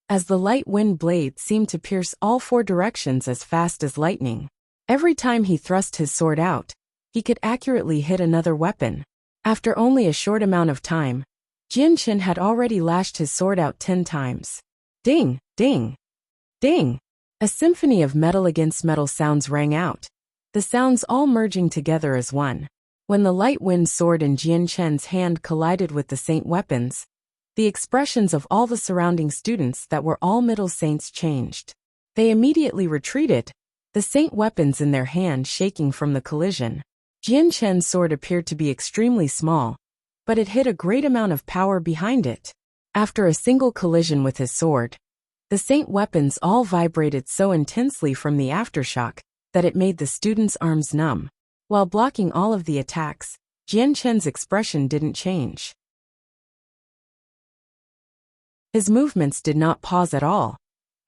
as the light wind blade seemed to pierce all four directions as fast as lightning. Every time he thrust his sword out, he could accurately hit another weapon. After only a short amount of time, Jian Chen had already lashed his sword out 10 times. Ding, ding, ding! A symphony of metal against metal sounds rang out, the sounds all merging together as one. When the light wind sword in Jian Chen's hand collided with the saint weapons, the expressions of all the surrounding students that were all middle saints changed. They immediately retreated, the saint weapons in their hand shaking from the collision. Jian Chen's sword appeared to be extremely small, but it hid a great amount of power behind it. After a single collision with his sword, the saint weapons all vibrated so intensely from the aftershock that it made the students' arms numb. While blocking all of the attacks, Jian Chen's expression didn't change. His movements did not pause at all,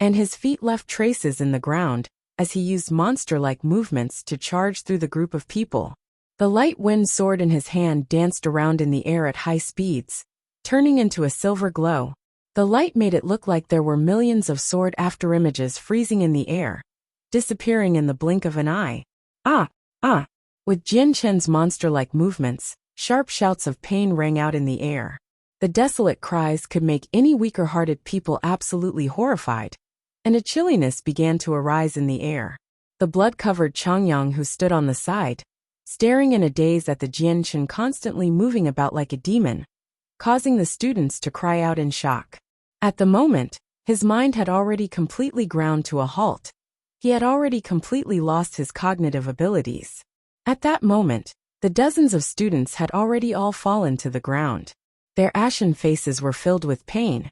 and his feet left traces in the ground as he used monster-like movements to charge through the group of people. The light wind sword in his hand danced around in the air at high speeds, turning into a silver glow. The light made it look like there were millions of sword afterimages freezing in the air, disappearing in the blink of an eye. Ah! Ah! With Jian Chen's monster-like movements, sharp shouts of pain rang out in the air. The desolate cries could make any weaker-hearted people absolutely horrified, and a chilliness began to arise in the air. The blood-covered Changyang, who stood on the side, staring in a daze at the Jian Chen constantly moving about like a demon, causing the students to cry out in shock. At the moment, his mind had already completely ground to a halt. He had already completely lost his cognitive abilities. At that moment, the dozens of students had already all fallen to the ground. Their ashen faces were filled with pain,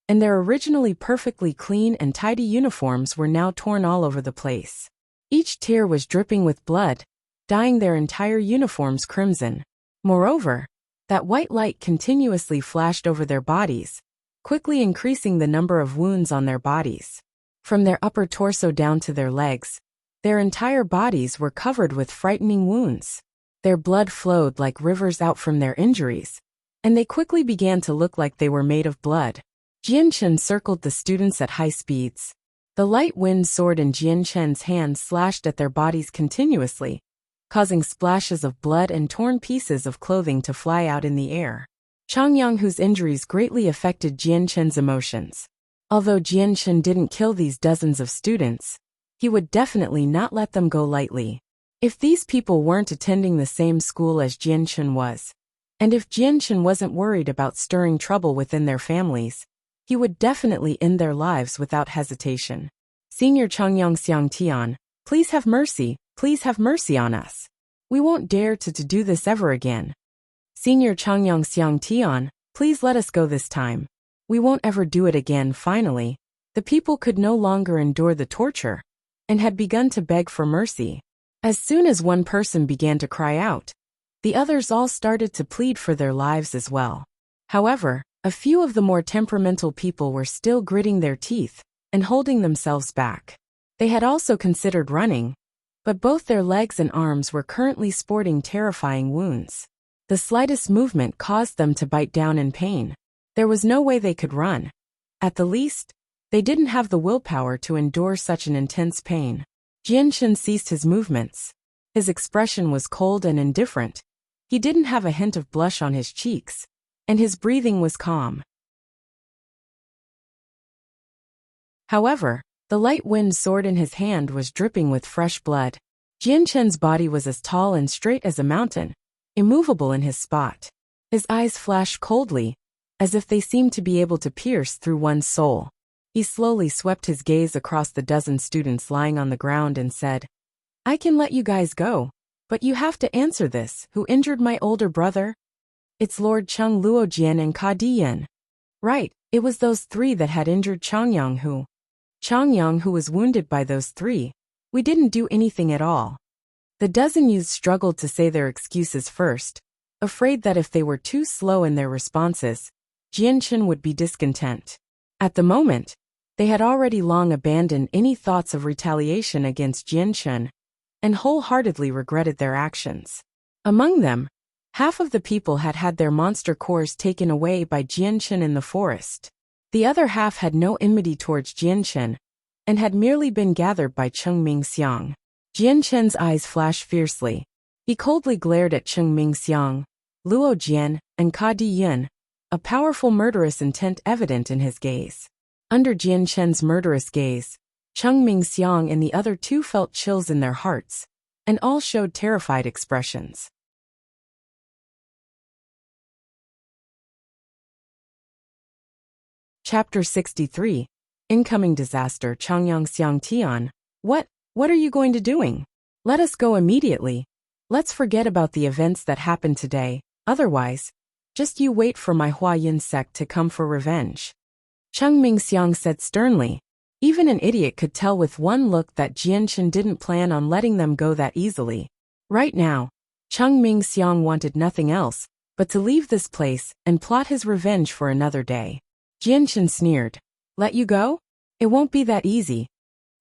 and their originally perfectly clean and tidy uniforms were now torn all over the place. Each tear was dripping with blood, dyeing their entire uniforms crimson. Moreover, that white light continuously flashed over their bodies, quickly increasing the number of wounds on their bodies. From their upper torso down to their legs, their entire bodies were covered with frightening wounds. Their blood flowed like rivers out from their injuries, and they quickly began to look like they were made of blood. Jian Chen circled the students at high speeds. The light wind sword in Jian Chen's hand slashed at their bodies continuously, causing splashes of blood and torn pieces of clothing to fly out in the air. Changyang, whose injuries greatly affected Jian Chen's emotions. Although Jian Chen didn't kill these dozens of students, he would definitely not let them go lightly. If these people weren't attending the same school as Jian Chen was, and if Jian Chen wasn't worried about stirring trouble within their families, he would definitely end their lives without hesitation. Senior Changyang Xiangtian, please have mercy on us. We won't dare to do this ever again. Senior Changyang Xiangtian, please let us go this time. We won't ever do it again. Finally, the people could no longer endure the torture, and had begun to beg for mercy. As soon as one person began to cry out, the others all started to plead for their lives as well. However, a few of the more temperamental people were still gritting their teeth and holding themselves back. They had also considered running, but both their legs and arms were currently sporting terrifying wounds. The slightest movement caused them to bite down in pain. There was no way they could run. At the least, they didn't have the willpower to endure such an intense pain. Jian Chen ceased his movements. His expression was cold and indifferent. He didn't have a hint of blush on his cheeks, and his breathing was calm. However, the light wind sword in his hand was dripping with fresh blood. Jian Chen's body was as tall and straight as a mountain, immovable in his spot. His eyes flashed coldly, as if they seemed to be able to pierce through one's soul. He slowly swept his gaze across the dozen students lying on the ground and said, I can let you guys go, but you have to answer this. Who injured my older brother? It's Lord Cheng, Luo Jian, and Ka Diyan. Right, it was those three that had injured Changyang Hu. Changyang Hu was wounded by those three. We didn't do anything at all. The dozen youths struggled to say their excuses first, afraid that if they were too slow in their responses, Jianchen would be discontent. At the moment, they had already long abandoned any thoughts of retaliation against Jianchen and wholeheartedly regretted their actions. Among them, half of the people had had their monster cores taken away by Jianchen in the forest. The other half had no enmity towards Jianchen and had merely been gathered by Cheng Mingxiang. Jianchen's eyes flashed fiercely. He coldly glared at Cheng Mingxiang, Luo Jian, and Ka Diyan, a powerful murderous intent evident in his gaze. Under Jianchen's murderous gaze, Cheng Mingxiang and the other two felt chills in their hearts, and all showed terrified expressions. Chapter 63. Incoming Disaster. Changyang Xiang Tian. What are you going to doing? Let us go immediately. Let's forget about the events that happened today, otherwise, just you wait for my Huayin sect to come for revenge. Cheng Mingxiang said sternly. Even an idiot could tell with one look that Jianchen didn't plan on letting them go that easily. Right now, Cheng Mingxiang wanted nothing else but to leave this place and plot his revenge for another day. Jianchen sneered. Let you go? It won't be that easy.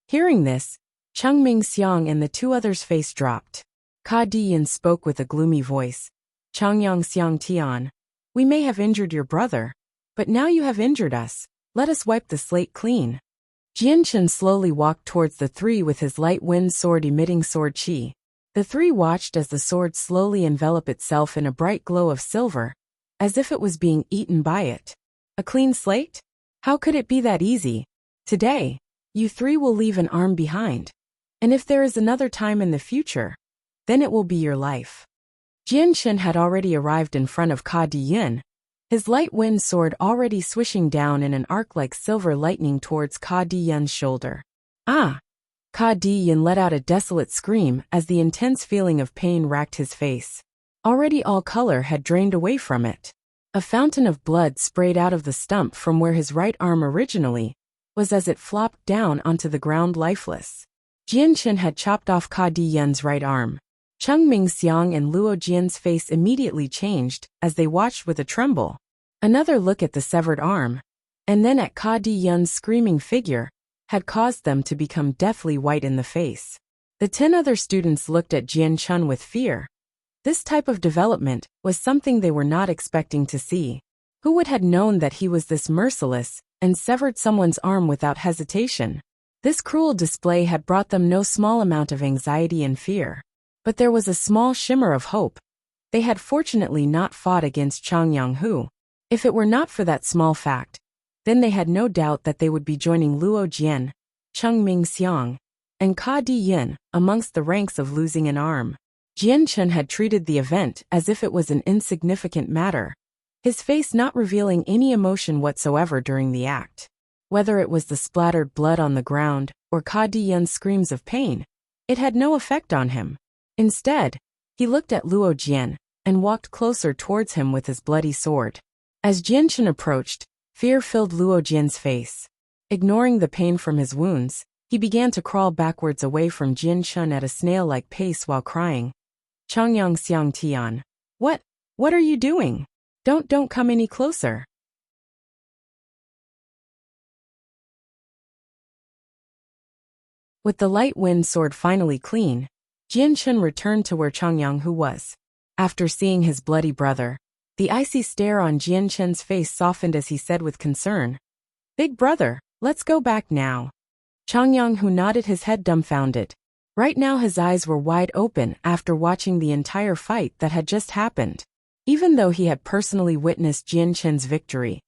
Hearing this, Cheng Mingxiang and the two others' face dropped. Ka Diyan spoke with a gloomy voice. Changyang Xiang Tian, we may have injured your brother, but now you have injured us. Let us wipe the slate clean. Jianchen slowly walked towards the three with his light wind sword emitting sword qi. The three watched as the sword slowly enveloped itself in a bright glow of silver, as if it was being eaten by it. A clean slate? How could it be that easy? Today, you three will leave an arm behind. And if there is another time in the future, then it will be your life. Jianchen had already arrived in front of Ka Diyan, his light wind sword already swishing down in an arc like silver lightning towards Ka Diyan's shoulder. Ah! Ka Diyan let out a desolate scream as the intense feeling of pain racked his face. Already all color had drained away from it. A fountain of blood sprayed out of the stump from where his right arm originally was as it flopped down onto the ground lifeless. Jianchen had chopped off Ka Diyan's right arm. Cheng Mingxiang and Luo Jian's face immediately changed as they watched with a tremble. Another look at the severed arm, and then at Ka Diyan's screaming figure, had caused them to become deathly white in the face. The 10 other students looked at Jianchen with fear. This type of development was something they were not expecting to see. Who would have known that he was this merciless and severed someone's arm without hesitation? This cruel display had brought them no small amount of anxiety and fear. But there was a small shimmer of hope. They had fortunately not fought against Changyang Hu. If it were not for that small fact, then they had no doubt that they would be joining Luo Jian, Cheng Mingxiang, and Ka Diyan amongst the ranks of losing an arm. Jianchen had treated the event as if it was an insignificant matter, his face not revealing any emotion whatsoever during the act. Whether it was the splattered blood on the ground or Ka Diyan's screams of pain, it had no effect on him. Instead, he looked at Luo Jian and walked closer towards him with his bloody sword. As Jianchen approached, fear filled Luo Jian's face. Ignoring the pain from his wounds, he began to crawl backwards away from Jianchen at a snail-like pace while crying, Changyang Xiang Tian. What are you doing? Don't come any closer. With the light wind sword finally clean, Jianchen returned to where Changyang Hu was. After seeing his bloody brother, the icy stare on Jianchen's face softened as he said with concern, Big brother, let's go back now. Changyang Hu nodded his head dumbfounded. Right now his eyes were wide open after watching the entire fight that had just happened. Even though he had personally witnessed Jianchen's victory,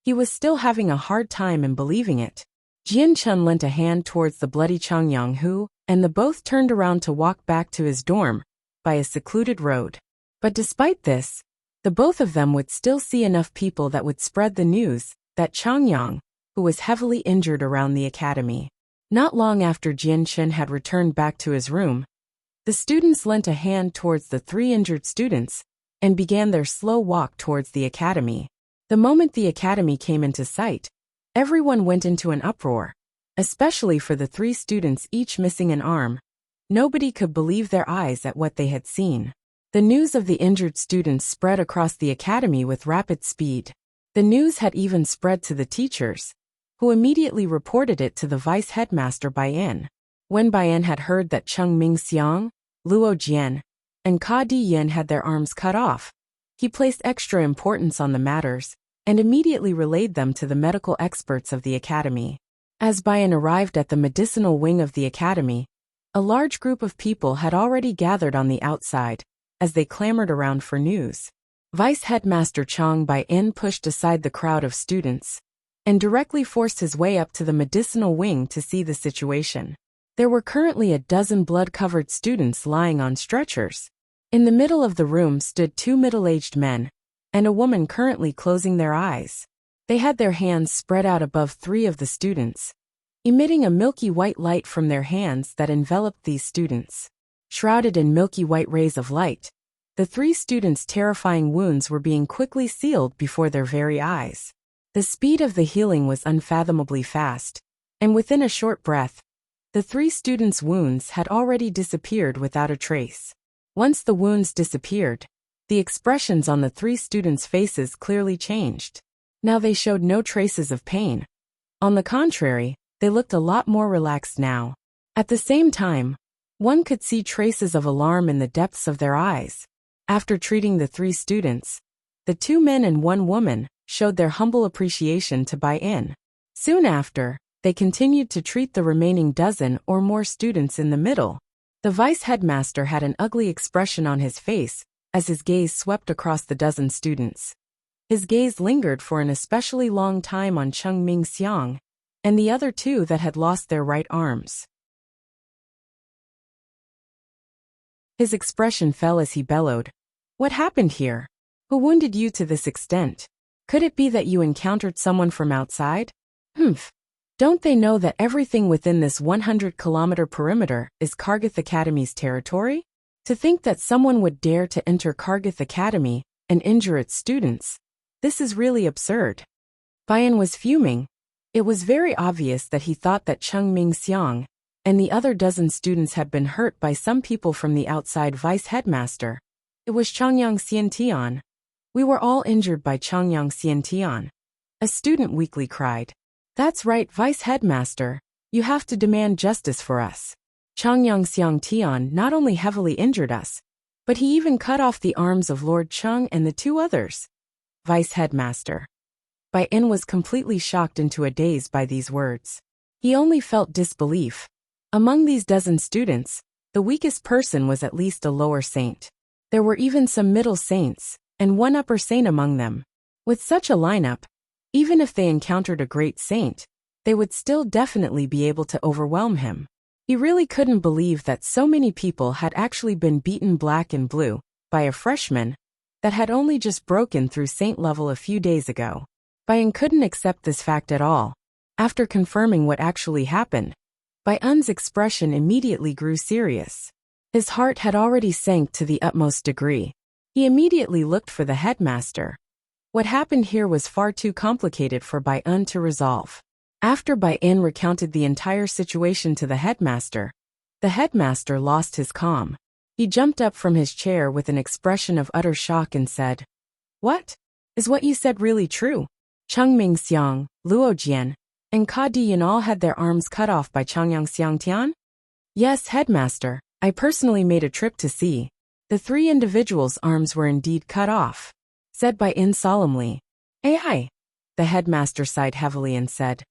he was still having a hard time in believing it. Jianchen lent a hand towards the bloody Changyang Hu, and the both turned around to walk back to his dorm by a secluded road. But despite this, the both of them would still see enough people that would spread the news that Changyang who was heavily injured around the academy. Not long after Jianshan had returned back to his room, the students lent a hand towards the 3 injured students and began their slow walk towards the academy. The moment the academy came into sight, everyone went into an uproar, especially for the 3 students each missing an arm. Nobody could believe their eyes at what they had seen. The news of the injured students spread across the academy with rapid speed. The news had even spread to the teachers, who immediately reported it to the vice headmaster Baiyan. When Baiyan had heard that Cheng Mingxiang, Luo Jian, and Ka Diyin had their arms cut off, he placed extra importance on the matters and immediately relayed them to the medical experts of the academy. As Baiyan arrived at the medicinal wing of the academy, a large group of people had already gathered on the outside as they clamored around for news. Vice Headmaster Chang Baiyan pushed aside the crowd of students and directly forced his way up to the medicinal wing to see the situation. There were currently a dozen blood-covered students lying on stretchers. In the middle of the room stood 2 middle-aged men and a woman currently closing their eyes. They had their hands spread out above 3 of the students, emitting a milky white light from their hands that enveloped these students. Shrouded in milky white rays of light, the 3 students' terrifying wounds were being quickly sealed before their very eyes. The speed of the healing was unfathomably fast, and within a short breath, the 3 students' wounds had already disappeared without a trace. Once the wounds disappeared, the expressions on the 3 students' faces clearly changed. Now they showed no traces of pain. On the contrary, they looked a lot more relaxed now. At the same time, one could see traces of alarm in the depths of their eyes. After treating the 3 students, the 2 men and 1 woman showed their humble appreciation to Baiyan. Soon after, they continued to treat the remaining dozen or more students in the middle. The vice headmaster had an ugly expression on his face as his gaze swept across the dozen students. His gaze lingered for an especially long time on Cheng Mingxiang and the other 2 that had lost their right arms. His expression fell as he bellowed, "What happened here? Who wounded you to this extent? Could it be that you encountered someone from outside? Humph. Don't they know that everything within this 100-kilometer perimeter is Kargath Academy's territory? To think that someone would dare to enter Kargath Academy and injure its students. This is really absurd." Baiyan was fuming. It was very obvious that he thought that Cheng Mingxiang and the other dozen students had been hurt by some people from the outside vice headmaster. It was Changyang Xiantian. "We were all injured by Changyang Xiantian," a student weakly cried. "That's right, vice headmaster. You have to demand justice for us. Changyang Xiantian not only heavily injured us, but he even cut off the arms of Lord Cheng and the 2 others. Vice headmaster. Baiyan was completely shocked into a daze by these words. He only felt disbelief. Among these dozen students, the weakest person was at least a lower saint. There were even some middle saints, and 1 upper saint among them. With such a lineup, even if they encountered a great saint, they would still definitely be able to overwhelm him. He really couldn't believe that so many people had actually been beaten black and blue by a freshman that had only just broken through saint level a few days ago. Baiyan couldn't accept this fact at all. After confirming what actually happened, Baiyan's expression immediately grew serious. His heart had already sank to the utmost degree. He immediately looked for the headmaster. What happened here was far too complicated for Baiyan to resolve. After Baiyan recounted the entire situation to the headmaster lost his calm. He jumped up from his chair with an expression of utter shock and said, "What? Is what you said really true? Cheng Mingxiang, Luo Jian, and Ka Diyin all had their arms cut off by Changyang Xiangtian?" "Yes, headmaster. I personally made a trip to see. The 3 individuals' arms were indeed cut off," said Baiyan solemnly. "Ai." The headmaster sighed heavily and said,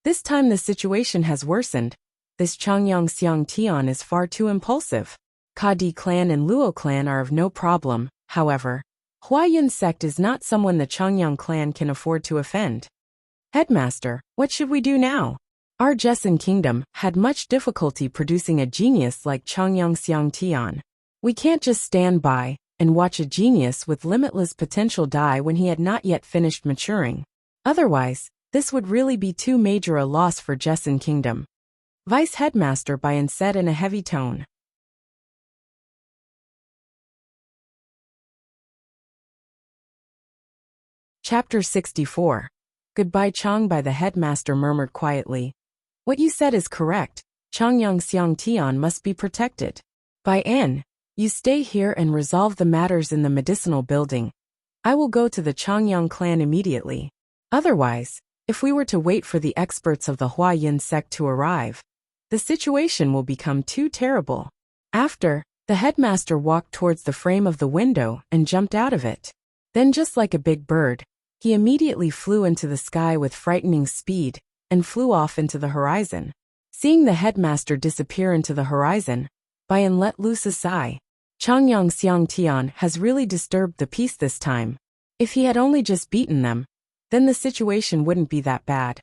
"This time the situation has worsened. This Changyang Xiangtian is far too impulsive. Ka Di clan and Luo clan are of no problem, however. Huayan sect is not someone the Changyang clan can afford to offend. Headmaster, what should we do now? Our Jessen kingdom had much difficulty producing a genius like Changyang Xiangtian. We can't just stand by and watch a genius with limitless potential die when he had not yet finished maturing. Otherwise, This would really be too major a loss for Jessen Kingdom. Vice Headmaster Bayan said in a heavy tone. Chapter 64. Goodbye Changbai. The headmaster murmured quietly. What you said is correct. Changyang Xiang Tian must be protected. Bayan, you stay here and resolve the matters in the medicinal building. I will go to the Changyang clan immediately. Otherwise, if we were to wait for the experts of the Huayin sect to arrive, the situation will become too terrible. After, the headmaster walked towards the frame of the window and jumped out of it. Then just like a big bird, he immediately flew into the sky with frightening speed and flew off into the horizon. Seeing the headmaster disappear into the horizon, Bayan let loose a sigh. Changyang Xiang Tian has really disturbed the peace this time. If he had only just beaten them, then the situation wouldn't be that bad.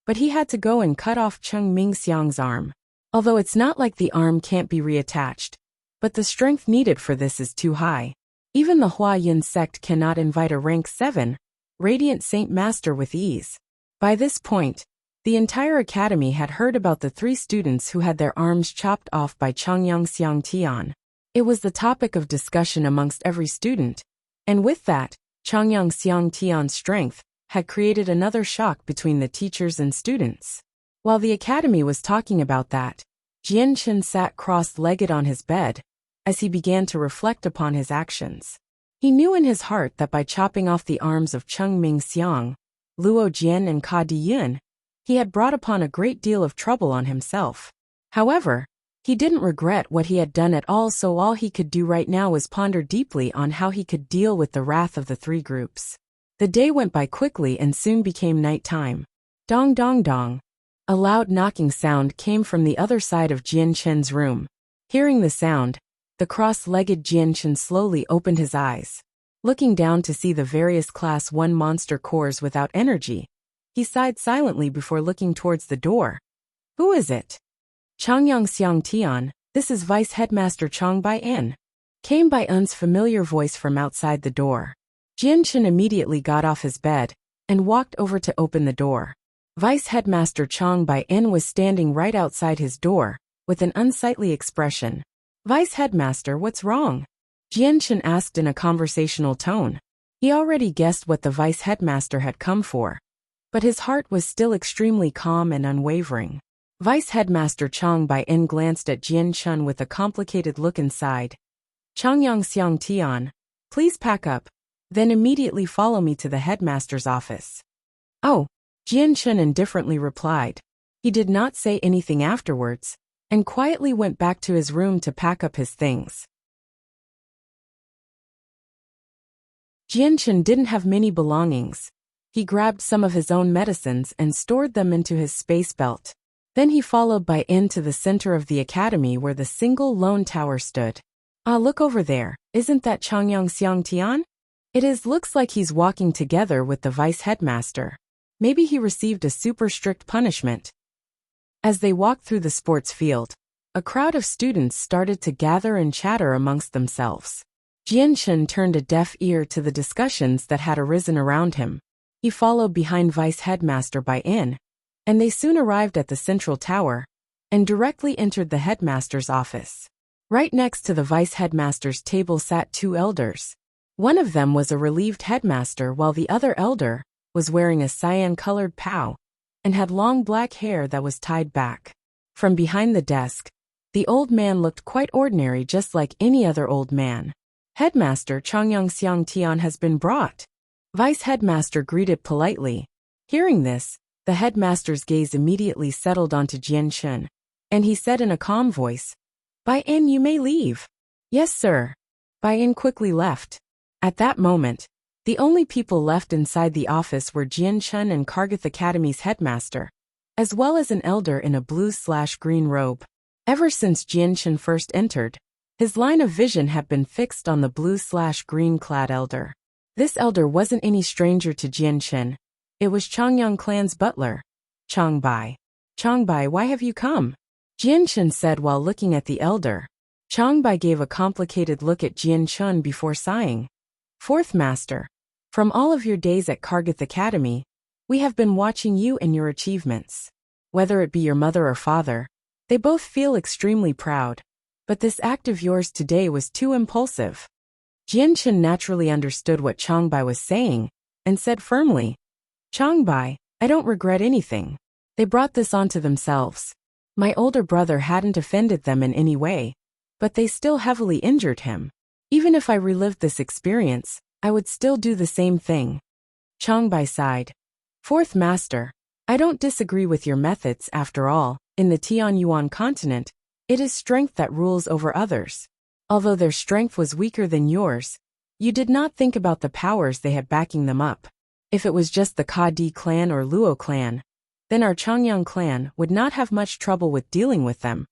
But he had to go and cut off Cheng Mingxiang's arm. Although it's not like the arm can't be reattached, but the strength needed for this is too high. Even the Huayin sect cannot invite a rank 7, Radiant Saint Master with ease. By this point, the entire academy had heard about the 3 students who had their arms chopped off by Changyang Xiang Tian. It was the topic of discussion amongst every student, and with that, Changyang Xiang Tian's strength had created another shock between the teachers and students. While the academy was talking about that, Jianchen sat cross-legged on his bed as he began to reflect upon his actions. He knew in his heart that by chopping off the arms of Cheng Mingxiang, Luo Jian and Ka Diyun, he had brought upon a great deal of trouble on himself. However, he didn't regret what he had done at all, so all he could do right now was ponder deeply on how he could deal with the wrath of the 3 groups. The day went by quickly and soon became night time. Dong dong dong. A loud knocking sound came from the other side of Jianchen's room. Hearing the sound, the cross-legged Jianchen slowly opened his eyes. Looking down to see the various Class 1 monster cores without energy, he sighed silently before looking towards the door. Who is it? Changyang Xiang Tian, this is Vice Headmaster Chang Bayan. Came Bayan's familiar voice from outside the door. Jianchen immediately got off his bed and walked over to open the door. Vice Headmaster Chang Bayan was standing right outside his door, with an unsightly expression. Vice Headmaster, what's wrong? Jianchen asked in a conversational tone. He already guessed what the Vice Headmaster had come for, but his heart was still extremely calm and unwavering. Vice Headmaster Chang Bayan glanced at Jianchen with a complicated look inside. Changyang Xiang Tian, please pack up, then immediately follow me to the headmaster's office. Oh, Jianchen indifferently replied. He did not say anything afterwards, and quietly went back to his room to pack up his things. Jianchen didn't have many belongings. He grabbed some of his own medicines and stored them into his space belt. Then he followed Bayan to the center of the academy where the single lone tower stood. Ah, look over there, isn't that Changyang Xiang Tian? It is, looks like he's walking together with the vice headmaster. Maybe he received a super strict punishment. As they walked through the sports field, a crowd of students started to gather and chatter amongst themselves. Jianchen turned a deaf ear to the discussions that had arisen around him. He followed behind Vice Headmaster Bayan, and they soon arrived at the central tower, and directly entered the headmaster's office. Right next to the vice headmaster's table sat 2 elders. One of them was a relieved headmaster while the other elder was wearing a cyan-colored pow and had long black hair that was tied back. From behind the desk, the old man looked quite ordinary, just like any other old man. Headmaster Changyang Xiang Tian has been brought. Vice headmaster greeted politely. Hearing this, the headmaster's gaze immediately settled onto Jianchen, and he said in a calm voice, Bayan, you may leave. Yes, sir. Bayan quickly left. At that moment, the only people left inside the office were Jianchen and Kargath Academy's headmaster, as well as an elder in a blue/green robe. Ever since Jianchen first entered, his line of vision had been fixed on the blue/green clad elder. This elder wasn't any stranger to Jianchen. It was Changyang clan's butler, Changbai. Changbai, why have you come? Jianchen said while looking at the elder. Changbai gave a complicated look at Jianchen before sighing. Fourth master, from all of your days at Kargath Academy, We have been watching you and your achievements. Whether it be your mother or father, they both feel extremely proud. But this act of yours today was too impulsive. Jianchen naturally understood what Changbai was saying, and said firmly, Changbai, I don't regret anything. They brought this onto themselves. My older brother hadn't offended them in any way, but they still heavily injured him. Even if I relived this experience, I would still do the same thing. Changbai sighed. Fourth Master, I don't disagree with your methods. After all, in the Tianyuan continent, it is strength that rules over others. Although their strength was weaker than yours, you did not think about the powers they had backing them up. If it was just the Kadi clan or Luo clan, then our Changyang clan would not have much trouble with dealing with them.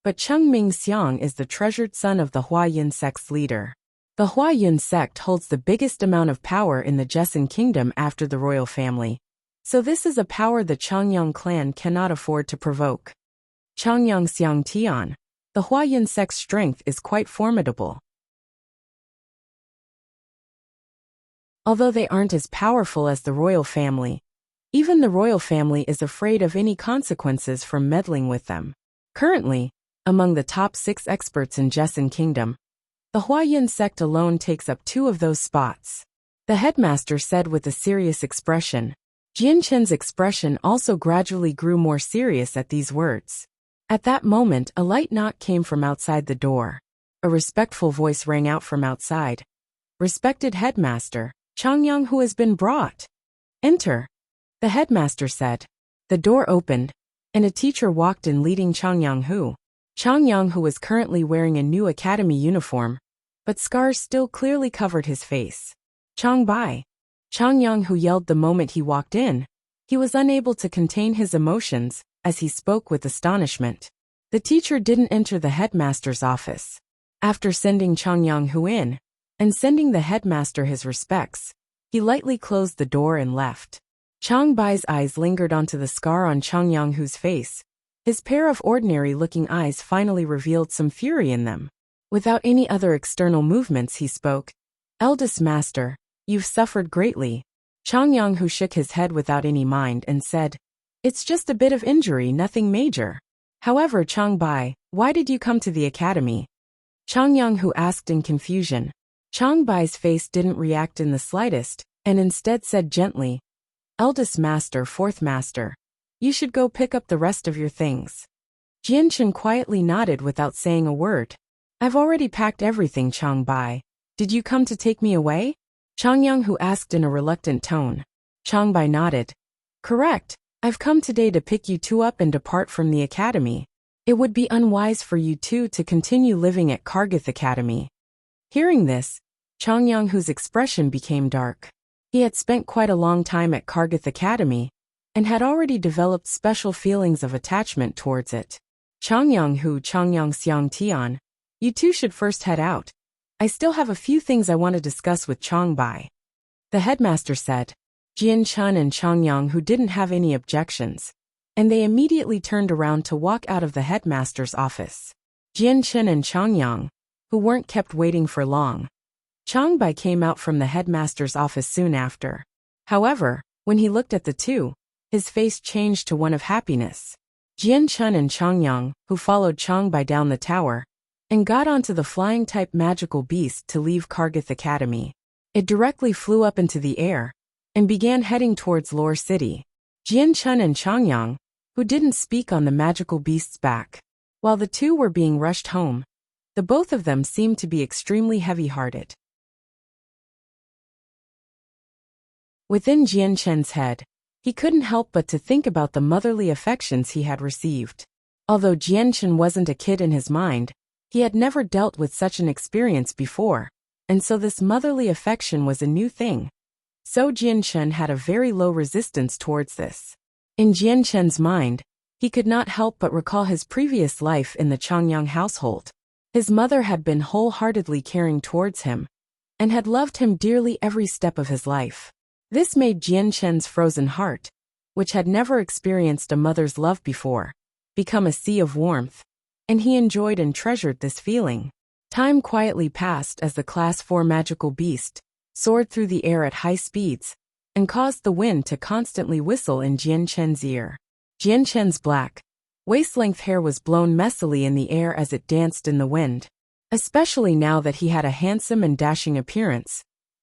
But Cheng Ming Xiang is the treasured son of the Huayan sect's leader. The Huayan sect holds the biggest amount of power in the Jessan kingdom after the royal family. So this is a power the Changyang clan cannot afford to provoke. Changyang Xiang Tian, the Huayan sect's strength is quite formidable. Although they aren't as powerful as the royal family, even the royal family is afraid of any consequences from meddling with them. Currently, among the top 6 experts in Jessan Kingdom, the Huayan sect alone takes up 2 of those spots. The headmaster said with a serious expression. Jianchen's expression also gradually grew more serious at these words. At that moment, a light knock came from outside the door. A respectful voice rang out from outside. Respected headmaster, Changyang who has been brought. Enter. The headmaster said. The door opened, and a teacher walked in leading Changyang Hu. Changyang Hu was currently wearing a new academy uniform, but scars still clearly covered his face. Changbai. Changyang Hu yelled the moment he walked in. He was unable to contain his emotions as he spoke with astonishment. The teacher didn't enter the headmaster's office. After sending Changyang Hu in, and sending the headmaster his respects, he lightly closed the door and left. Changbai's eyes lingered onto the scar on Changyang Hu's face. His pair of ordinary-looking eyes finally revealed some fury in them. Without any other external movements he spoke. Eldest master, you've suffered greatly. Changyang Hu shook his head without any mind and said, It's just a bit of injury, nothing major. However, Changbai, why did you come to the academy? Changyang Hu asked in confusion. Changbai's face didn't react in the slightest, and instead said gently, Eldest master, fourth master, you should go pick up the rest of your things. Jianchen quietly nodded without saying a word. I've already packed everything, Changbai. Did you come to take me away? Changyang Hu asked in a reluctant tone. Changbai nodded. Correct. I've come today to pick you 2 up and depart from the academy. It would be unwise for you 2 to continue living at Kargith Academy. Hearing this, Changyang Hu's expression became dark. He had spent quite a long time at Kargith Academy, and had already developed special feelings of attachment towards it. Changyang Hu, Changyang Xiang Tian, you 2 should first head out. I still have a few things I want to discuss with Changbai. The headmaster said. Jian Chun and Changyang Hu didn't have any objections, and they immediately turned around to walk out of the headmaster's office. Jian Chun and Changyang, who weren't kept waiting for long. Changbai came out from the headmaster's office soon after. However, when he looked at the 2, his face changed to one of happiness. Jian Chun and Changyang, who followed Changbai down the tower, and got onto the flying-type magical beast to leave Kargith Academy. It directly flew up into the air, and began heading towards Lore City. Jian Chun and Changyang, who didn't speak on the magical beast's back. While the 2 were being rushed home, the both of them seemed to be extremely heavy-hearted. Within Jian Chen's head, he couldn't help but to think about the motherly affections he had received. Although Jian Chen wasn't a kid in his mind, he had never dealt with such an experience before, and so this motherly affection was a new thing. So Jian Chen had a very low resistance towards this. In Jian Chen's mind, he could not help but recall his previous life in the Changyang household. His mother had been wholeheartedly caring towards him, and had loved him dearly every step of his life. This made Jian Chen's frozen heart, which had never experienced a mother's love before, become a sea of warmth, and he enjoyed and treasured this feeling. Time quietly passed as the Class 4 magical beast soared through the air at high speeds, and caused the wind to constantly whistle in Jian Chen's ear. Jian Chen's black, waist-length hair was blown messily in the air as it danced in the wind. Especially now that he had a handsome and dashing appearance,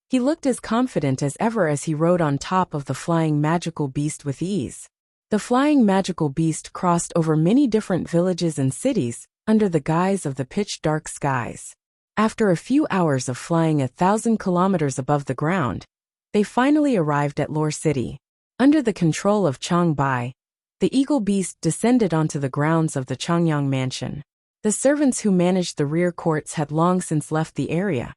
he looked as confident as ever as he rode on top of the flying magical beast with ease. The flying magical beast crossed over many different villages and cities under the guise of the pitch-dark skies. After a few hours of flying 1,000 kilometers above the ground, they finally arrived at Lore City. Under the control of Chang Bai, the eagle beast descended onto the grounds of the Changyang mansion. The servants who managed the rear courts had long since left the area,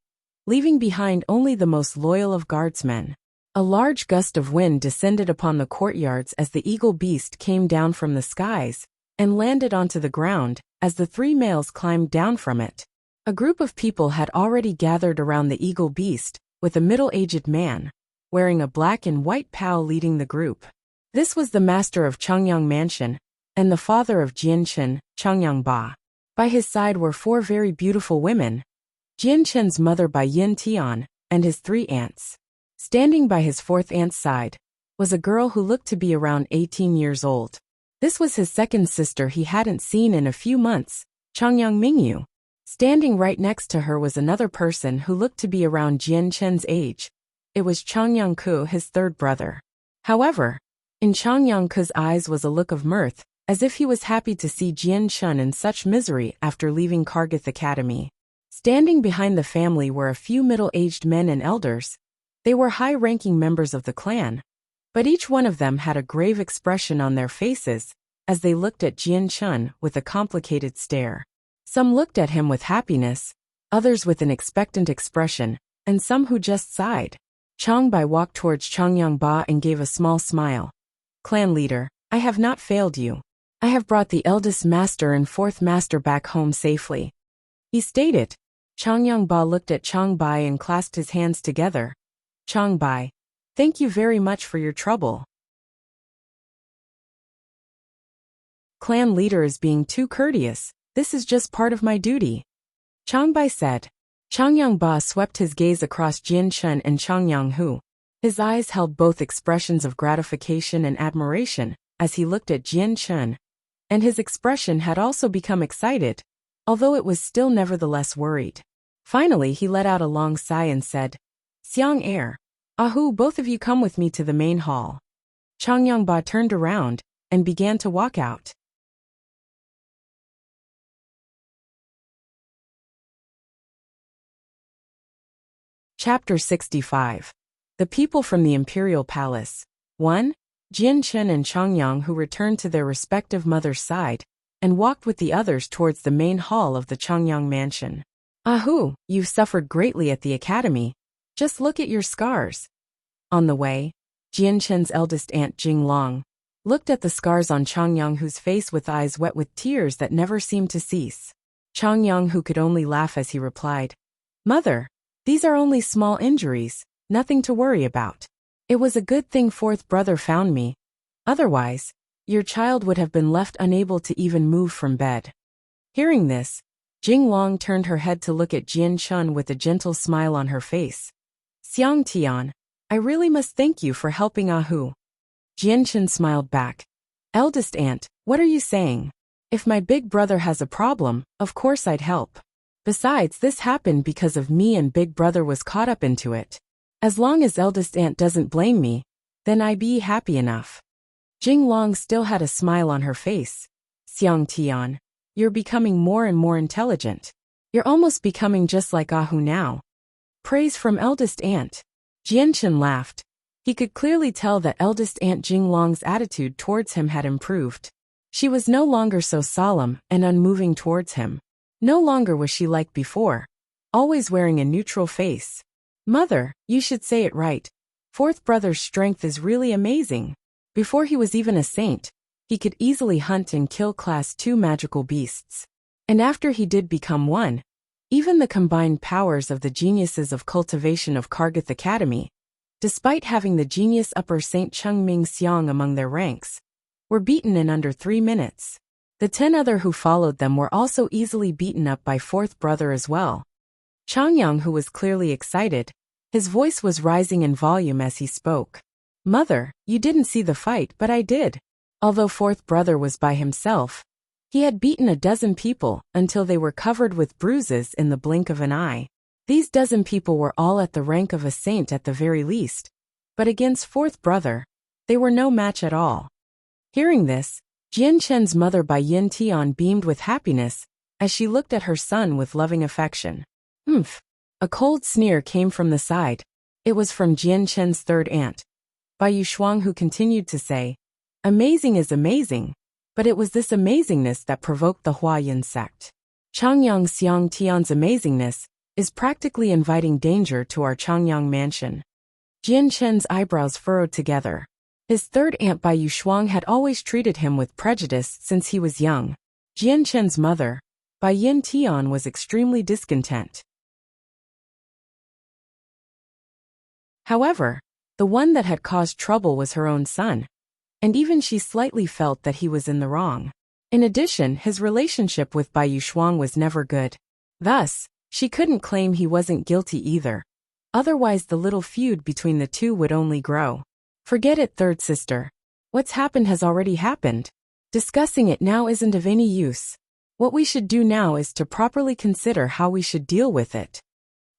leaving behind only the most loyal of guardsmen. A large gust of wind descended upon the courtyards as the eagle beast came down from the skies and landed onto the ground as the three males climbed down from it. A group of people had already gathered around the eagle beast, with a middle-aged man, wearing a black and white pao leading the group. This was the master of Changyang Mansion, and the father of Jianchen, Changyang Ba. By his side were four very beautiful women, Jianchen's mother Bai Yin Tian, and his three aunts. Standing by his fourth aunt's side was a girl who looked to be around 18 years old. This was his second sister he hadn't seen in a few months, Changyang Mingyu. Standing right next to her was another person who looked to be around Jianchen's age. It was Changyang Ku, his third brother. However, in Changyang Ku's eyes was a look of mirth, as if he was happy to see Jianchen in such misery after leaving Kargath Academy. Standing behind the family were a few middle-aged men and elders. They were high-ranking members of the clan, but each one of them had a grave expression on their faces as they looked at Jianchen with a complicated stare. Some looked at him with happiness, others with an expectant expression, and some who just sighed. Chang Bai walked towards Changyang Ba and gave a small smile. "Clan leader, I have not failed you. I have brought the eldest master and fourth master back home safely," he stated. Changyang Ba looked at Chang Bai and clasped his hands together. "Chang Bai, thank you very much for your trouble. Clan leader is being too courteous. This is just part of my duty," Chang Bai said. Changyang Ba swept his gaze across Jianchen and Changyang Hu. His eyes held both expressions of gratification and admiration as he looked at Jianchen, and his expression had also become excited, although it was still nevertheless worried. Finally he let out a long sigh and said, "Xiang Air, Ahu, both of you come with me to the main hall." Changyang Ba turned around and began to walk out. Chapter 65. The people from the Imperial Palace. 1. Jianchen and Changyang, who returned to their respective mother's side and walked with the others towards the main hall of the Changyang mansion. "Ahu, you've suffered greatly at the academy. Just look at your scars." On the way, Jianchen's eldest aunt Jinglong looked at the scars on Changyang, whose face with eyes wet with tears that never seemed to cease. Changyang, who could only laugh as he replied, "Mother, these are only small injuries, nothing to worry about. It was a good thing fourth brother found me. Otherwise, your child would have been left unable to even move from bed." Hearing this, Jinglong turned her head to look at Jianchen with a gentle smile on her face. "Xiang Tian, I really must thank you for helping Ahu." Jianchen smiled back. "Eldest aunt, what are you saying? If my big brother has a problem, of course I'd help. Besides, this happened because of me and big brother was caught up into it. As long as eldest aunt doesn't blame me, then I be happy enough." Jinglong still had a smile on her face. "Xiang Tian, you're becoming more and more intelligent. You're almost becoming just like Ahu now." Praise from eldest aunt. Jianchen laughed. He could clearly tell that eldest aunt Jinglong's attitude towards him had improved. She was no longer so solemn and unmoving towards him. No longer was she like before, always wearing a neutral face. "Mother, you should say it right. Fourth brother's strength is really amazing. Before he was even a saint, he could easily hunt and kill Class 2 magical beasts. And after he did become one, even the combined powers of the geniuses of cultivation of Kargath Academy, despite having the genius upper Saint Cheng Ming Xiang among their ranks, were beaten in under 3 minutes. The 10 other who followed them were also easily beaten up by fourth brother as well." Changyang, who was clearly excited, his voice was rising in volume as he spoke. Mother, you didn't see the fight, but I did. Although fourth brother was by himself, he had beaten a dozen people until they were covered with bruises in the blink of an eye. These dozen people were all at the rank of a saint at the very least, but against fourth brother, they were no match at all. Hearing this, Jian Chen's mother Bai Yin Tian beamed with happiness as she looked at her son with loving affection. Humph! A cold sneer came from the side. It was from Jian Chen's third aunt, Bai Yushuang, who continued to say, "Amazing is amazing," but it was this amazingness that provoked the Huayan sect. Changyang Xiang Tian's amazingness is practically inviting danger to our Changyang mansion. Jian Chen's eyebrows furrowed together. His third aunt Bai Yushuang had always treated him with prejudice since he was young. Jian Chen's mother, Bai Yin Tian, was extremely discontent. However, the one that had caused trouble was her own son, and even she slightly felt that he was in the wrong. In addition, his relationship with Bai Yushuang was never good. Thus, she couldn't claim he wasn't guilty either. Otherwise, the little feud between the two would only grow. Forget it, third sister. What's happened has already happened. Discussing it now isn't of any use. What we should do now is to properly consider how we should deal with it.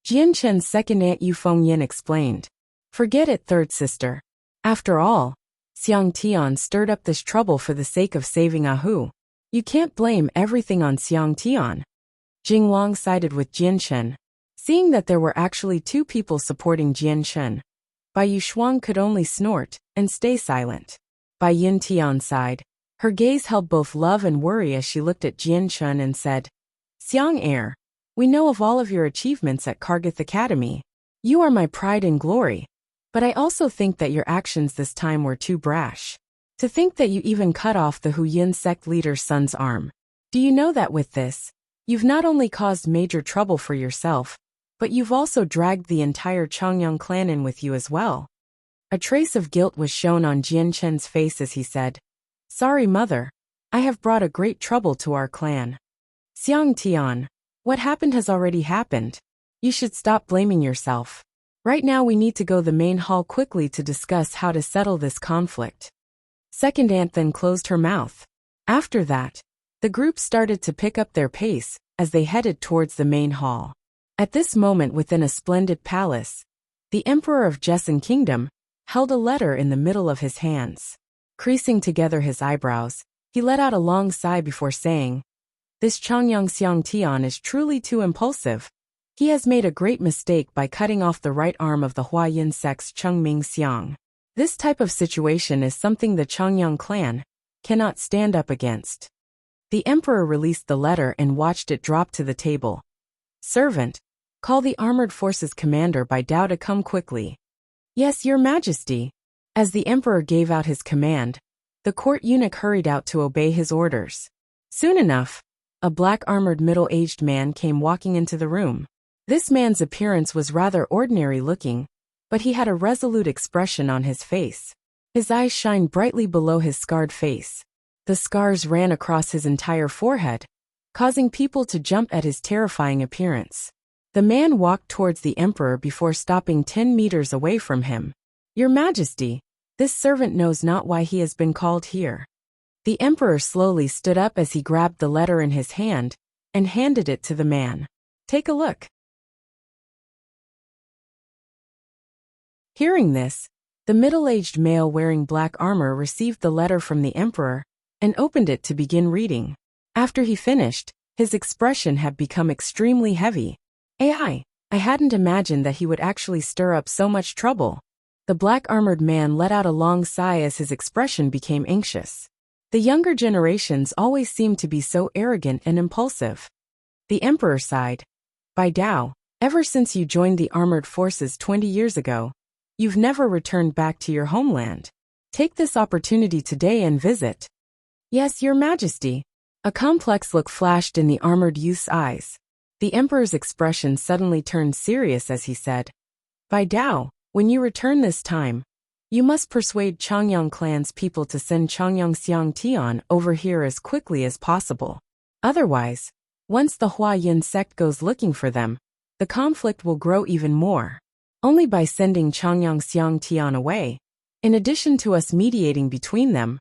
Jian Chen's second aunt Yu Fengyin explained. Forget it, third sister. After all, Xiang Tian stirred up this trouble for the sake of saving Ahu. You can't blame everything on Xiang Tian. Jing Long sided with Jian Chen. Seeing that there were actually two people supporting Jian Chen, Bai Yushuang could only snort and stay silent. Bai Yin Tian sighed. Her gaze held both love and worry as she looked at Jian Chen and said, Xiang heir, we know of all of your achievements at Kargath Academy. You are my pride and glory. But I also think that your actions this time were too brash. To think that you even cut off the Huyin sect leader's son's arm. Do you know that with this, you've not only caused major trouble for yourself, but you've also dragged the entire Changyang clan in with you as well? A trace of guilt was shown on Jian Chen's face as he said, Sorry, mother. I have brought a great trouble to our clan. Xiang Tian, what happened has already happened. You should stop blaming yourself. Right now we need to go the main hall quickly to discuss how to settle this conflict. Second aunt then closed her mouth. After that, the group started to pick up their pace as they headed towards the main hall. At this moment within a splendid palace, the Emperor of Jessen Kingdom held a letter in the middle of his hands. Creasing together his eyebrows, he let out a long sigh before saying, This Changyang Xiang Tian is truly too impulsive. He has made a great mistake by cutting off the right arm of the Huayin sect's Chengming Xiang. This type of situation is something the Changyang clan cannot stand up against. The emperor released the letter and watched it drop to the table. Servant, call the armored forces commander Bai Dao to come quickly. Yes, your majesty. As the emperor gave out his command, the court eunuch hurried out to obey his orders. Soon enough, a black-armored middle-aged man came walking into the room. This man's appearance was rather ordinary looking, but he had a resolute expression on his face. His eyes shined brightly below his scarred face. The scars ran across his entire forehead, causing people to jump at his terrifying appearance. The man walked towards the emperor before stopping 10 meters away from him. Your Majesty, this servant knows not why he has been called here. The emperor slowly stood up as he grabbed the letter in his hand and handed it to the man. Take a look. Hearing this, the middle-aged male wearing black armor received the letter from the emperor and opened it to begin reading. After he finished, his expression had become extremely heavy. I hadn't imagined that he would actually stir up so much trouble. The black-armored man let out a long sigh as his expression became anxious. The younger generations always seemed to be so arrogant and impulsive. The emperor sighed. Bai Dao, ever since you joined the armored forces 20 years ago, you've never returned back to your homeland. Take this opportunity today and visit. Yes, your majesty. A complex look flashed in the armored youth's eyes. The emperor's expression suddenly turned serious as he said, Bai Dao, when you return this time, you must persuade Changyang clan's people to send Changyang Xiang Tian over here as quickly as possible. Otherwise, once the Huayin sect goes looking for them, the conflict will grow even more. Only by sending Changyang Xiang Tian away, In addition to us mediating between them,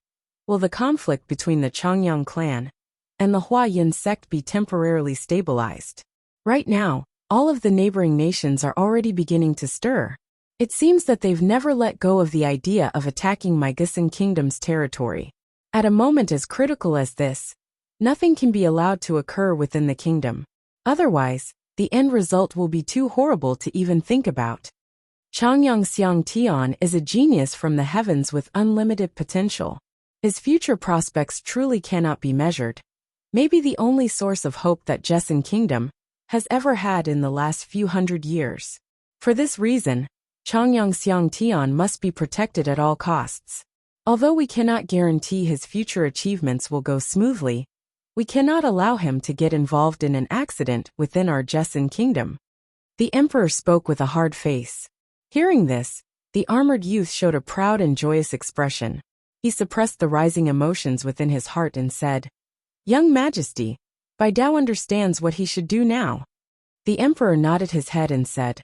will the conflict between the Changyang clan and the Huayan sect be temporarily stabilized? Right now, all of the neighboring nations are already beginning to stir. It seems that they've never let go of the idea of attacking my Gisan kingdom's territory. At a moment as critical as this, nothing can be allowed to occur within the kingdom. Otherwise, the end result will be too horrible to even think about. Changyang Xiang Tian is a genius from the heavens with unlimited potential. His future prospects truly cannot be measured. Maybe the only source of hope that Gisan kingdom has ever had in the last few hundred years. For this reason, Changyang Xiang Tian must be protected at all costs. Although we cannot guarantee his future achievements will go smoothly, we cannot allow him to get involved in an accident within our Gisan kingdom. The emperor spoke with a hard face. Hearing this, the armored youth showed a proud and joyous expression. He suppressed the rising emotions within his heart and said, "Young Majesty, Bai Dao understands what he should do now." The emperor nodded his head and said,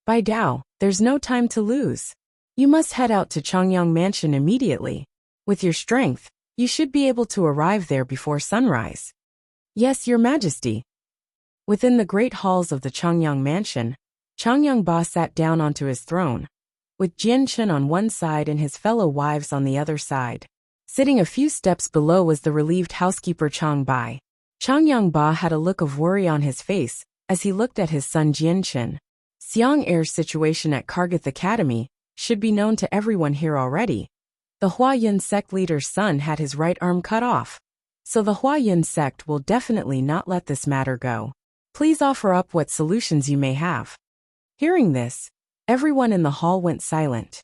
"Bai Dao, there's no time to lose. You must head out to Changyang Mansion immediately. With your strength, you should be able to arrive there before sunrise." "Yes, Your Majesty." Within the great halls of the Changyang Mansion, Changyang Ba sat down onto his throne, with Jian Chen on one side and his fellow wives on the other side. Sitting a few steps below was the relieved housekeeper Chang Bai. Changyang Ba had a look of worry on his face as he looked at his son Jian Chen. Xiang Er's situation at Kargath Academy should be known to everyone here already. The Huayan sect leader's son had his right arm cut off, so the Huayan sect will definitely not let this matter go. Please offer up what solutions you may have. Hearing this, everyone in the hall went silent.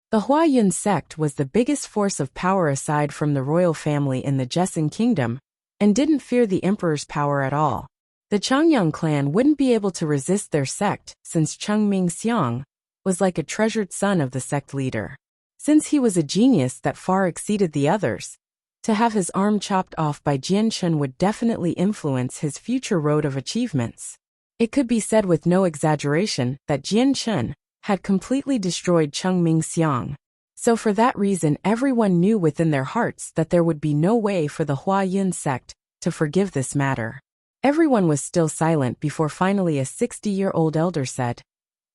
The Huayan sect was the biggest force of power aside from the royal family in the Gisan kingdom, and didn't fear the emperor's power at all. The Changyang clan wouldn't be able to resist their sect since Chengming Xiang was like a treasured son of the sect leader. Since he was a genius that far exceeded the others, to have his arm chopped off by Jian Chen would definitely influence his future road of achievements. It could be said with no exaggeration that Jian Chen had completely destroyed Chengming Xiang. So for that reason everyone knew within their hearts that there would be no way for the Huayan sect to forgive this matter. Everyone was still silent before finally a 60-year-old elder said,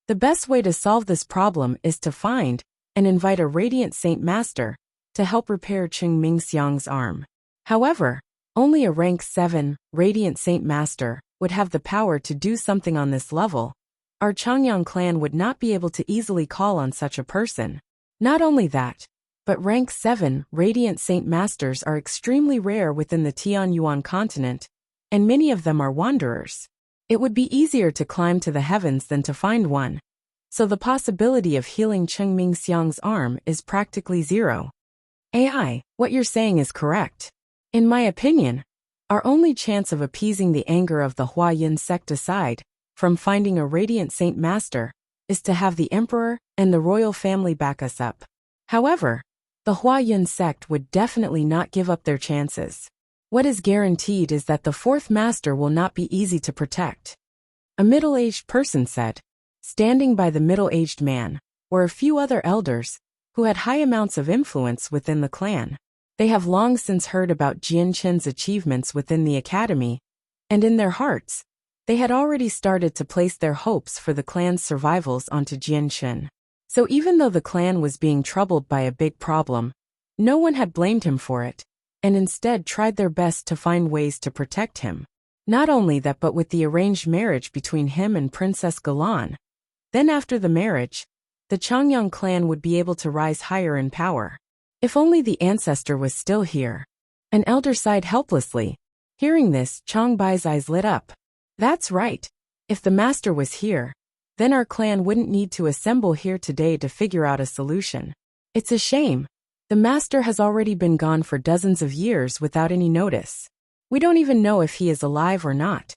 "The best way to solve this problem is to find and invite a radiant saint master to help repair Chengming Xiang's arm. However, only a rank 7 radiant saint master would have the power to do something on this level. Our Changyang clan would not be able to easily call on such a person. Not only that, but rank 7 radiant saint masters are extremely rare within the Tianyuan continent, and many of them are wanderers. It would be easier to climb to the heavens than to find one. So the possibility of healing Chengming Xiang's arm is practically zero." AI, what you're saying is correct. In my opinion, our only chance of appeasing the anger of the Huayan sect aside from finding a radiant saint master is to have the emperor and the royal family back us up. However, the Huayan sect would definitely not give up their chances. What is guaranteed is that the fourth master will not be easy to protect. A middle-aged person said. Standing by the middle-aged man were a few other elders who had high amounts of influence within the clan. They have long since heard about Jian Chen's achievements within the academy, and in their hearts, they had already started to place their hopes for the clan's survivals onto Jian Chen. So even though the clan was being troubled by a big problem, no one had blamed him for it, and instead tried their best to find ways to protect him. Not only that, but with the arranged marriage between him and Princess Galan, then after the marriage, the Changyang clan would be able to rise higher in power. If only the ancestor was still here. An elder sighed helplessly. Hearing this, Chang Bai's eyes lit up. That's right. If the master was here, then our clan wouldn't need to assemble here today to figure out a solution. It's a shame. The master has already been gone for dozens of years without any notice. We don't even know if he is alive or not.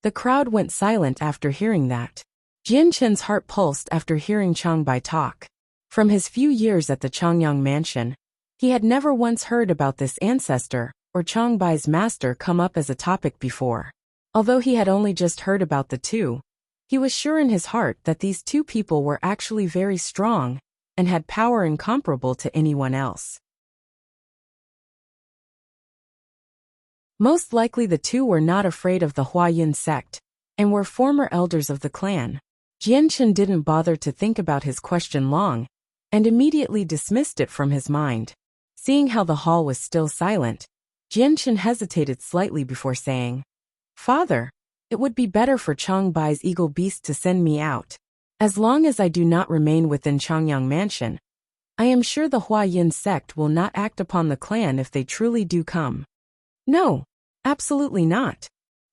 The crowd went silent after hearing that. Jian Chen's heart pulsed after hearing Chang Bai talk. From his few years at the Changyang mansion, he had never once heard about this ancestor or Chang Bai's master come up as a topic before. Although he had only just heard about the two, He was sure in his heart that these two people were actually very strong and had power incomparable to anyone else. Most likely the two were not afraid of the Huayin sect, and were former elders of the clan. Jianchen didn't bother to think about his question long, and immediately dismissed it from his mind. Seeing how the hall was still silent, Jianchen hesitated slightly before saying, "Father, it would be better for Changbai's eagle beast to send me out. As long as I do not remain within Changyang Mansion, I am sure the Huayin sect will not act upon the clan if they truly do come." "No, absolutely not."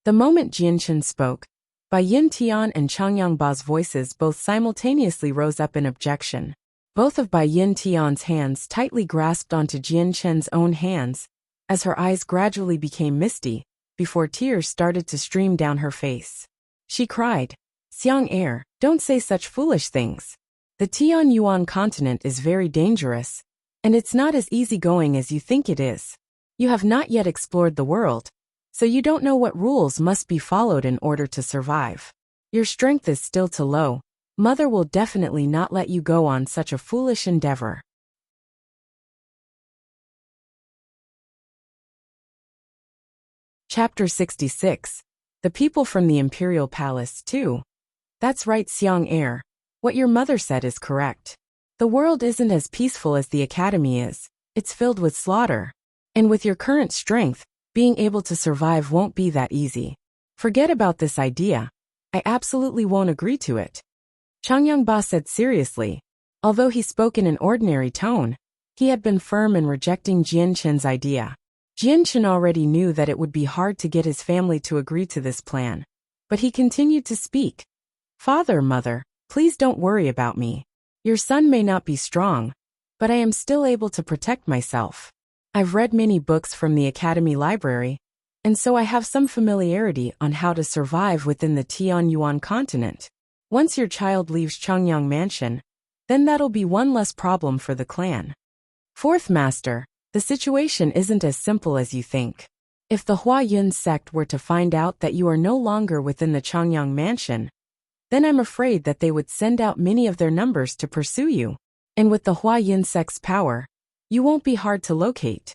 The moment Jianchen spoke, Bai Yin Tian and Changyang Ba's voices both simultaneously rose up in objection. Both of Bai Yin Tian's hands tightly grasped onto Jianchen's own hands, as her eyes gradually became misty, before tears started to stream down her face. She cried, "Xiang heir, don't say such foolish things. The Tian Yuan continent is very dangerous, and it's not as easygoing as you think it is. You have not yet explored the world, so you don't know what rules must be followed in order to survive. Your strength is still too low. Mother will definitely not let you go on such a foolish endeavor." Chapter 66. The people from the Imperial Palace too. That's right, Xiang heir. What your mother said is correct. The world isn't as peaceful as the academy is. It's filled with slaughter. And with your current strength, being able to survive won't be that easy. Forget about this idea. I absolutely won't agree to it. Changyang Ba said seriously. Although he spoke in an ordinary tone, he had been firm in rejecting Jianchen's idea. Jianchen already knew that it would be hard to get his family to agree to this plan. But he continued to speak. "Father, mother, please don't worry about me. Your son may not be strong, but I am still able to protect myself. I've read many books from the Academy Library, and so I have some familiarity on how to survive within the Tian Yuan continent. Once your child leaves Changyang Mansion, then that'll be one less problem for the clan." Fourth Master, the situation isn't as simple as you think. If the Huayin sect were to find out that you are no longer within the Changyang Mansion, then I'm afraid that they would send out many of their numbers to pursue you. And with the Huayin sect's power, you won't be hard to locate.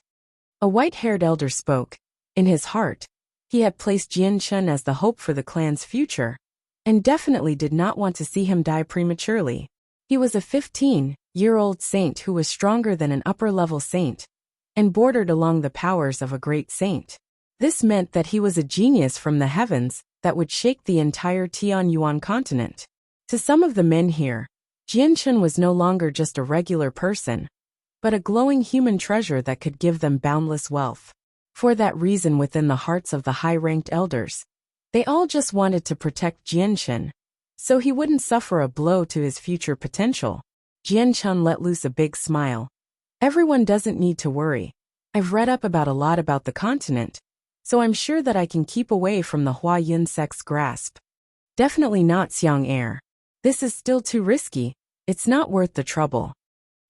A white-haired elder spoke. In his heart, he had placed Jianchen as the hope for the clan's future, and definitely did not want to see him die prematurely. He was a 15-year-old saint who was stronger than an upper-level saint, and bordered along the powers of a great saint. This meant that he was a genius from the heavens that would shake the entire Tian Yuan continent. To some of the men here, Jianchen was no longer just a regular person, but a glowing human treasure that could give them boundless wealth. For that reason, within the hearts of the high-ranked elders, they all just wanted to protect Jianchen, so he wouldn't suffer a blow to his future potential. Jianchen let loose a big smile. "Everyone doesn't need to worry. I've read up about a lot about the continent, so I'm sure that I can keep away from the Huayin sect's grasp." "Definitely not, Xiang heir. This is still too risky. It's not worth the trouble."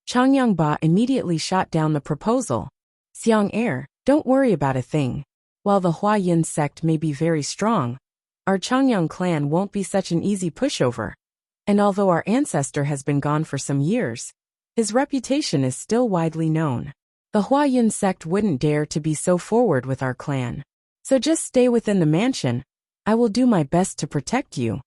Changyang Ba immediately shot down the proposal. "Xiang heir, don't worry about a thing. While the Huayin sect may be very strong, our Changyang clan won't be such an easy pushover. And although our ancestor has been gone for some years, his reputation is still widely known. The Huayin sect wouldn't dare to be so forward with our clan. So just stay within the mansion. I will do my best to protect you."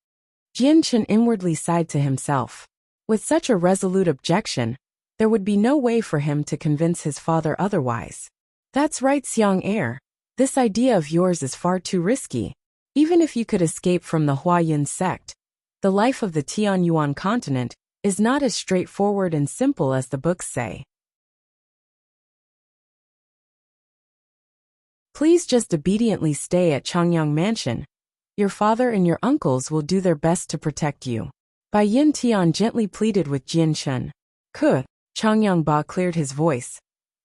Jianchen inwardly sighed to himself. With such a resolute objection, there would be no way for him to convince his father otherwise. "That's right, Xiang heir. This idea of yours is far too risky. Even if you could escape from the Huayin sect, the life of the Tian Yuan continent is not as straightforward and simple as the books say. Please just obediently stay at Changyang Mansion. Your father and your uncles will do their best to protect you." Bai Yin Tian gently pleaded with Jianchen. "Kuh." Changyang Ba cleared his voice.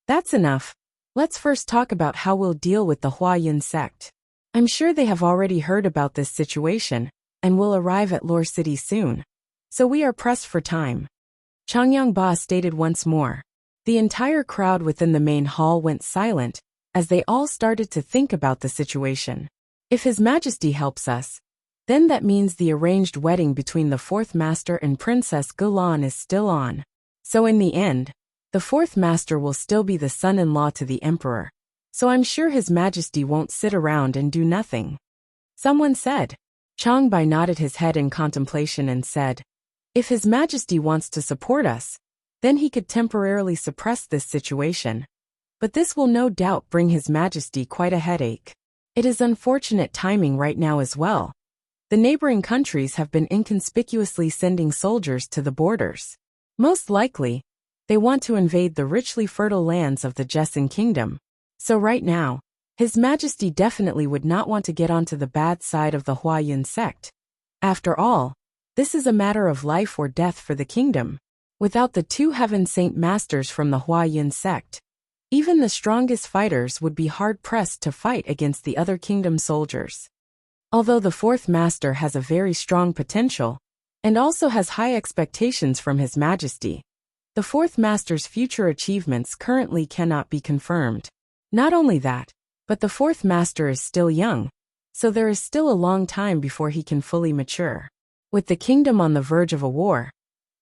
"That's enough. Let's first talk about how we'll deal with the Huayin sect. I'm sure they have already heard about this situation, and will arrive at Lore City soon. So we are pressed for time." Changyang Ba stated once more. The entire crowd within the main hall went silent, as they all started to think about the situation. If His Majesty helps us, then that means the arranged wedding between the fourth master and Princess Gulan is still on. So in the end, the fourth master will still be the son-in-law to the emperor. So I'm sure His Majesty won't sit around and do nothing. Someone said. Changbai nodded his head in contemplation and said, if His Majesty wants to support us, then he could temporarily suppress this situation. But this will no doubt bring His Majesty quite a headache. It is unfortunate timing right now as well. The neighboring countries have been inconspicuously sending soldiers to the borders. Most likely, they want to invade the richly fertile lands of the Jesson Kingdom. So right now, His Majesty definitely would not want to get onto the bad side of the Huayan sect. After all, this is a matter of life or death for the kingdom. Without the two Heaven Saint Masters from the Huayan sect, even the strongest fighters would be hard-pressed to fight against the other kingdom soldiers. Although the fourth master has a very strong potential, and also has high expectations from His Majesty, the fourth master's future achievements currently cannot be confirmed. Not only that, but the fourth master is still young, so there is still a long time before he can fully mature. With the kingdom on the verge of a war,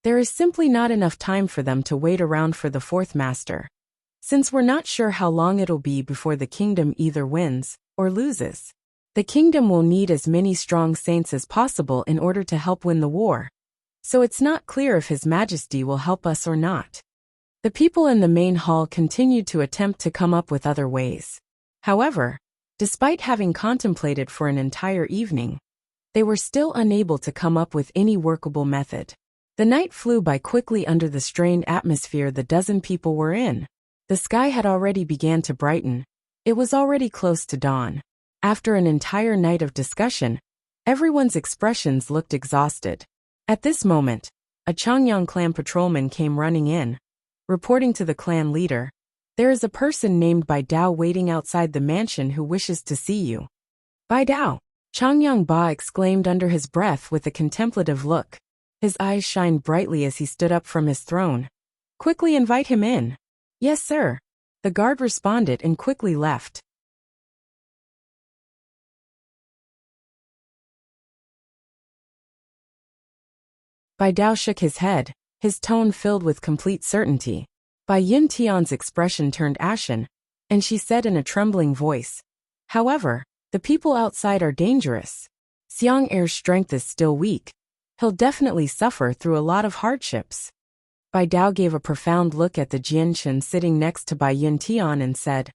there is simply not enough time for them to wait around for the fourth master. Since we're not sure how long it'll be before the kingdom either wins or loses, the kingdom will need as many strong saints as possible in order to help win the war. So it's not clear if His Majesty will help us or not. The people in the main hall continued to attempt to come up with other ways. However, despite having contemplated for an entire evening, they were still unable to come up with any workable method. The night flew by quickly under the strained atmosphere the dozen people were in. The sky had already began to brighten. It was already close to dawn. After an entire night of discussion, everyone's expressions looked exhausted. At this moment, a Changyang clan patrolman came running in, reporting to the clan leader, there is a person named Bai Dao waiting outside the mansion who wishes to see you. Bai Dao, Changyang Ba exclaimed under his breath with a contemplative look. His eyes shined brightly as he stood up from his throne. Quickly invite him in. Yes, sir. The guard responded and quickly left. Bai Dao shook his head, his tone filled with complete certainty. Bai Yin Tian's expression turned ashen, and she said in a trembling voice, however, the people outside are dangerous. Xiang Er's strength is still weak. He'll definitely suffer through a lot of hardships. Bai Dao gave a profound look at the Jianchen sitting next to Bai Yin Tian and said,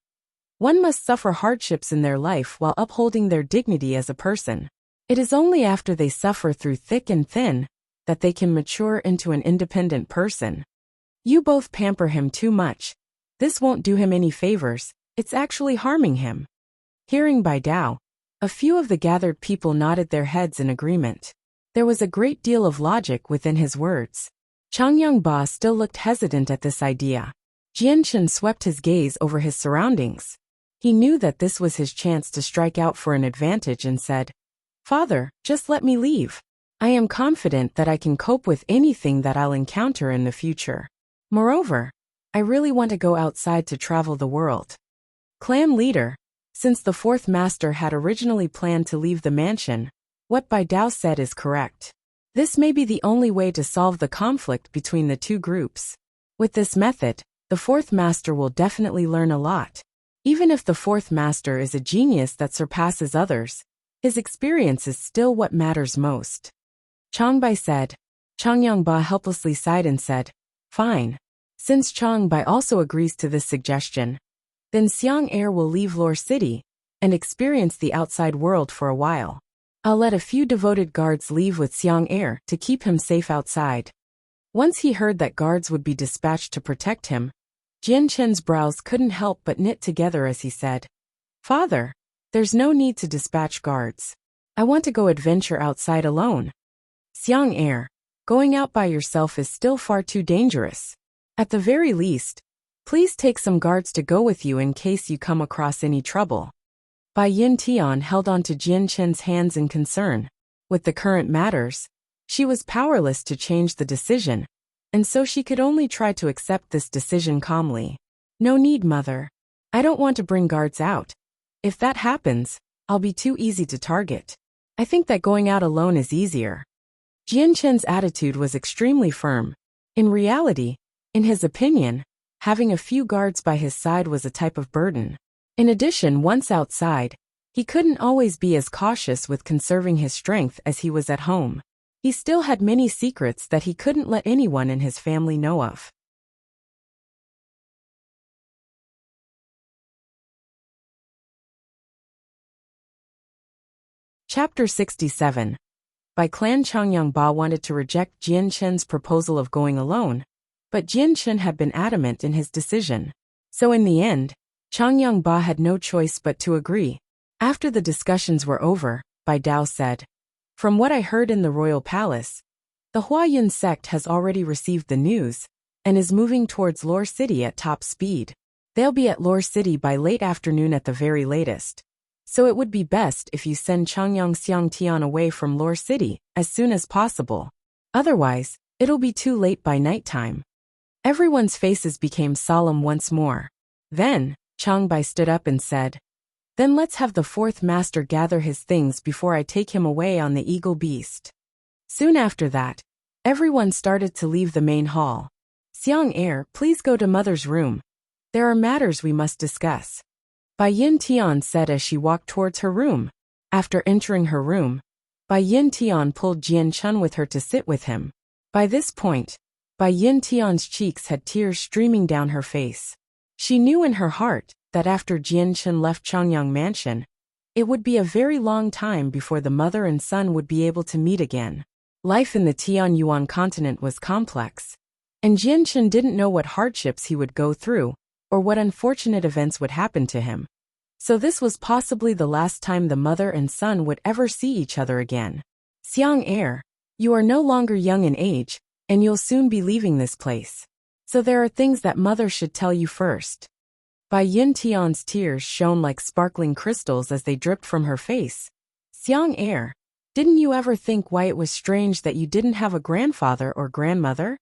one must suffer hardships in their life while upholding their dignity as a person. It is only after they suffer through thick and thin that they can mature into an independent person. You both pamper him too much. This won't do him any favors, it's actually harming him. Hearing Bai Dao, a few of the gathered people nodded their heads in agreement. There was a great deal of logic within his words. Changyang Ba still looked hesitant at this idea. Jianchen swept his gaze over his surroundings. He knew that this was his chance to strike out for an advantage and said, Father, just let me leave. I am confident that I can cope with anything that I'll encounter in the future. Moreover, I really want to go outside to travel the world. Clan leader, since the fourth master had originally planned to leave the mansion, what Bai Dao said is correct. This may be the only way to solve the conflict between the two groups. With this method, the fourth master will definitely learn a lot. Even if the fourth master is a genius that surpasses others, his experience is still what matters most. Changbai said. Changyang Ba helplessly sighed and said, fine. Since Changbai also agrees to this suggestion, then Xiang Er will leave Lore City and experience the outside world for a while. I'll let a few devoted guards leave with Xiang Er to keep him safe outside. Once he heard that guards would be dispatched to protect him, Jianchen's brows couldn't help but knit together as he said, Father, there's no need to dispatch guards. I want to go adventure outside alone. Xiang Er, going out by yourself is still far too dangerous. At the very least, please take some guards to go with you in case you come across any trouble. Bai Yin Tian held on to Jianchen's hands in concern. With the current matters, she was powerless to change the decision, and so she could only try to accept this decision calmly. No need, mother. I don't want to bring guards out. If that happens, I'll be too easy to target. I think that going out alone is easier. Jianchen's attitude was extremely firm. In reality, in his opinion, having a few guards by his side was a type of burden. In addition, once outside, he couldn't always be as cautious with conserving his strength as he was at home. He still had many secrets that he couldn't let anyone in his family know of. Chapter 67. By Clan Changyangba wanted to reject Jianchen's proposal of going alone, but Jianchen had been adamant in his decision. So in the end, Changyangba had no choice but to agree. After the discussions were over, Bai Dao said, "From what I heard in the royal palace, the Huayan sect has already received the news and is moving towards Lore City at top speed. They'll be at Lore City by late afternoon at the very latest. So it would be best if you send Changyang Xiangtian away from Lore City as soon as possible. Otherwise, it'll be too late by nighttime." Everyone's faces became solemn once more. Then, Changbai stood up and said, "Then let's have the fourth master gather his things before I take him away on the eagle beast." Soon after that, everyone started to leave the main hall. "Xiang Heir, please go to mother's room. There are matters we must discuss," Bai Yin Tian said as she walked towards her room. After entering her room, Bai Yin Tian pulled Jian Chun with her to sit with him. By this point, Bai Yin Tian's cheeks had tears streaming down her face. She knew in her heart that after Jian Chun left Changyang Mansion, it would be a very long time before the mother and son would be able to meet again. Life in the Tianyuan continent was complex, and Jian Chun didn't know what hardships he would go through or what unfortunate events would happen to him. So this was possibly the last time the mother and son would ever see each other again. "Xiang Heir, you are no longer young in age, and you'll soon be leaving this place. So there are things that mother should tell you first." Bai Yin Tian's tears shone like sparkling crystals as they dripped from her face. "Xiang Heir, didn't you ever think why it was strange that you didn't have a grandfather or grandmother?"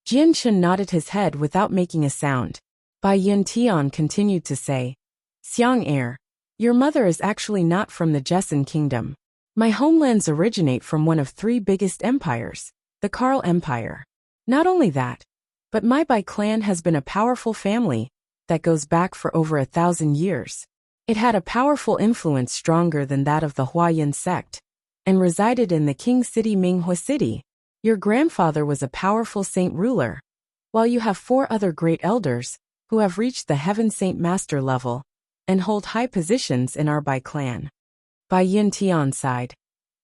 Jianchen nodded his head without making a sound. Bai Yin Tian continued to say, "Xiang Heir, your mother is actually not from the Jessen kingdom. My homelands originate from one of three biggest empires, the Karl Empire. Not only that, but my Bai clan has been a powerful family that goes back for over 1,000 years. It had a powerful influence stronger than that of the Huayan sect, and resided in the king city Minghua City. Your grandfather was a powerful saint ruler, while you have 4 other great elders who have reached the Heaven Saint Master level and hold high positions in our Bai clan." Bai Yin Tian sighed.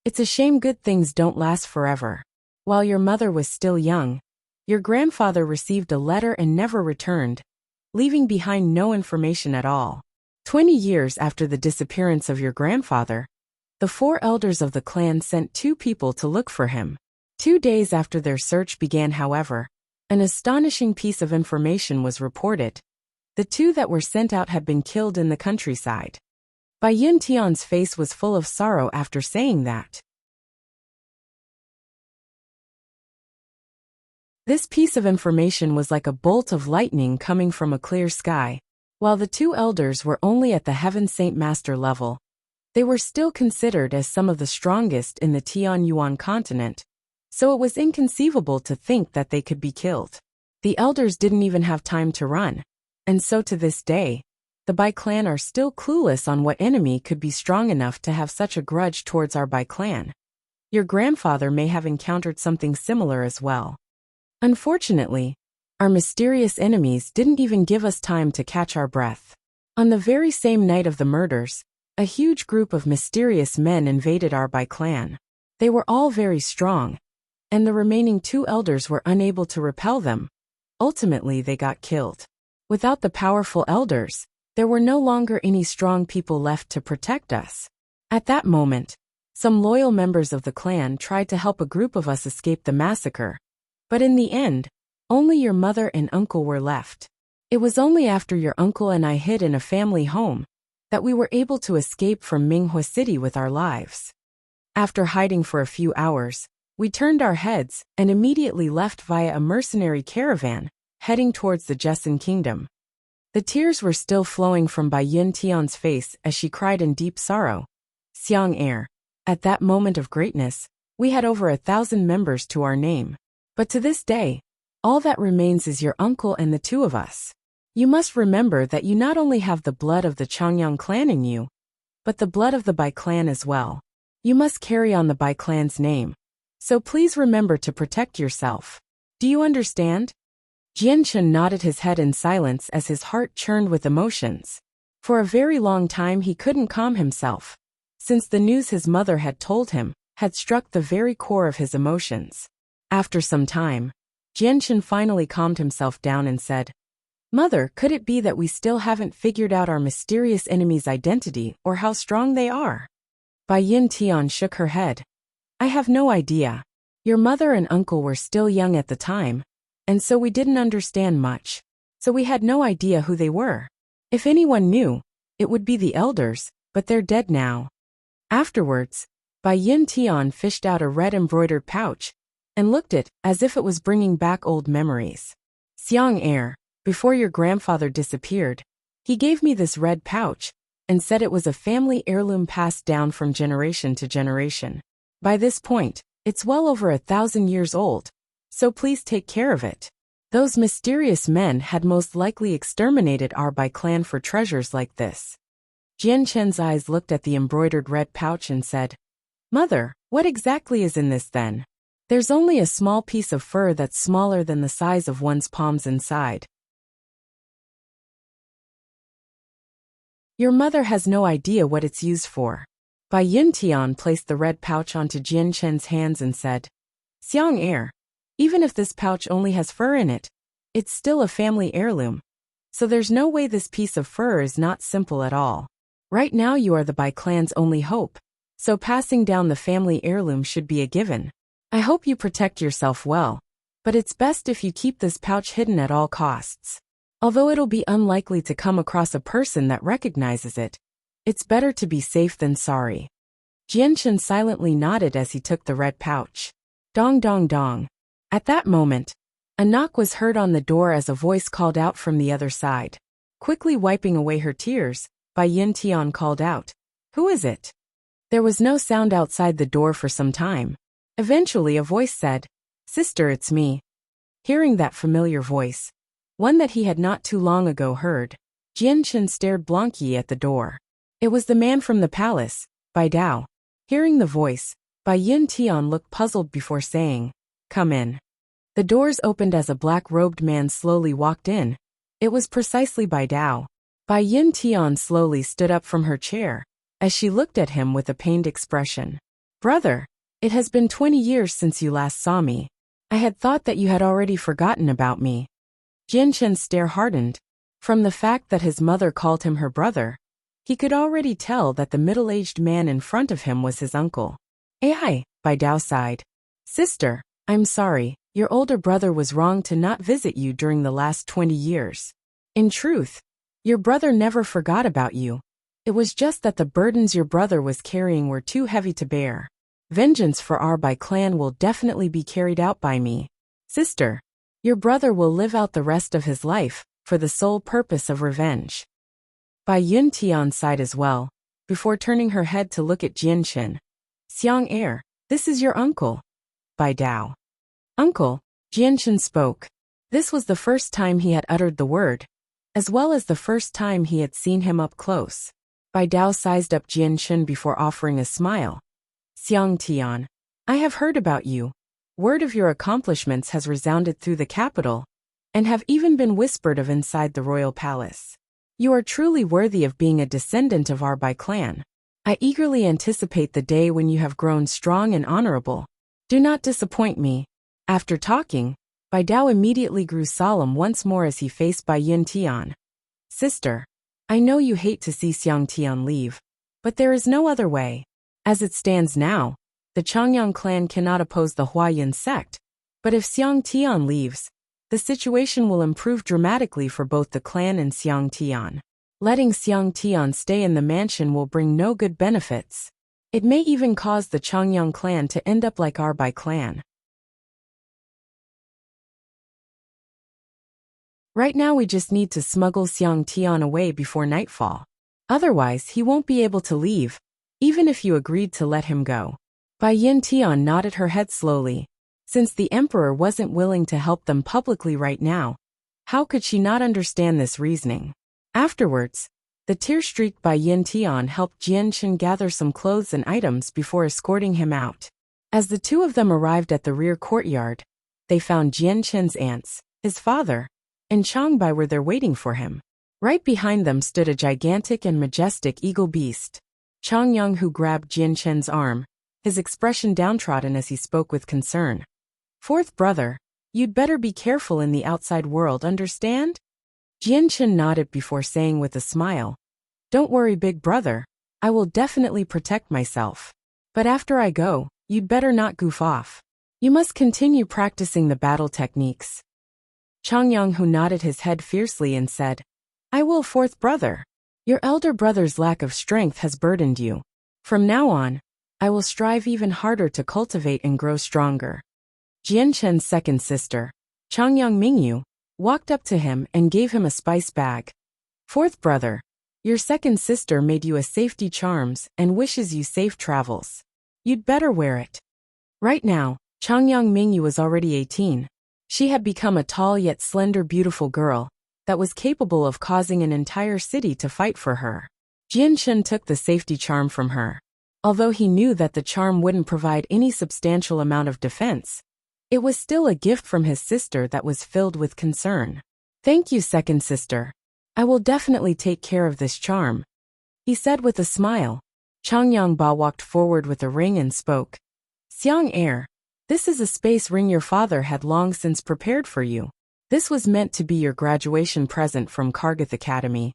"It's a shame good things don't last forever. While your mother was still young, your grandfather received a letter and never returned, leaving behind no information at all. 20 years after the disappearance of your grandfather, the 4 elders of the clan sent 2 people to look for him. 2 days after their search began, however, an astonishing piece of information was reported. The 2 that were sent out had been killed in the countryside." Bai Yin Tian's face was full of sorrow after saying that. This piece of information was like a bolt of lightning coming from a clear sky. While the 2 elders were only at the Heaven Saint Master level, they were still considered as some of the strongest in the Tianyuan continent, so it was inconceivable to think that they could be killed. The elders didn't even have time to run, and so to this day, the Bai clan are still clueless on what enemy could be strong enough to have such a grudge towards our Bai clan. Your grandfather may have encountered something similar as well. Unfortunately, our mysterious enemies didn't even give us time to catch our breath. On the very same night of the murders, a huge group of mysterious men invaded our Bai clan. They were all very strong, and the remaining 2 elders were unable to repel them. Ultimately, they got killed. Without the powerful elders, there were no longer any strong people left to protect us. At that moment, some loyal members of the clan tried to help a group of us escape the massacre, but in the end, only your mother and uncle were left. It was only after your uncle and I hid in a family home that we were able to escape from Minghua City with our lives. After hiding for a few hours, we turned our heads and immediately left via a mercenary caravan, heading towards the Jessen kingdom." The tears were still flowing from Bai Yin Tian's face as she cried in deep sorrow. "Xiang Heir, At that moment of greatness, we had over 1,000 members to our name. But to this day, all that remains is your uncle and the two of us. You must remember that you not only have the blood of the Changyang clan in you, but the blood of the Bai clan as well. You must carry on the Bai clan's name. So please remember to protect yourself. Do you understand? Jianchen nodded his head in silence as his heart churned with emotions. For a very long time he couldn't calm himself, since the news his mother had told him had struck the very core of his emotions. After some time, Jianchen finally calmed himself down and said, "Mother, could it be that we still haven't figured out our mysterious enemy's identity or how strong they are?" Bai Yin Tian shook her head. "I have no idea. Your mother and uncle were still young at the time, and so we didn't understand much. So we had no idea who they were. If anyone knew, it would be the elders, but they're dead now." Afterwards, Bai Yin Tian fished out a red embroidered pouch and looked at it as if it was bringing back old memories. "Xiang heir, before your grandfather disappeared, he gave me this red pouch and said it was a family heirloom passed down from generation to generation. By this point, it's well over 1,000 years old, so please take care of it. Those mysterious men had most likely exterminated our Bai clan for treasures like this." Jianchen's eyes looked at the embroidered red pouch and said, "Mother, what exactly is in this then? There's only a small piece of fur that's smaller than the size of one's palms inside." "Your mother has no idea what it's used for." Bai Yin Tian placed the red pouch onto Jianchen's hands and said, "Xiang heir, even if this pouch only has fur in it, it's still a family heirloom. So there's no way this piece of fur is not simple at all. Right now you are the Bai clan's only hope, so passing down the family heirloom should be a given. I hope you protect yourself well, but it's best if you keep this pouch hidden at all costs. Although it'll be unlikely to come across a person that recognizes it, it's better to be safe than sorry." Jianchen silently nodded as he took the red pouch. Dong dong dong. At that moment, a knock was heard on the door as a voice called out from the other side. Quickly wiping away her tears, Bai Yin Tian called out, "Who is it?" There was no sound outside the door for some time. Eventually a voice said, "Sister, it's me." Hearing that familiar voice, one that he had not too long ago heard, Jianchen stared blankly at the door. It was the man from the palace, Bai Dao. Hearing the voice, Bai Yin Tian looked puzzled before saying, "Come in." The doors opened as a black-robed man slowly walked in. It was precisely Bai Dao. Bai Yin Tian slowly stood up from her chair, as she looked at him with a pained expression. "Brother, it has been 20 years since you last saw me. I had thought that you had already forgotten about me." Jianchen's stare hardened. From the fact that his mother called him her brother, he could already tell that the middle-aged man in front of him was his uncle. "Ai," Bai Dao sighed. "Sister, I'm sorry, your older brother was wrong to not visit you during the last 20 years. In truth, your brother never forgot about you. It was just that the burdens your brother was carrying were too heavy to bear. Vengeance for our Bai clan will definitely be carried out by me. Sister, your brother will live out the rest of his life for the sole purpose of revenge." Bai Yin Tian sighed as well, before turning her head to look at Jianchen. "Xiang heir, this is your uncle." Bai Dao. "Uncle," Jianchen spoke. This was the first time he had uttered the word, as well as the first time he had seen him up close. Bai Dao sized up Jianchen before offering a smile. "Xiang Tian, I have heard about you. Word of your accomplishments has resounded through the capital, and have even been whispered of inside the royal palace. You are truly worthy of being a descendant of our Bai clan. I eagerly anticipate the day when you have grown strong and honorable. Do not disappoint me." After talking, Bai Dao immediately grew solemn once more as he faced Bai Yin Tian. "Sister, I know you hate to see Xiang Tian leave, but there is no other way. As it stands now, the Changyang clan cannot oppose the Huayan sect, but if Xiang Tian leaves, the situation will improve dramatically for both the clan and Xiang Tian. Letting Xiang Tian stay in the mansion will bring no good benefits. It may even cause the Changyang clan to end up like our Bai clan. Right now we just need to smuggle Xiang Tian away before nightfall. Otherwise he won't be able to leave, even if you agreed to let him go. Bai Yin Tian nodded her head slowly. Since the emperor wasn't willing to help them publicly right now, how could she not understand this reasoning? Afterwards, the tear-streaked Bai Yin Tian helped Jianchen gather some clothes and items before escorting him out. As the two of them arrived at the rear courtyard, they found Jianchen's aunts, his father, and Changbai were there waiting for him. Right behind them stood a gigantic and majestic eagle beast. Changyang, who grabbed Jianchen's arm, his expression downtrodden as he spoke with concern. "Fourth brother, you'd better be careful in the outside world, understand?" Jianchen nodded before saying with a smile, "Don't worry, big brother. I will definitely protect myself. But after I go, you'd better not goof off. You must continue practicing the battle techniques." Changyang, who nodded his head fiercely and said, "I will, fourth brother. Your elder brother's lack of strength has burdened you. From now on, I will strive even harder to cultivate and grow stronger." Jianchen's second sister, Changyang Mingyu, walked up to him and gave him a spice bag. "Fourth brother, your second sister made you a safety charms and wishes you safe travels. You'd better wear it." Right now, Changyang Mingyu was already 18. She had become a tall yet slender beautiful girl that was capable of causing an entire city to fight for her. Jianshen took the safety charm from her. Although he knew that the charm wouldn't provide any substantial amount of defense, it was still a gift from his sister that was filled with concern. "Thank you, second sister. I will definitely take care of this charm," he said with a smile. Changyang Ba walked forward with a ring and spoke. "Xiang heir, this is a space ring your father had long since prepared for you. This was meant to be your graduation present from Kargath Academy.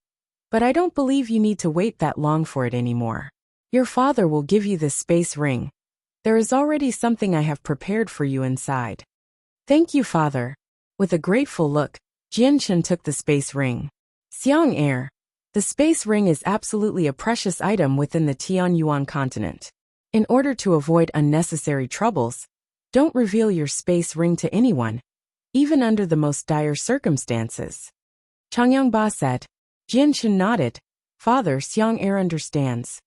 But I don't believe you need to wait that long for it anymore. Your father will give you this space ring. There is already something I have prepared for you inside." "Thank you, father." With a grateful look, Jianshen took the space ring. "Xiang heir, the space ring is absolutely a precious item within the Tianyuan continent. In order to avoid unnecessary troubles, don't reveal your space ring to anyone, even under the most dire circumstances," Changyang Ba said. Jianshen nodded. "Father, Xiang heir understands."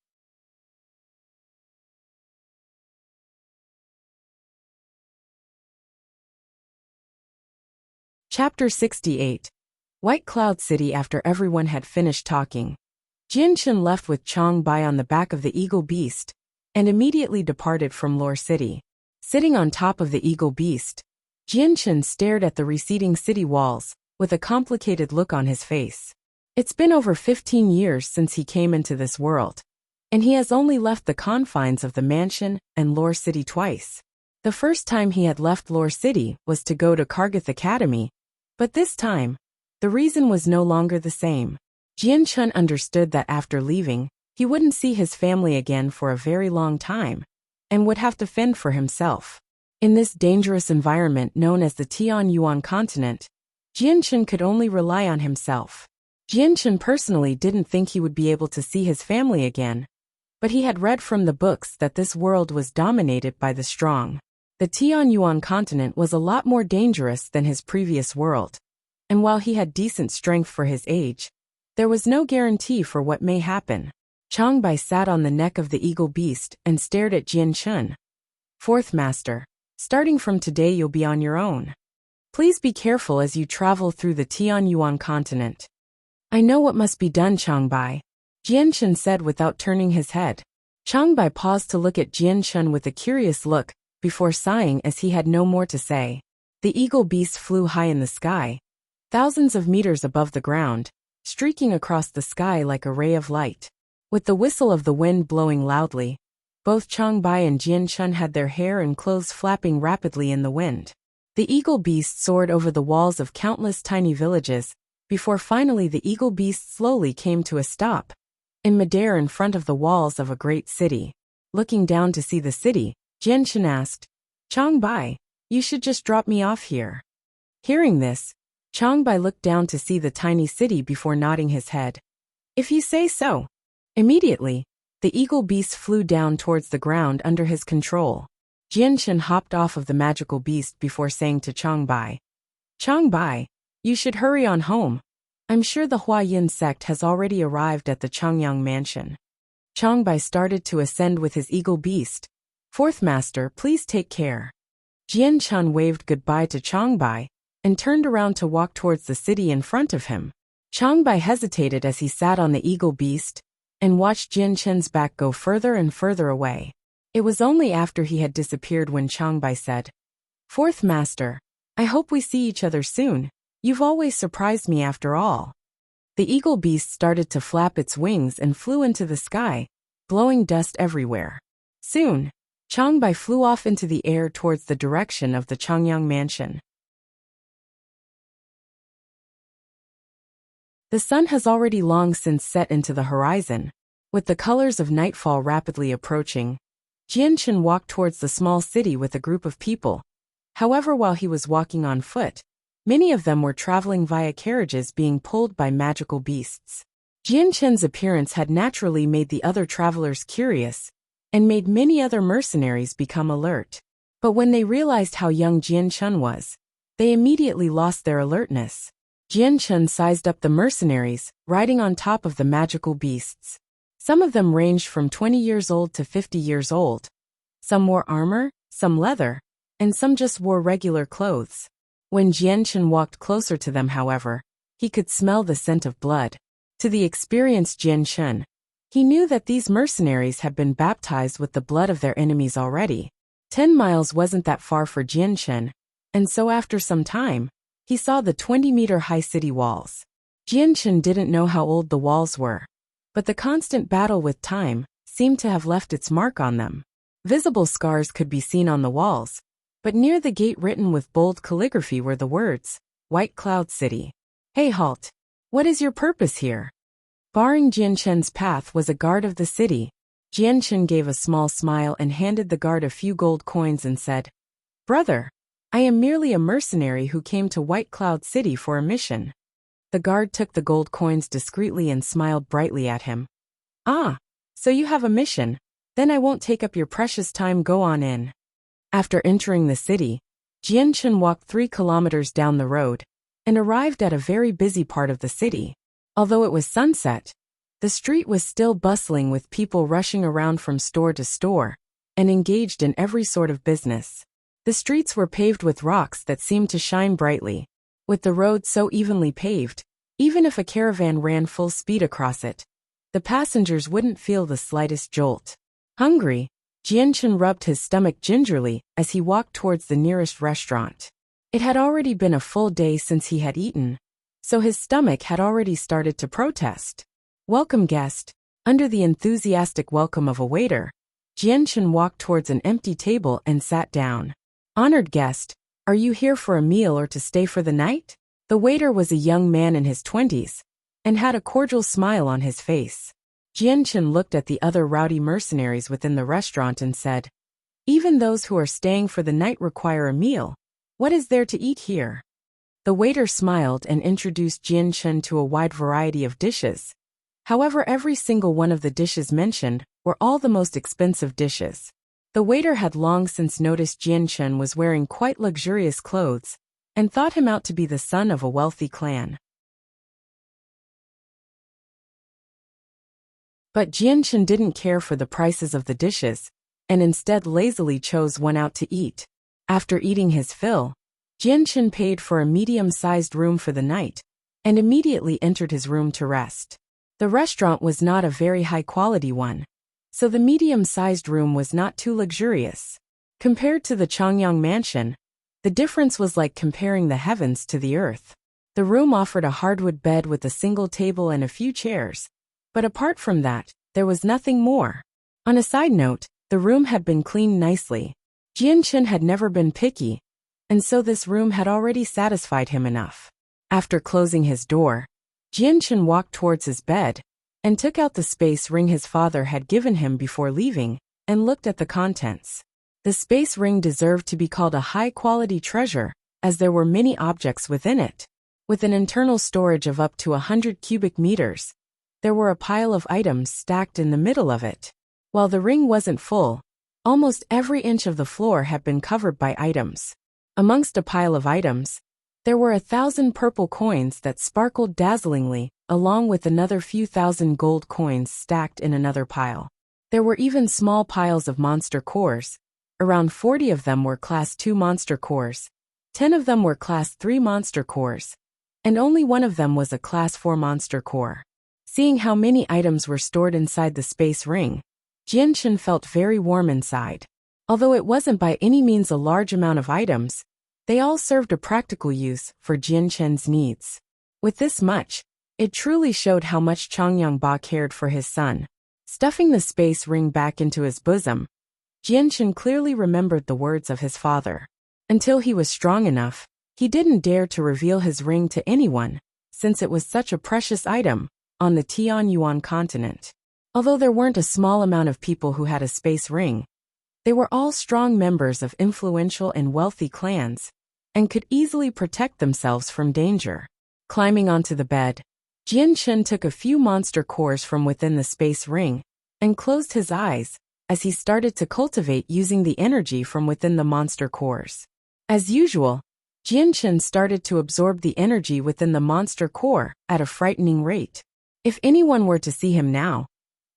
Chapter 68. White Cloud City. After everyone had finished talking, Jianshen left with Chang Bai on the back of the eagle beast and immediately departed from Lore City. Sitting on top of the eagle beast, Jianshen stared at the receding city walls with a complicated look on his face. It's been over 15 years since he came into this world, and he has only left the confines of the mansion and Lore City twice. The first time he had left Lore City was to go to Kargath Academy, but this time, the reason was no longer the same. Jianchen understood that after leaving, he wouldn't see his family again for a very long time, and would have to fend for himself. In this dangerous environment known as the Tianyuan continent, Jianchen could only rely on himself. Jianchen personally didn't think he would be able to see his family again, but he had read from the books that this world was dominated by the strong. The Tianyuan continent was a lot more dangerous than his previous world, and while he had decent strength for his age, there was no guarantee for what may happen. Changbai sat on the neck of the eagle beast and stared at Jianchen. "Fourth master, starting from today you'll be on your own. Please be careful as you travel through the Tianyuan continent." "I know what must be done, Changbai," Jianshen said without turning his head. Changbai paused to look at Jianshen with a curious look, before sighing as he had no more to say. The eagle beast flew high in the sky, thousands of meters above the ground, streaking across the sky like a ray of light. With the whistle of the wind blowing loudly, both Changbai and Jianshen had their hair and clothes flapping rapidly in the wind. The eagle beast soared over the walls of countless tiny villages, before finally the eagle beast slowly came to a stop, in midair in front of the walls of a great city. Looking down to see the city, Jianshen asked, "Changbai, you should just drop me off here." Hearing this, Changbai looked down to see the tiny city before nodding his head. "If you say so." Immediately, the eagle beast flew down towards the ground under his control. Jianshen hopped off of the magical beast before saying to Changbai, "Changbai, you should hurry on home. I'm sure the Hua Yin sect has already arrived at the Changyang mansion." Changbai started to ascend with his eagle beast. "Fourth master, please take care." Jian Chun waved goodbye to Changbai and turned around to walk towards the city in front of him. Changbai hesitated as he sat on the eagle beast and watched Jian Chun's back go further and further away. It was only after he had disappeared when Changbai said, "Fourth master, I hope we see each other soon. You've always surprised me after all." The eagle beast started to flap its wings and flew into the sky, blowing dust everywhere. Soon, Changbai flew off into the air towards the direction of the Changyang mansion. The sun has already long since set into the horizon. With the colors of nightfall rapidly approaching, Jian Chun walked towards the small city with a group of people. However, while he was walking on foot, many of them were traveling via carriages being pulled by magical beasts. Jian Chun's appearance had naturally made the other travelers curious, and made many other mercenaries become alert. But when they realized how young Jian Chun was, they immediately lost their alertness. Jian Chun sized up the mercenaries, riding on top of the magical beasts. Some of them ranged from 20 years old to 50 years old. Some wore armor, some leather, and some just wore regular clothes. When Jian Chun walked closer to them, however, he could smell the scent of blood. To the experienced Jian Chun, he knew that these mercenaries had been baptized with the blood of their enemies already. 10 miles wasn't that far for Jian Chun, and so after some time, he saw the 20-meter-high city walls. Jian Chun didn't know how old the walls were, but the constant battle with time seemed to have left its mark on them. Visible scars could be seen on the walls, but near the gate written with bold calligraphy were the words, "White Cloud City." "Hey, halt! What is your purpose here?" Barring Jian Chun's path was a guard of the city. Jian Chun gave a small smile and handed the guard a few gold coins and said, "Brother, I am merely a mercenary who came to White Cloud City for a mission." The guard took the gold coins discreetly and smiled brightly at him. "Ah, so you have a mission? Then I won't take up your precious time. Go on in." After entering the city, Jian Chun walked 3 kilometers down the road and arrived at a very busy part of the city. Although it was sunset, the street was still bustling with people rushing around from store to store and engaged in every sort of business. The streets were paved with rocks that seemed to shine brightly. With the road so evenly paved, even if a caravan ran full speed across it, the passengers wouldn't feel the slightest jolt. Hungry, Jian Chun rubbed his stomach gingerly as he walked towards the nearest restaurant. It had already been a full day since he had eaten, so his stomach had already started to protest. "Welcome, guest." Under the enthusiastic welcome of a waiter, Jian Chun walked towards an empty table and sat down. "Honored guest, are you here for a meal or to stay for the night?" The waiter was a young man in his 20s and had a cordial smile on his face. Jian Chun looked at the other rowdy mercenaries within the restaurant and said, "Even those who are staying for the night require a meal. What is there to eat here?" The waiter smiled and introduced Jian Chun to a wide variety of dishes. However, every single one of the dishes mentioned were all the most expensive dishes. The waiter had long since noticed Jian Chun was wearing quite luxurious clothes and thought him out to be the son of a wealthy clan. But Jian Chun didn't care for the prices of the dishes, and instead lazily chose one out to eat. After eating his fill, Jian Chun paid for a medium-sized room for the night, and immediately entered his room to rest. The restaurant was not a very high-quality one, so the medium-sized room was not too luxurious. Compared to the Changyang mansion, the difference was like comparing the heavens to the earth. The room offered a hardwood bed with a single table and a few chairs, but apart from that, there was nothing more. On a side note, the room had been cleaned nicely. Jian Chun had never been picky, and so this room had already satisfied him enough. After closing his door, Jian Chun walked towards his bed and took out the space ring his father had given him before leaving and looked at the contents. The space ring deserved to be called a high-quality treasure, as there were many objects within it. With an internal storage of up to 100 cubic meters, there were a pile of items stacked in the middle of it. While the ring wasn't full, almost every inch of the floor had been covered by items. Amongst a pile of items, There were 1,000 purple coins that sparkled dazzlingly, along with another few thousand gold coins stacked in another pile. There were even small piles of monster cores. Around 40 of them were Class 2 monster cores, 10 of them were Class 3 monster cores, and only one of them was a Class 4 monster core. Seeing how many items were stored inside the space ring, Jianchen felt very warm inside. Although it wasn't by any means a large amount of items, they all served a practical use for Jianchen's needs. With this much, it truly showed how much Changyangba cared for his son. Stuffing the space ring back into his bosom, Jianchen clearly remembered the words of his father. Until he was strong enough, he didn't dare to reveal his ring to anyone, since it was such a precious item on the Tianyuan continent. Although there weren't a small amount of people who had a space ring, they were all strong members of influential and wealthy clans, and could easily protect themselves from danger. Climbing onto the bed, Jianchen took a few monster cores from within the space ring, and closed his eyes, as he started to cultivate using the energy from within the monster cores. As usual, Jianchen started to absorb the energy within the monster core at a frightening rate. If anyone were to see him now,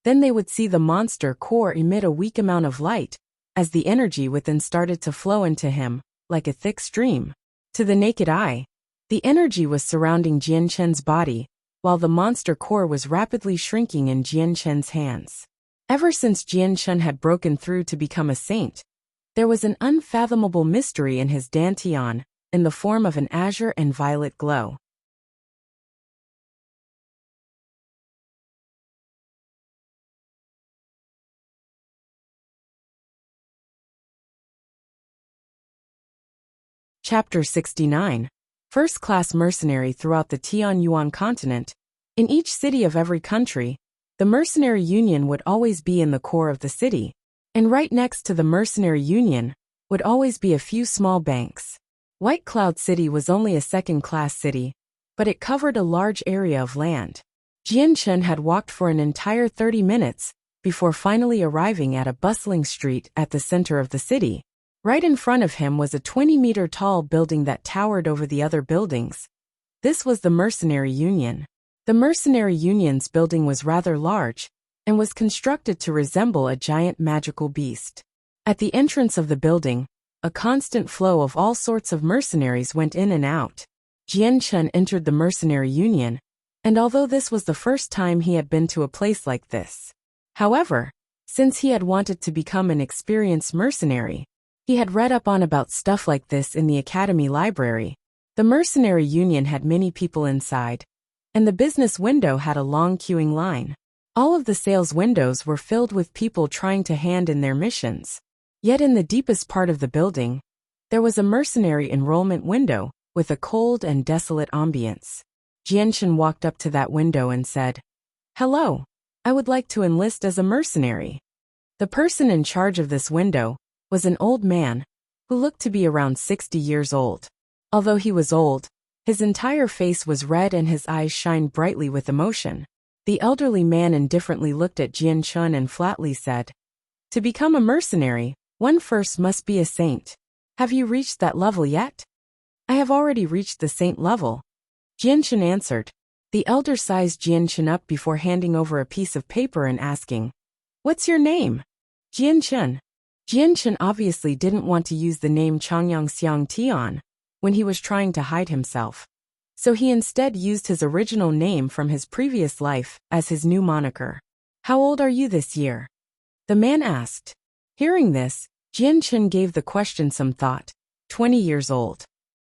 then they would see the monster core emit a weak amount of light, as the energy within started to flow into him, like a thick stream. To the naked eye, the energy was surrounding Jianchen's body, while the monster core was rapidly shrinking in Jianchen's hands. Ever since Jianchen had broken through to become a saint, there was an unfathomable mystery in his dantian, in the form of an azure and violet glow. Chapter 69. First-class mercenary throughout the Tianyuan continent. In each city of every country, the mercenary union would always be in the core of the city, and right next to the mercenary union would always be a few small banks. White Cloud City was only a second-class city, but it covered a large area of land. Jianchen had walked for an entire 30 minutes before finally arriving at a bustling street at the center of the city. Right in front of him was a 20-meter-tall building that towered over the other buildings. This was the Mercenary Union. The Mercenary Union's building was rather large, and was constructed to resemble a giant magical beast. At the entrance of the building, a constant flow of all sorts of mercenaries went in and out. Jianchen entered the Mercenary Union, and although this was the first time he had been to a place like this, however, since he had wanted to become an experienced mercenary, he had read up on about stuff like this in the Academy library. The Mercenary Union had many people inside, and the business window had a long queuing line. All of the sales windows were filled with people trying to hand in their missions. Yet in the deepest part of the building, there was a mercenary enrollment window, with a cold and desolate ambience. Jianchen walked up to that window and said, "Hello, I would like to enlist as a mercenary." The person in charge of this window was an old man, who looked to be around 60 years old. Although he was old, his entire face was red and his eyes shined brightly with emotion. The elderly man indifferently looked at Jianchen and flatly said, "To become a mercenary, one first must be a saint. Have you reached that level yet?" "I have already reached the saint level," Jianchen answered. The elder sized Jianchen up before handing over a piece of paper and asking, "What's your name?" "Jianchen." Jianchen obviously didn't want to use the name Changyang Tian when he was trying to hide himself, so he instead used his original name from his previous life as his new moniker. "How old are you this year?" the man asked. Hearing this, Jianchen gave the question some thought. 20 years old.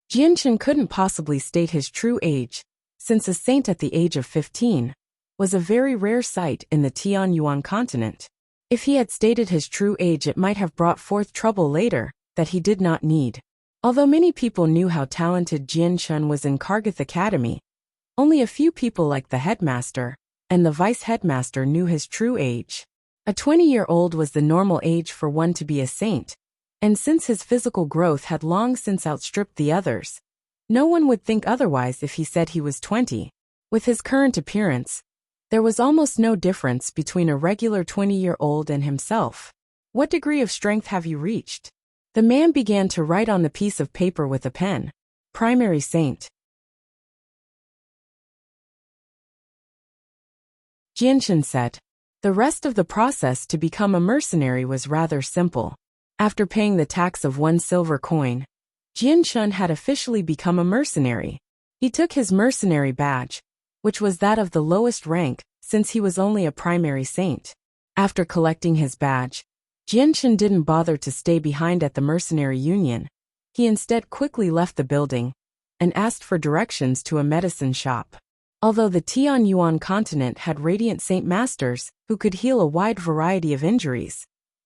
Jianchen couldn't possibly state his true age, since a saint at the age of 15 was a very rare sight in the Tianyuan continent. If he had stated his true age, it might have brought forth trouble later that he did not need. Although many people knew how talented Jianchen was in Kargath Academy, only a few people like the headmaster and the vice-headmaster knew his true age. A 20-year-old was the normal age for one to be a saint, and since his physical growth had long since outstripped the others, no one would think otherwise if he said he was 20. With his current appearance, there was almost no difference between a regular 20-year-old and himself. "What degree of strength have you reached?" The man began to write on the piece of paper with a pen. Primary saint. Jianshan said. The rest of the process to become a mercenary was rather simple. After paying the tax of 1 silver coin, Jianshan had officially become a mercenary. He took his mercenary badge, which was that of the lowest rank, since he was only a primary saint. After collecting his badge, Jianshan didn't bother to stay behind at the mercenary union. He instead quickly left the building and asked for directions to a medicine shop. Although the Tianyuan continent had radiant saint masters who could heal a wide variety of injuries,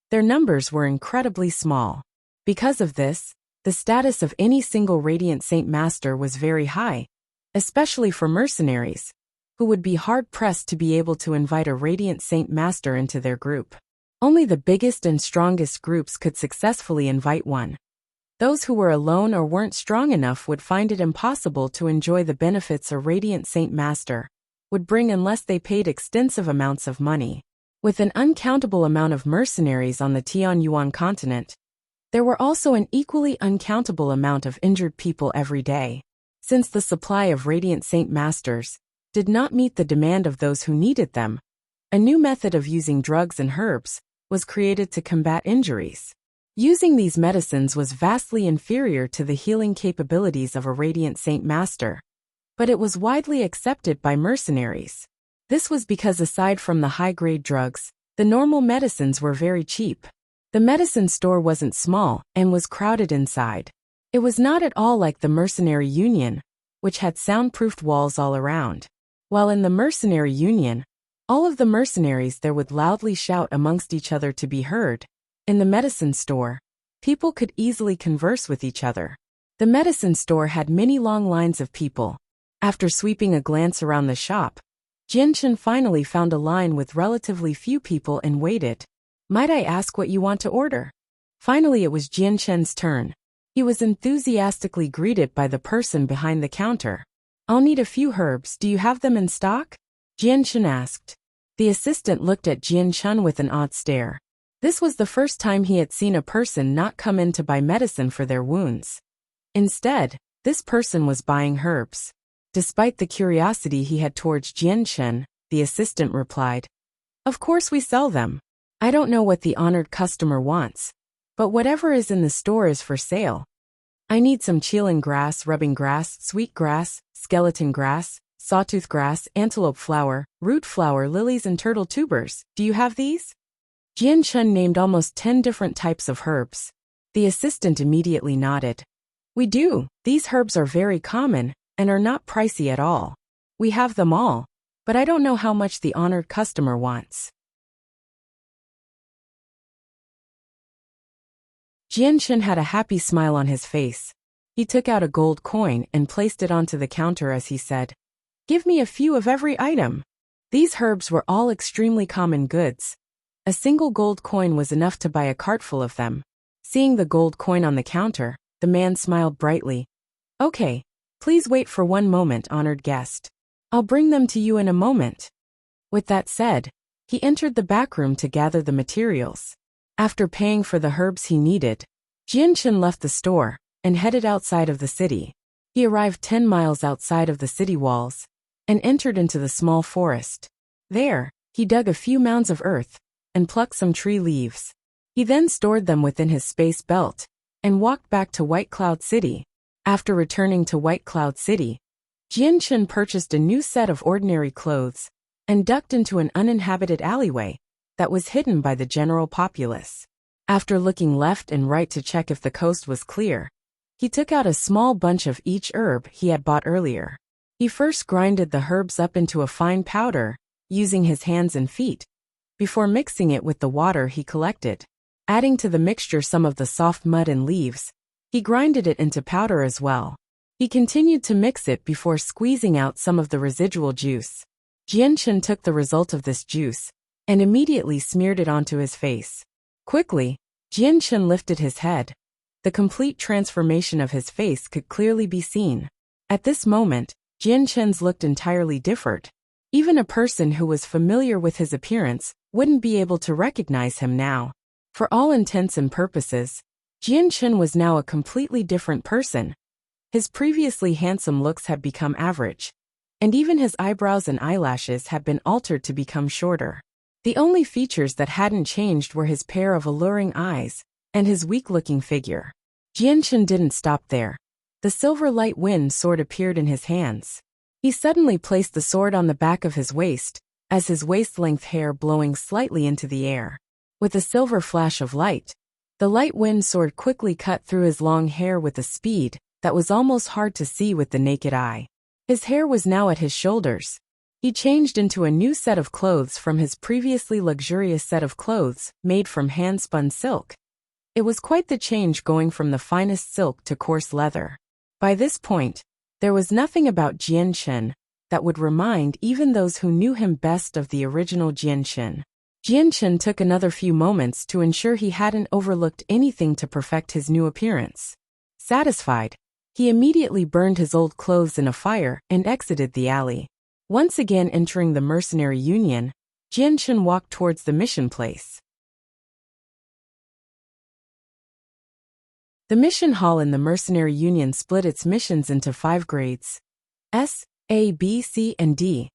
their numbers were incredibly small. Because of this, the status of any single radiant saint master was very high, especially for mercenaries, who would be hard-pressed to be able to invite a radiant saint master into their group. Only the biggest and strongest groups could successfully invite one. Those who were alone or weren't strong enough would find it impossible to enjoy the benefits a radiant saint master would bring unless they paid extensive amounts of money. With an uncountable amount of mercenaries on the Tianyuan continent, there were also an equally uncountable amount of injured people every day. Since the supply of radiant saint masters did not meet the demand of those who needed them, a new method of using drugs and herbs was created to combat injuries. Using these medicines was vastly inferior to the healing capabilities of a radiant saint master, but it was widely accepted by mercenaries. This was because aside from the high-grade drugs, the normal medicines were very cheap. The medicine store wasn't small and was crowded inside. It was not at all like the mercenary union, which had soundproofed walls all around. While in the mercenary union, all of the mercenaries there would loudly shout amongst each other to be heard. In the medicine store, people could easily converse with each other. The medicine store had many long lines of people. After sweeping a glance around the shop, Jianshan finally found a line with relatively few people and waited. Might I ask what you want to order? Finally it was Jianshan's turn. He was enthusiastically greeted by the person behind the counter. I'll need a few herbs, do you have them in stock? Jianshan asked. The assistant looked at Jianshan with an odd stare. This was the first time he had seen a person not come in to buy medicine for their wounds. Instead, this person was buying herbs. Despite the curiosity he had towards Jianshan, the assistant replied, Of course we sell them. I don't know what the honored customer wants, but whatever is in the store is for sale. I need some qilin grass, rubbing grass, sweet grass, skeleton grass, sawtooth grass, antelope flower, root flower, lilies and turtle tubers. Do you have these? Jianshan named almost 10 different types of herbs. The assistant immediately nodded. We do. These herbs are very common and are not pricey at all. We have them all, but I don't know how much the honored customer wants. Jianshan had a happy smile on his face. He took out a gold coin and placed it onto the counter as he said, Give me a few of every item. These herbs were all extremely common goods. A single gold coin was enough to buy a cartful of them. Seeing the gold coin on the counter, the man smiled brightly. Okay, please wait for one moment, honored guest. I'll bring them to you in a moment. With that said, he entered the back room to gather the materials. After paying for the herbs he needed, Jianshan left the store and headed outside of the city. He arrived 10 miles outside of the city walls and entered into the small forest. There, he dug a few mounds of earth and plucked some tree leaves. He then stored them within his space belt and walked back to White Cloud City. After returning to White Cloud City, Jianshan purchased a new set of ordinary clothes and ducked into an uninhabited alleyway that was hidden by the general populace. After looking left and right to check if the coast was clear, he took out a small bunch of each herb he had bought earlier. He first grinded the herbs up into a fine powder, using his hands and feet, before mixing it with the water he collected. Adding to the mixture some of the soft mud and leaves, he grinded it into powder as well. He continued to mix it before squeezing out some of the residual juice. Jianshan took the result of this juice and immediately smeared it onto his face. Quickly, Jianshan lifted his head. The complete transformation of his face could clearly be seen. At this moment, Jianshan's looked entirely different. Even a person who was familiar with his appearance wouldn't be able to recognize him now. For all intents and purposes, Jianshan was now a completely different person. His previously handsome looks had become average, and even his eyebrows and eyelashes had been altered to become shorter. The only features that hadn't changed were his pair of alluring eyes and his weak-looking figure. Jianchen didn't stop there. The silver light wind sword appeared in his hands. He suddenly placed the sword on the back of his waist, as his waist-length hair blowing slightly into the air. With a silver flash of light, the light wind sword quickly cut through his long hair with a speed that was almost hard to see with the naked eye. His hair was now at his shoulders. He changed into a new set of clothes from his previously luxurious set of clothes made from hand-spun silk. It was quite the change going from the finest silk to coarse leather. By this point, there was nothing about Jianchen that would remind even those who knew him best of the original Jianchen. Jianchen took another few moments to ensure he hadn't overlooked anything to perfect his new appearance. Satisfied, he immediately burned his old clothes in a fire and exited the alley. Once again entering the mercenary union, Jianchen walked towards the mission place. The mission hall in the mercenary union split its missions into 5 grades: S, A, B, C, and D.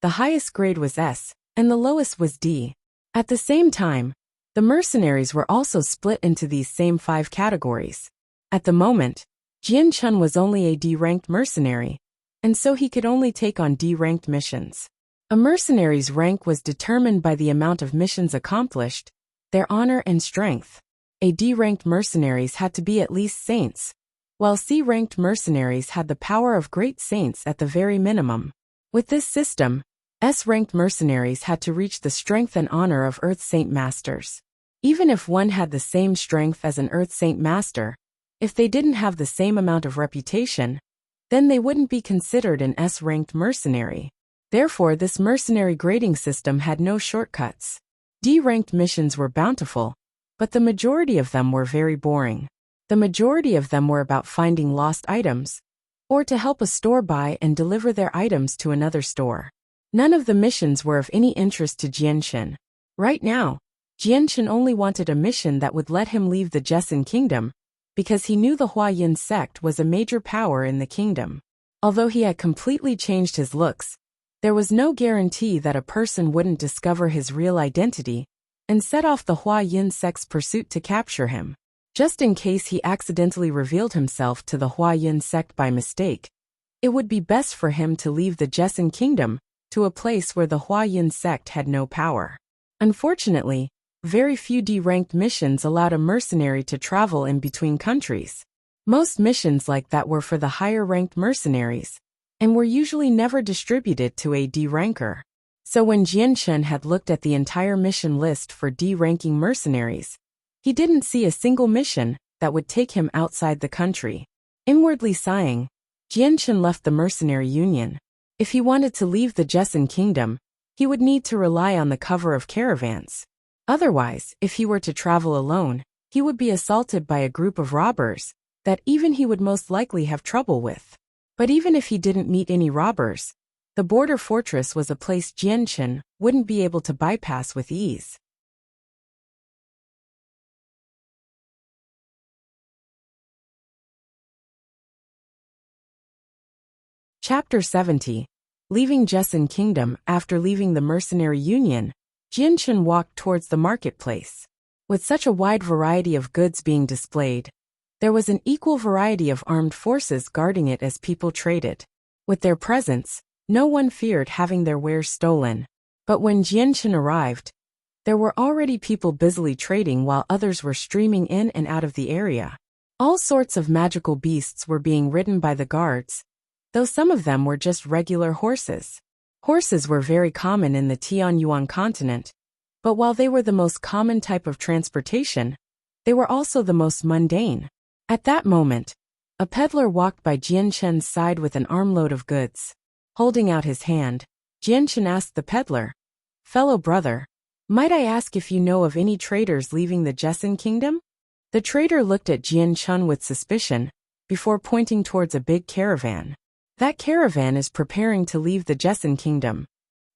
The highest grade was S, and the lowest was D. At the same time, the mercenaries were also split into these same 5 categories. At the moment, Jianchen was only a D-ranked mercenary, and so he could only take on D-ranked missions. A mercenary's rank was determined by the amount of missions accomplished, their honor and strength. A D-ranked mercenaries had to be at least saints, while C-ranked mercenaries had the power of great saints at the very minimum. With this system, S-ranked mercenaries had to reach the strength and honor of Earth Saint Masters. Even if one had the same strength as an Earth Saint Master, if they didn't have the same amount of reputation, then they wouldn't be considered an S-ranked mercenary. Therefore, this mercenary grading system had no shortcuts. D-ranked missions were bountiful, but the majority of them were very boring. The majority of them were about finding lost items, or to help a store buy and deliver their items to another store. None of the missions were of any interest to Jianchen. Right now, Jianchen only wanted a mission that would let him leave the Jessen Kingdom, because he knew the Huayin sect was a major power in the kingdom. Although he had completely changed his looks, there was no guarantee that a person wouldn't discover his real identity and set off the Huayin sect's pursuit to capture him. Just in case he accidentally revealed himself to the Huayin sect by mistake, it would be best for him to leave the Jessen Kingdom to a place where the Huayin sect had no power. Unfortunately, very few D-ranked missions allowed a mercenary to travel in between countries. Most missions like that were for the higher-ranked mercenaries, and were usually never distributed to a D-ranker. So when Jianchen had looked at the entire mission list for D-ranking mercenaries, he didn't see a single mission that would take him outside the country. Inwardly sighing, Jianchen left the mercenary union. If he wanted to leave the Jessen Kingdom, he would need to rely on the cover of caravans. Otherwise, if he were to travel alone, he would be assaulted by a group of robbers that even he would most likely have trouble with. But even if he didn't meet any robbers, the border fortress was a place Jianchen wouldn't be able to bypass with ease. Chapter 70. Leaving Jessen Kingdom. After leaving the mercenary union, Jianchen walked towards the marketplace. With such a wide variety of goods being displayed, there was an equal variety of armed forces guarding it as people traded. With their presence, no one feared having their wares stolen. But when Jianchen arrived, there were already people busily trading while others were streaming in and out of the area. All sorts of magical beasts were being ridden by the guards, though some of them were just regular horses. Horses were very common in the Tianyuan continent, but while they were the most common type of transportation, they were also the most mundane. At that moment, a peddler walked by Jianchen's side with an armload of goods. Holding out his hand, Jianchen asked the peddler, "Fellow brother, might I ask if you know of any traders leaving the Jessen Kingdom?" The trader looked at Jianchen with suspicion, before pointing towards a big caravan. "That caravan is preparing to leave the Jessen Kingdom."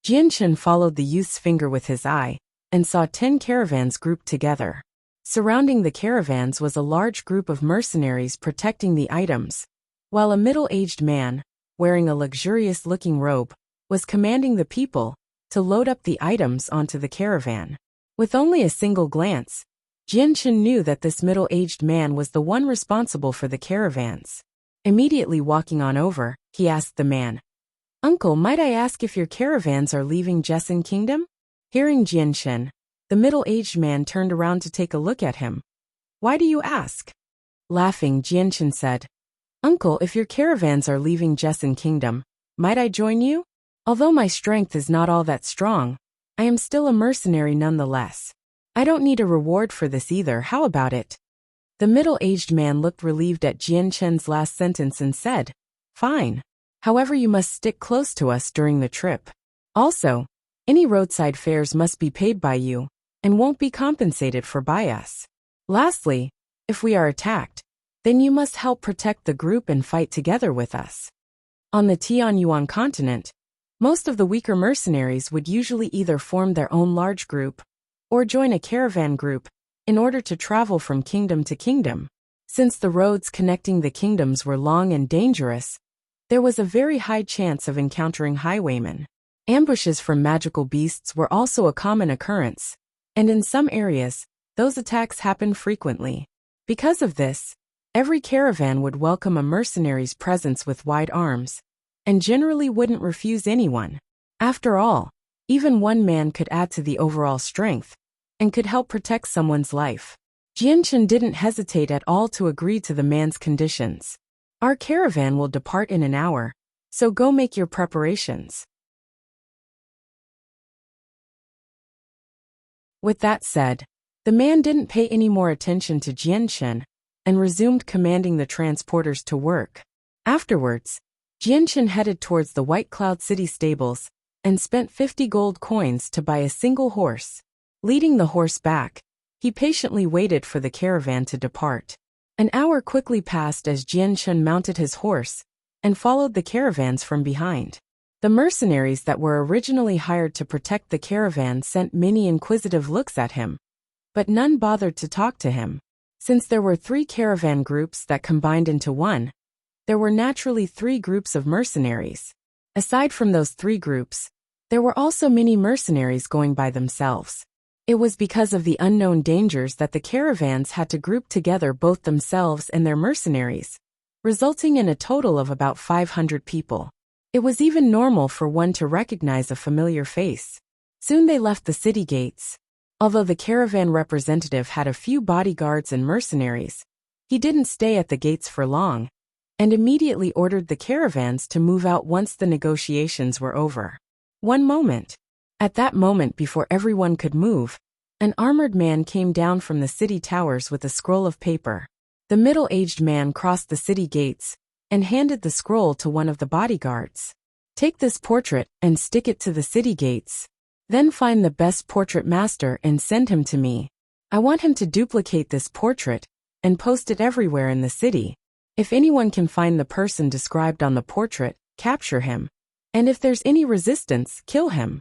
Jianchen followed the youth's finger with his eye, and saw 10 caravans grouped together. Surrounding the caravans was a large group of mercenaries protecting the items, while a middle-aged man, wearing a luxurious-looking robe, was commanding the people to load up the items onto the caravan. With only a single glance, Jianchen knew that this middle-aged man was the one responsible for the caravans. Immediately walking on over, he asked the man, "Uncle, might I ask if your caravans are leaving Jesson Kingdom?" Hearing Jianchen, the middle-aged man turned around to take a look at him. "Why do you ask?" Laughing, Jianchen said, "Uncle, if your caravans are leaving Jesson Kingdom, might I join you? Although my strength is not all that strong, I am still a mercenary nonetheless. I don't need a reward for this either, how about it?" The middle-aged man looked relieved at Jianchen's last sentence and said, "Fine. However, you must stick close to us during the trip. Also, any roadside fares must be paid by you, and won't be compensated for by us. Lastly, if we are attacked, then you must help protect the group and fight together with us." On the Tianyuan continent, most of the weaker mercenaries would usually either form their own large group or join a caravan group in order to travel from kingdom to kingdom. Since the roads connecting the kingdoms were long and dangerous, there was a very high chance of encountering highwaymen. Ambushes from magical beasts were also a common occurrence, and in some areas, those attacks happened frequently. Because of this, every caravan would welcome a mercenary's presence with wide arms, and generally wouldn't refuse anyone. After all, even one man could add to the overall strength, and could help protect someone's life. Jianchen didn't hesitate at all to agree to the man's conditions. "Our caravan will depart in an hour, so go make your preparations." With that said, the man didn't pay any more attention to Jianchen and resumed commanding the transporters to work. Afterwards, Jianchen headed towards the White Cloud City stables and spent 50 gold coins to buy a single horse. Leading the horse back, he patiently waited for the caravan to depart. An hour quickly passed as Jianchen mounted his horse and followed the caravans from behind. The mercenaries that were originally hired to protect the caravan sent many inquisitive looks at him, but none bothered to talk to him. Since there were 3 caravan groups that combined into one, there were naturally 3 groups of mercenaries. Aside from those 3 groups, there were also many mercenaries going by themselves. It was because of the unknown dangers that the caravans had to group together both themselves and their mercenaries, resulting in a total of about 500 people. It was even normal for one to recognize a familiar face. Soon they left the city gates. Although the caravan representative had a few bodyguards and mercenaries, he didn't stay at the gates for long, and immediately ordered the caravans to move out once the negotiations were over. One moment. At that moment, before everyone could move, an armored man came down from the city towers with a scroll of paper. The middle-aged man crossed the city gates and handed the scroll to one of the bodyguards. "Take this portrait and stick it to the city gates. Then find the best portrait master and send him to me. I want him to duplicate this portrait and post it everywhere in the city. If anyone can find the person described on the portrait, capture him. And if there's any resistance, kill him."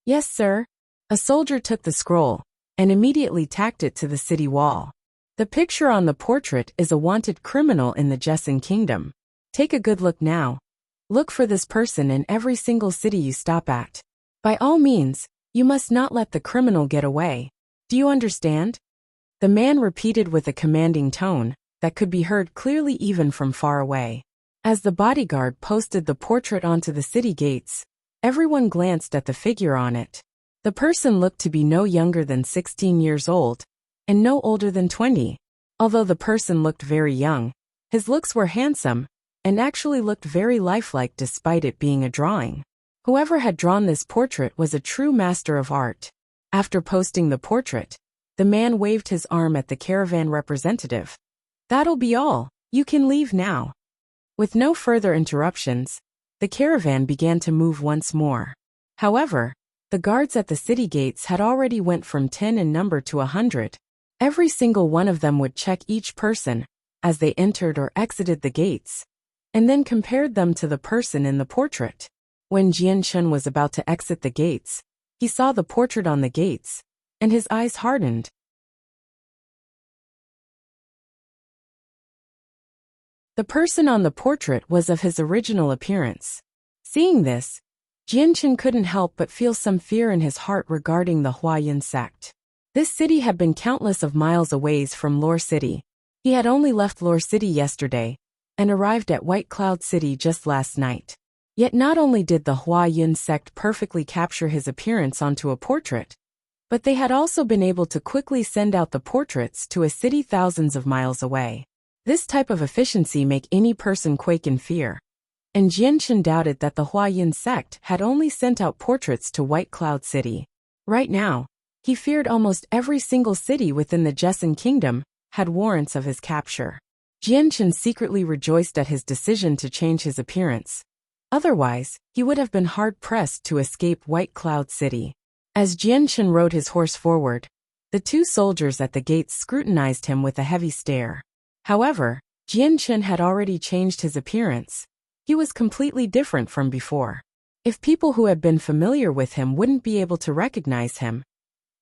"Yes, sir." A soldier took the scroll and immediately tacked it to the city wall. The picture on the portrait is a wanted criminal in the Jesson Kingdom. Take a good look now. Look for this person in every single city you stop at. By all means, you must not let the criminal get away. Do you understand? The man repeated with a commanding tone that could be heard clearly even from far away. As the bodyguard posted the portrait onto the city gates, everyone glanced at the figure on it. The person looked to be no younger than 16 years old, and no older than 20. Although the person looked very young, his looks were handsome, and actually looked very lifelike despite it being a drawing. Whoever had drawn this portrait was a true master of art. After posting the portrait, the man waved his arm at the caravan representative. "That'll be all. You can leave now." With no further interruptions, the caravan began to move once more. However, the guards at the city gates had already went from 10 in number to 100. Every single one of them would check each person as they entered or exited the gates, and then compared them to the person in the portrait. When Jianchen was about to exit the gates, he saw the portrait on the gates, and his eyes hardened. The person on the portrait was of his original appearance. Seeing this, Jianchen couldn't help but feel some fear in his heart regarding the Huayan sect. This city had been countless of miles away from Lore City. He had only left Lore City yesterday, and arrived at White Cloud City just last night. Yet not only did the Huayan sect perfectly capture his appearance onto a portrait, but they had also been able to quickly send out the portraits to a city thousands of miles away. This type of efficiency make any person quake in fear. And Jianchen doubted that the Huayan sect had only sent out portraits to White Cloud City. Right now, he feared almost every single city within the Jesson Kingdom had warrants of his capture. Jianchen secretly rejoiced at his decision to change his appearance. Otherwise, he would have been hard-pressed to escape White Cloud City. As Jianchen rode his horse forward, the two soldiers at the gates scrutinized him with a heavy stare. However, Jianchen had already changed his appearance. He was completely different from before. If people who had been familiar with him wouldn't be able to recognize him,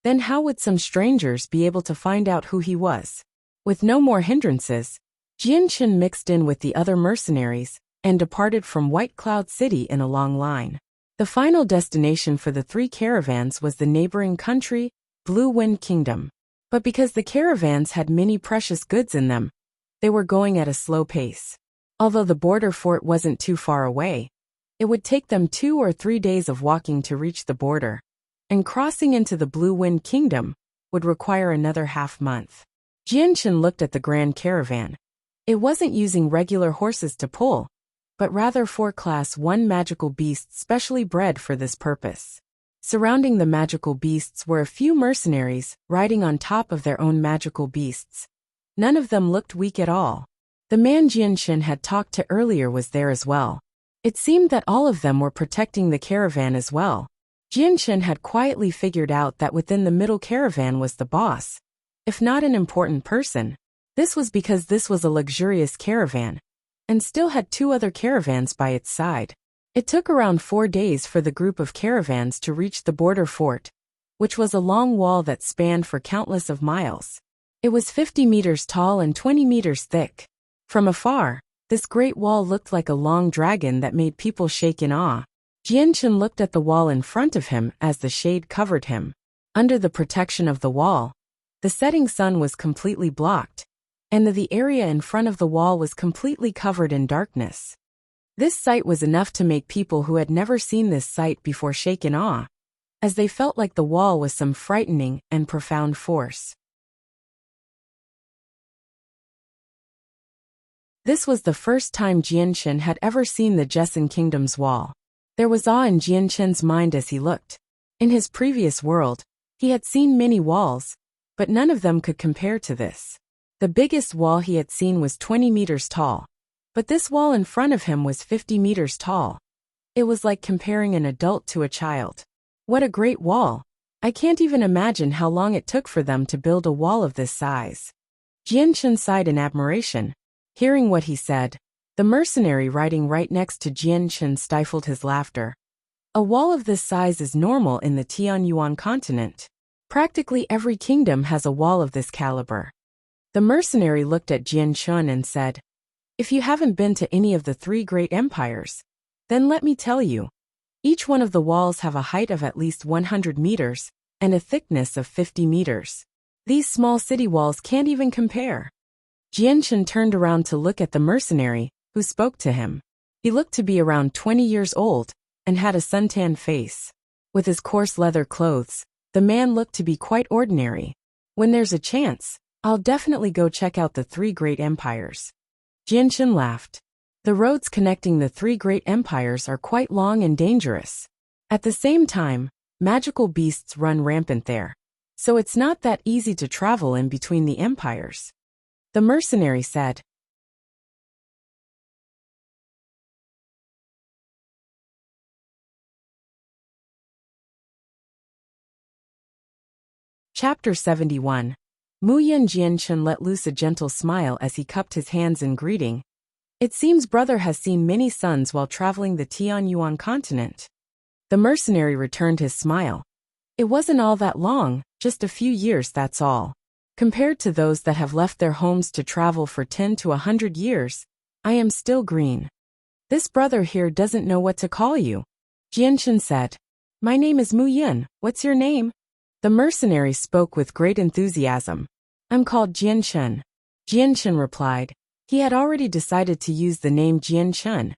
then how would some strangers be able to find out who he was? With no more hindrances, Jianchen mixed in with the other mercenaries and departed from White Cloud City in a long line. The final destination for the three caravans was the neighboring country, Blue Wind Kingdom. But because the caravans had many precious goods in them, they were going at a slow pace. Although the border fort wasn't too far away, it would take them 2 or 3 days of walking to reach the border, and crossing into the Blue Wind Kingdom would require another half-month. Jianchen looked at the grand caravan. It wasn't using regular horses to pull, but rather 4 Class 1 magical beasts specially bred for this purpose. Surrounding the magical beasts were a few mercenaries riding on top of their own magical beasts. None of them looked weak at all. The man Jianchen had talked to earlier was there as well. It seemed that all of them were protecting the caravan as well. Jianchen had quietly figured out that within the middle caravan was the boss, if not an important person. This was because this was a luxurious caravan, and still had 2 other caravans by its side. It took around 4 days for the group of caravans to reach the border fort, which was a long wall that spanned for countless of miles. It was 50 meters tall and 20 meters thick. From afar, this great wall looked like a long dragon that made people shake in awe. Jianchen looked at the wall in front of him as the shade covered him. Under the protection of the wall, the setting sun was completely blocked, and the area in front of the wall was completely covered in darkness. This sight was enough to make people who had never seen this sight before shake in awe, as they felt like the wall was some frightening and profound force. This was the first time Jianchen had ever seen the Jesson Kingdom's wall. There was awe in Jianchen's mind as he looked. In his previous world, he had seen many walls, but none of them could compare to this. The biggest wall he had seen was 20 meters tall, but this wall in front of him was 50 meters tall. It was like comparing an adult to a child. What a great wall! I can't even imagine how long it took for them to build a wall of this size. Jianchen sighed in admiration. Hearing what he said, the mercenary riding right next to Jianchen stifled his laughter. A wall of this size is normal in the Tianyuan continent. Practically every kingdom has a wall of this caliber. The mercenary looked at Jianchen and said, "If you haven't been to any of the 3 great empires, then let me tell you. Each one of the walls have a height of at least 100 meters, and a thickness of 50 meters. These small city walls can't even compare." Jianchen turned around to look at the mercenary, who spoke to him. He looked to be around 20 years old, and had a suntanned face. With his coarse leather clothes, the man looked to be quite ordinary. When there's a chance, I'll definitely go check out the 3 great empires. Jianchen laughed. The roads connecting the 3 great empires are quite long and dangerous. At the same time, magical beasts run rampant there, so it's not that easy to travel in between the empires. The mercenary said. Chapter 71. Muyan Jianchen let loose a gentle smile as he cupped his hands in greeting. It seems brother has seen many suns while traveling the Tianyuan continent. The mercenary returned his smile. It wasn't all that long, just a few years, that's all. Compared to those that have left their homes to travel for 10 to 100 years, I am still green. This brother here doesn't know what to call you. Jianshan said. My name is Mu Yun, what's your name? The mercenary spoke with great enthusiasm. I'm called Jianshan. Jianshan replied. He had already decided to use the name Jianshan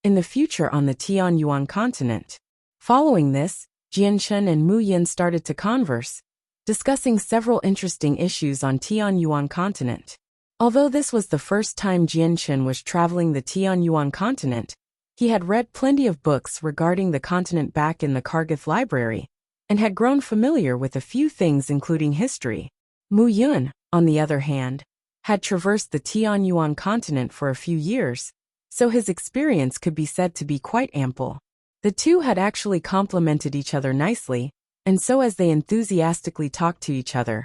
in the future on the Tianyuan continent. Following this, Jianshan and Mu Yun started to converse, discussing several interesting issues on Tianyuan continent. Although this was the first time Jianshan was traveling the Tianyuan continent, he had read plenty of books regarding the continent back in the Kargath library, and had grown familiar with a few things including history. Mu Yun, on the other hand, had traversed the Tianyuan continent for a few years, so his experience could be said to be quite ample. The two had actually complemented each other nicely, and so as they enthusiastically talked to each other,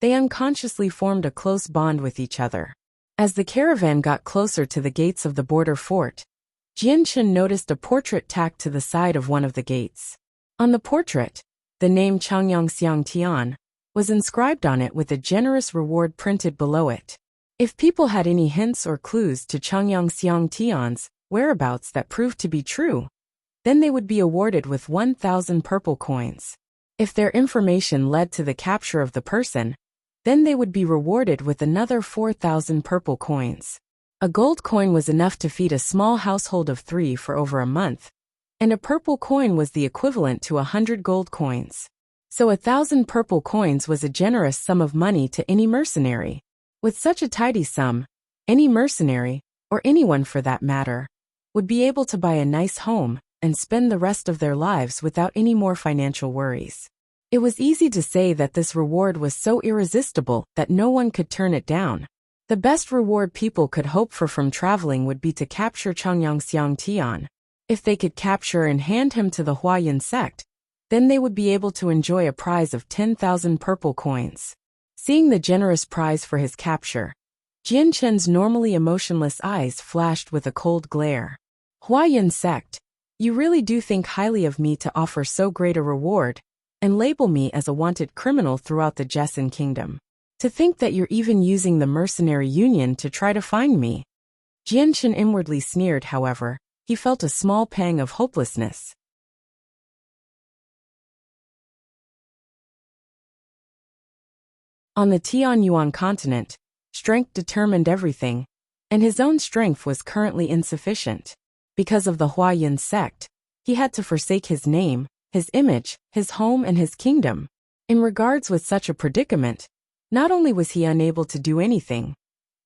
they unconsciously formed a close bond with each other. As the caravan got closer to the gates of the border fort, Jianshan noticed a portrait tacked to the side of one of the gates. On the portrait, the name Changyangxiang Tian was inscribed on it with a generous reward printed below it. If people had any hints or clues to Changyangxiang Tian's whereabouts that proved to be true, then they would be awarded with 1,000 purple coins. If their information led to the capture of the person, then they would be rewarded with another 4,000 purple coins. A gold coin was enough to feed a small household of 3 for over a month, and a purple coin was the equivalent to 100 gold coins. So 1,000 purple coins was a generous sum of money to any mercenary. With such a tidy sum, any mercenary, or anyone for that matter, would be able to buy a nice home and spend the rest of their lives without any more financial worries. It was easy to say that this reward was so irresistible that no one could turn it down. The best reward people could hope for from traveling would be to capture Changyangxiang Tian. If they could capture and hand him to the Huayan sect, then they would be able to enjoy a prize of 10,000 purple coins. Seeing the generous prize for his capture, Jianshan's normally emotionless eyes flashed with a cold glare. Huayan sect, you really do think highly of me to offer so great a reward, and label me as a wanted criminal throughout the Jessan kingdom. To think that you're even using the mercenary union to try to find me. Jianshan inwardly sneered, however, he felt a small pang of hopelessness. On the Tianyuan continent, strength determined everything, and his own strength was currently insufficient. Because of the Huayan sect, he had to forsake his name, his image, his home and his kingdom. In regards with such a predicament, not only was he unable to do anything,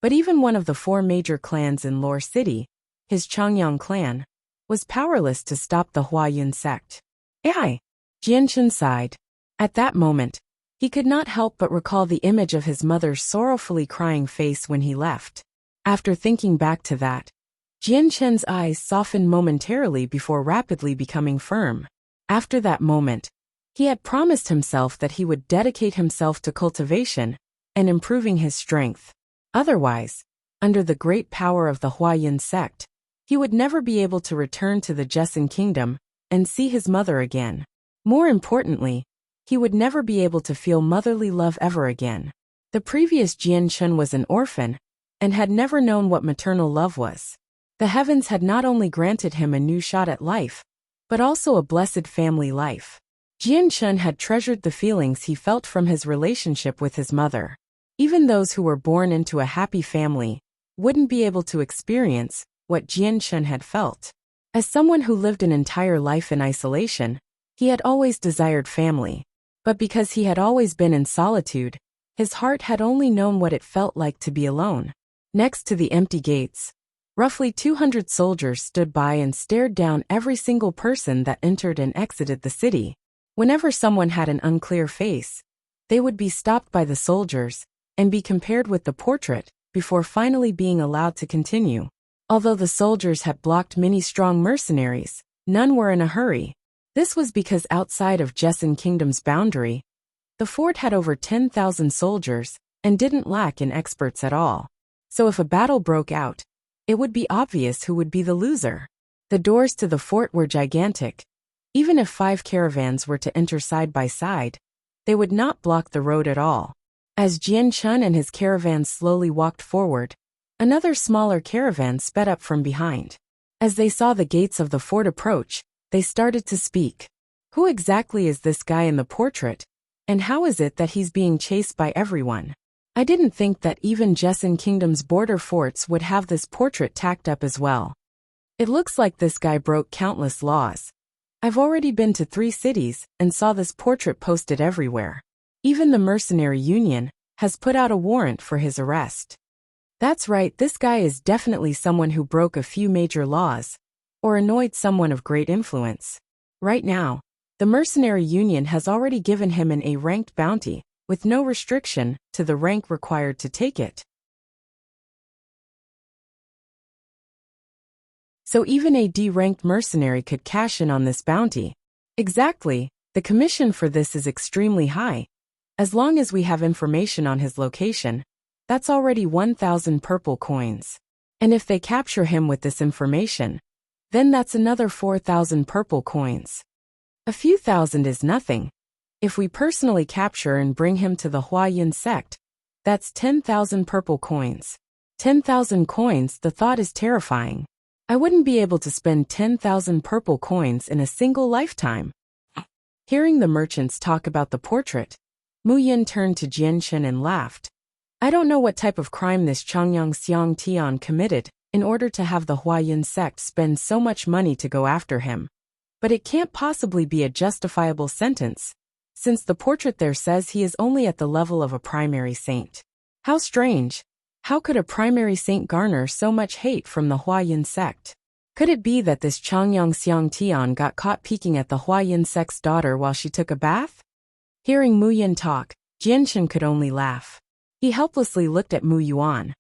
but even one of the 4 major clans in Lore City, his Changyang clan, was powerless to stop the Huayan sect. Jianshan sighed. At that moment, he could not help but recall the image of his mother's sorrowfully crying face when he left. After thinking back to that, Jianshan's eyes softened momentarily before rapidly becoming firm. After that moment, he had promised himself that he would dedicate himself to cultivation and improving his strength. Otherwise, under the great power of the Huayan sect, he would never be able to return to the Jessan kingdom and see his mother again. More importantly, he would never be able to feel motherly love ever again. The previous Jianshan was an orphan and had never known what maternal love was. The heavens had not only granted him a new shot at life, but also a blessed family life. Jianshan had treasured the feelings he felt from his relationship with his mother. Even those who were born into a happy family wouldn't be able to experience what Jianshan had felt. As someone who lived an entire life in isolation, he had always desired family. But because he had always been in solitude, his heart had only known what it felt like to be alone. Next to the empty gates, roughly 200 soldiers stood by and stared down every single person that entered and exited the city. Whenever someone had an unclear face, they would be stopped by the soldiers and be compared with the portrait before finally being allowed to continue. Although the soldiers had blocked many strong mercenaries, none were in a hurry. This was because outside of Jessan Kingdom's boundary, the fort had over 10,000 soldiers and didn't lack in experts at all. So if a battle broke out, it would be obvious who would be the loser. The doors to the fort were gigantic. Even if 5 caravans were to enter side by side, they would not block the road at all. As Jianshan and his caravan slowly walked forward, Another smaller caravan sped up from behind. As they saw the gates of the fort approach, they started to speak. Who exactly is this guy in the portrait? And how is it that he's being chased by everyone? I didn't think that even Jessin Kingdom's border forts would have this portrait tacked up as well. It looks like this guy broke countless laws. I've already been to 3 cities and saw this portrait posted everywhere. Even the mercenary union has put out a warrant for his arrest. That's right, this guy is definitely someone who broke a few major laws or annoyed someone of great influence. Right now, the mercenary union has already given him an A-ranked bounty with no restriction to the rank required to take it. So even a D-ranked mercenary could cash in on this bounty. Exactly, the commission for this is extremely high. As long as we have information on his location, that's already 1,000 purple coins. And if they capture him with this information, then that's another 4,000 purple coins. A few thousand is nothing. If we personally capture and bring him to the Huayin sect, that's 10,000 purple coins. 10,000 coins, the thought is terrifying. I wouldn't be able to spend 10,000 purple coins in a single lifetime. Hearing the merchants talk about the portrait, Mu Yin turned to Jianshan and laughed. I don't know what type of crime this Changyang Xiang Tian committed in order to have the Huayin sect spend so much money to go after him. But it can't possibly be a justifiable sentence, since the portrait there says he is only at the level of a primary saint. How strange. How could a primary saint garner so much hate from the Huayin sect? Could it be that this Changyang Xiang Tian got caught peeking at the Huayin sect's daughter while she took a bath? Hearing Mu Yin talk, Jianshan could only laugh. He helplessly looked at Mu Yuan.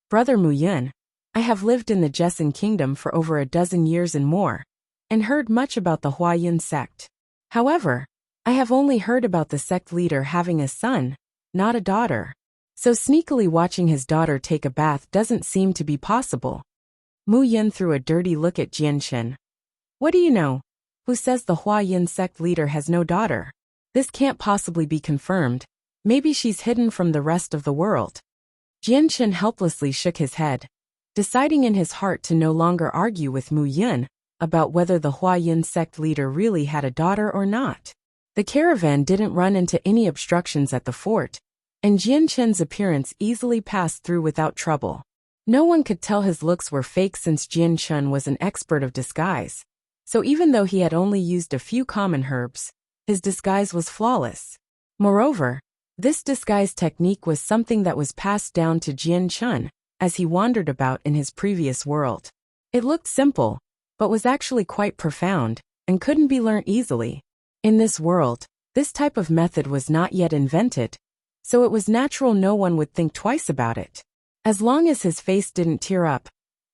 Brother Mu Yin, I have lived in the Jessin Kingdom for over a dozen years and more, and heard much about the Huayin sect. However, I have only heard about the sect leader having a son, not a daughter. So sneakily watching his daughter take a bath doesn't seem to be possible. Mu Yin threw a dirty look at Jianshan. What do you know? Who says the Huayin sect leader has no daughter? This can't possibly be confirmed. Maybe she's hidden from the rest of the world. Jianshan helplessly shook his head, deciding in his heart to no longer argue with Mu Yin about whether the Huayin sect leader really had a daughter or not. The caravan didn't run into any obstructions at the fort, and Jianshan's appearance easily passed through without trouble. No one could tell his looks were fake since Jianshan was an expert of disguise, so even though he had only used a few common herbs, his disguise was flawless. Moreover, this disguise technique was something that was passed down to Jianshan as he wandered about in his previous world. It looked simple, but was actually quite profound, and couldn't be learnt easily. In this world, this type of method was not yet invented, so it was natural no one would think twice about it. As long as his face didn't tear up,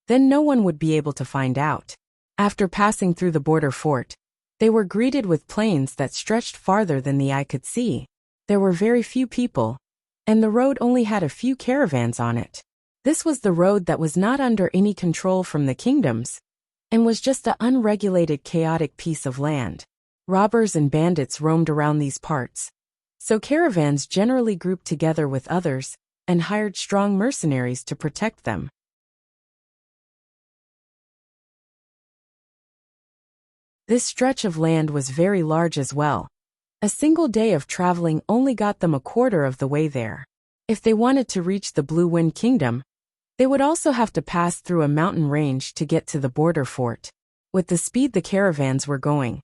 then no one would be able to find out. After passing through the border fort, they were greeted with plains that stretched farther than the eye could see. There were very few people, and the road only had a few caravans on it. This was the road that was not under any control from the kingdoms, and was just an unregulated chaotic piece of land. Robbers and bandits roamed around these parts, so caravans generally grouped together with others and hired strong mercenaries to protect them. This stretch of land was very large as well. A single day of traveling only got them a quarter of the way there. If they wanted to reach the Blue Wind Kingdom, they would also have to pass through a mountain range to get to the border fort. With the speed the caravans were going,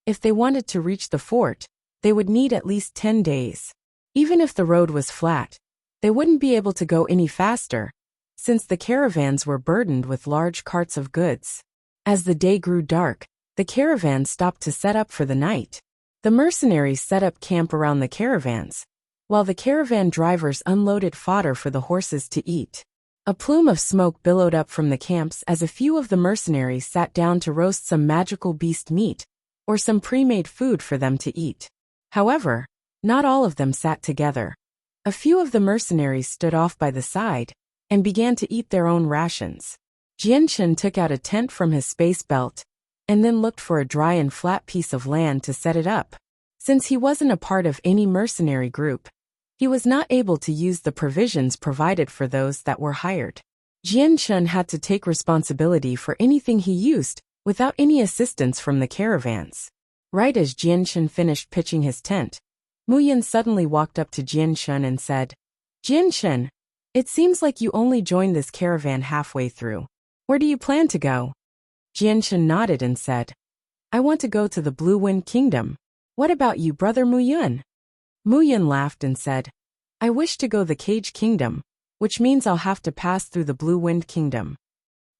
if they wanted to reach the fort, they would need at least 10 days. Even if the road was flat, they wouldn't be able to go any faster, since the caravans were burdened with large carts of goods. As the day grew dark, the caravan stopped to set up for the night. The mercenaries set up camp around the caravans, while the caravan drivers unloaded fodder for the horses to eat. A plume of smoke billowed up from the camps as a few of the mercenaries sat down to roast some magical beast meat, or some pre-made food for them to eat. However, not all of them sat together. A few of the mercenaries stood off by the side and began to eat their own rations. Jianshan took out a tent from his space belt and then looked for a dry and flat piece of land to set it up. Since he wasn't a part of any mercenary group, he was not able to use the provisions provided for those that were hired. Jian Shun had to take responsibility for anything he used, without any assistance from the caravans. Right as Jian Shun finished pitching his tent, Mu Yin suddenly walked up to Jian Shun and said, Jian Shun, it seems like you only joined this caravan halfway through. Where do you plan to go? Jian Shun nodded and said, I want to go to the Blue Wind Kingdom. What about you, brother Mu Yin? Mu Yin laughed and said, I wish to go the Cage Kingdom, which means I'll have to pass through the Blue Wind Kingdom.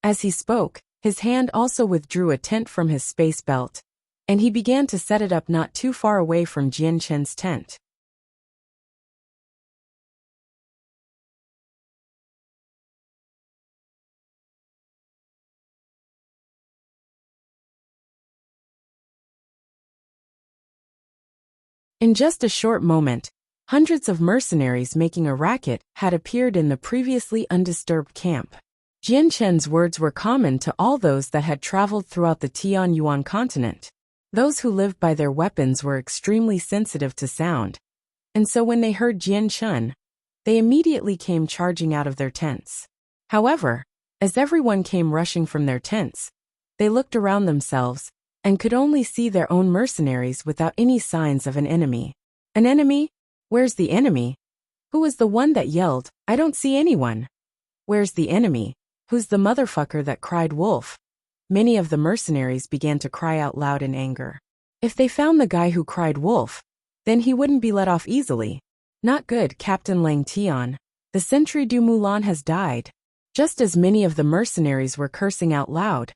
As he spoke, his hand also withdrew a tent from his space belt, and he began to set it up not too far away from Jian Shun's tent. In just a short moment, hundreds of mercenaries making a racket had appeared in the previously undisturbed camp. Jian Shen's words were common to all those that had traveled throughout the Tianyuan continent. Those who lived by their weapons were extremely sensitive to sound, and so when they heard Jian Shen, they immediately came charging out of their tents. However, as everyone came rushing from their tents, they looked around themselves and could only see their own mercenaries without any signs of an enemy. An enemy? Where's the enemy? Who was the one that yelled, I don't see anyone? Where's the enemy? Who's the motherfucker that cried wolf? Many of the mercenaries began to cry out loud in anger. If they found the guy who cried wolf, then he wouldn't be let off easily. Not good, Captain Lang Tian. The sentry du Mulan has died. Just as many of the mercenaries were cursing out loud,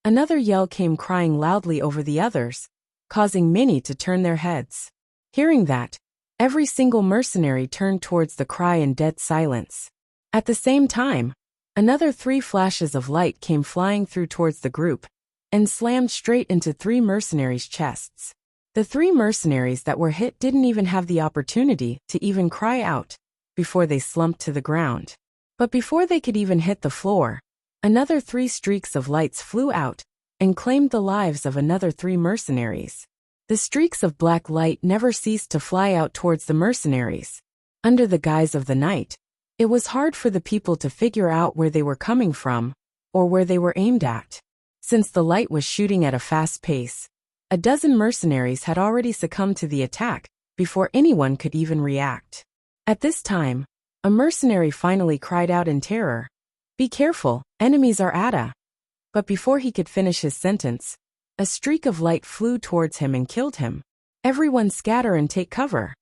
another yell came crying loudly over the others, causing many to turn their heads. Hearing that, every single mercenary turned towards the cry in dead silence. At the same time, another 3 flashes of light came flying through towards the group and slammed straight into 3 mercenaries' chests. The 3 mercenaries that were hit didn't even have the opportunity to even cry out before they slumped to the ground. But before they could even hit the floor, another 3 streaks of lights flew out and claimed the lives of another 3 mercenaries. The streaks of black light never ceased to fly out towards the mercenaries. Under the guise of the night, it was hard for the people to figure out where they were coming from or where they were aimed at. Since the light was shooting at a fast pace, a dozen mercenaries had already succumbed to the attack before anyone could even react. At this time, a mercenary finally cried out in terror, Be careful, enemies are at us. But before he could finish his sentence, a streak of light flew towards him and killed him. Everyone scatter and take cover.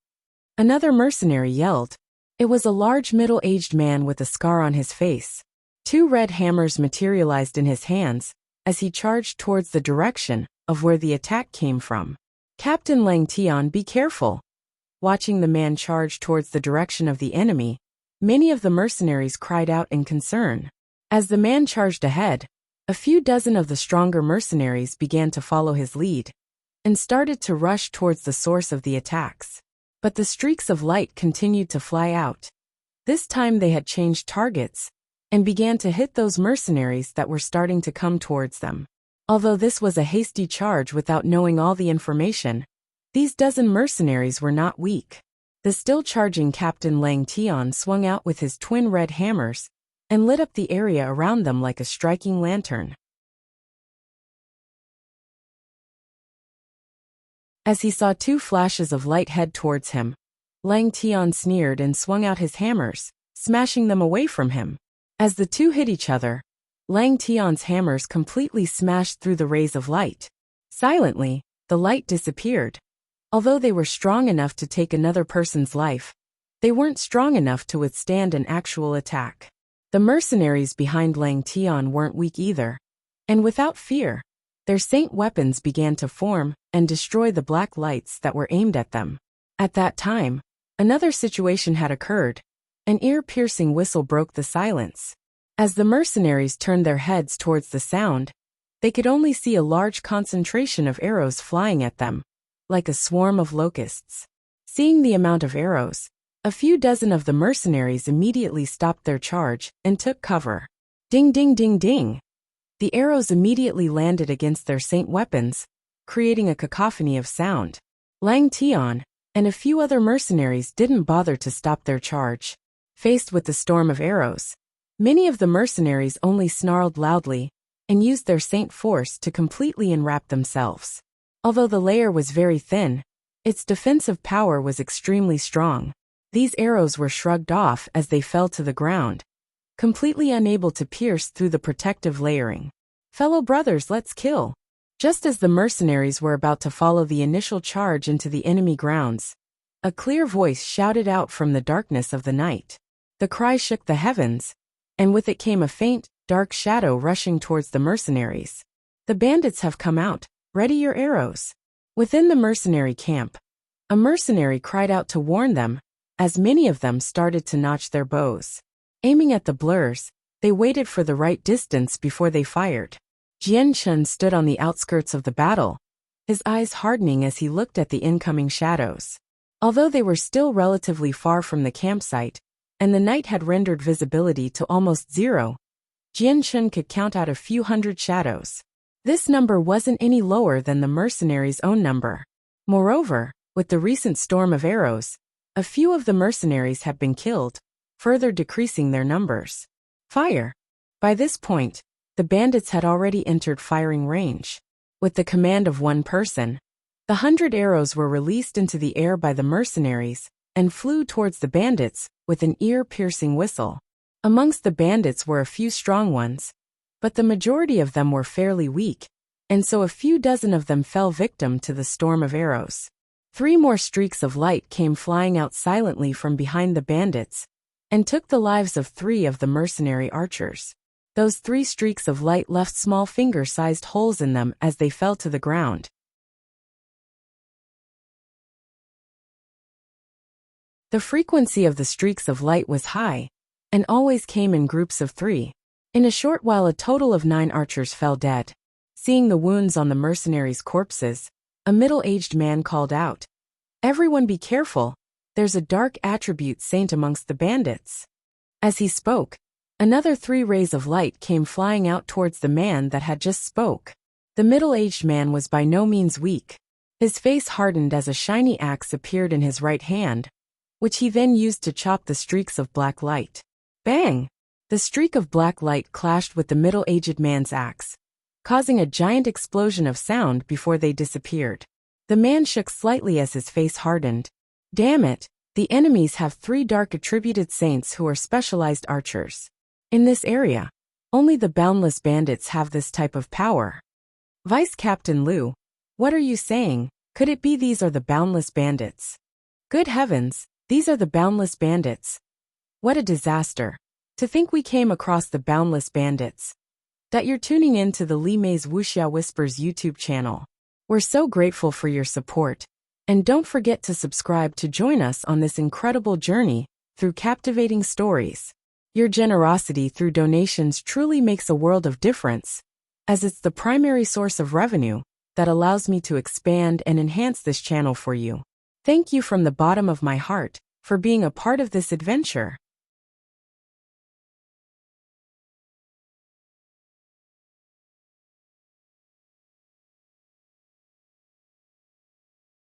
Another mercenary yelled. It was a large middle-aged man with a scar on his face. 2 red hammers materialized in his hands as he charged towards the direction of where the attack came from. Captain Lang Tian, be careful. Watching the man charge towards the direction of the enemy, many of the mercenaries cried out in concern. As the man charged ahead, a few dozen of the stronger mercenaries began to follow his lead and started to rush towards the source of the attacks. But the streaks of light continued to fly out. This time they had changed targets and began to hit those mercenaries that were starting to come towards them. Although this was a hasty charge without knowing all the information, these dozen mercenaries were not weak. The still charging Captain Lang Tian swung out with his twin red hammers and lit up the area around them like a striking lantern. As he saw 2 flashes of light head towards him, Lang Tian sneered and swung out his hammers, smashing them away from him. As the 2 hit each other, Lang Tian's hammers completely smashed through the rays of light. Silently, the light disappeared. Although they were strong enough to take another person's life, they weren't strong enough to withstand an actual attack. The mercenaries behind Lang Tian weren't weak either, and without fear, their saint weapons began to form and destroy the black lights that were aimed at them. At that time, another situation had occurred. An ear-piercing whistle broke the silence. As the mercenaries turned their heads towards the sound, they could only see a large concentration of arrows flying at them, like a swarm of locusts. Seeing the amount of arrows, a few dozen of the mercenaries immediately stopped their charge and took cover. Ding ding ding ding! The arrows immediately landed against their saint weapons, creating a cacophony of sound. Lang Tian and a few other mercenaries didn't bother to stop their charge. Faced with the storm of arrows, Many of the mercenaries only snarled loudly and used their saint force to completely enwrap themselves. Although the layer was very thin, its defensive power was extremely strong. These arrows were shrugged off as they fell to the ground, completely unable to pierce through the protective layering. Fellow brothers, let's kill! Just as the mercenaries were about to follow the initial charge into the enemy grounds, a clear voice shouted out from the darkness of the night. The cry shook the heavens, and with it came a faint, dark shadow rushing towards the mercenaries. The bandits have come out, ready your arrows. Within the mercenary camp, a mercenary cried out to warn them, as many of them started to notch their bows. Aiming at the blurs, they waited for the right distance before they fired. Jian Chun stood on the outskirts of the battle, his eyes hardening as he looked at the incoming shadows. Although they were still relatively far from the campsite, and the night had rendered visibility to almost zero, Jian Chun could count out a few hundred shadows. This number wasn't any lower than the mercenaries' own number. Moreover, with the recent storm of arrows, a few of the mercenaries had been killed, further decreasing their numbers. Fire! By this point, the bandits had already entered firing range. With the command of one person, the 100 arrows were released into the air by the mercenaries and flew towards the bandits with an ear-piercing whistle. Amongst the bandits were a few strong ones, but the majority of them were fairly weak, and so a few dozen of them fell victim to the storm of arrows. 3 more streaks of light came flying out silently from behind the bandits and took the lives of 3 of the mercenary archers. Those 3 streaks of light left small finger-sized holes in them as they fell to the ground. The frequency of the streaks of light was high, and always came in groups of 3. In a short while a total of 9 archers fell dead. Seeing the wounds on the mercenaries' corpses, a middle-aged man called out, "Everyone be careful, there's a dark attribute saint amongst the bandits." As he spoke, another 3 rays of light came flying out towards the man that had just spoke. The middle-aged man was by no means weak. His face hardened as a shiny axe appeared in his right hand, which he then used to chop the streaks of black light. Bang! The streak of black light clashed with the middle-aged man's axe, causing a giant explosion of sound before they disappeared. The man shook slightly as his face hardened. Damn it, the enemies have 3 dark attributed saints who are specialized archers. In this area, only the boundless bandits have this type of power. Vice Captain Liu, what are you saying? Could it be these are the boundless bandits? Good heavens, these are the boundless bandits. What a disaster. To think we came across the boundless bandits. That you're tuning in to the Li Mei's Wuxia Whispers YouTube channel. We're so grateful for your support. And don't forget to subscribe to join us on this incredible journey through captivating stories. Your generosity through donations truly makes a world of difference, as it's the primary source of revenue that allows me to expand and enhance this channel for you. Thank you from the bottom of my heart for being a part of this adventure.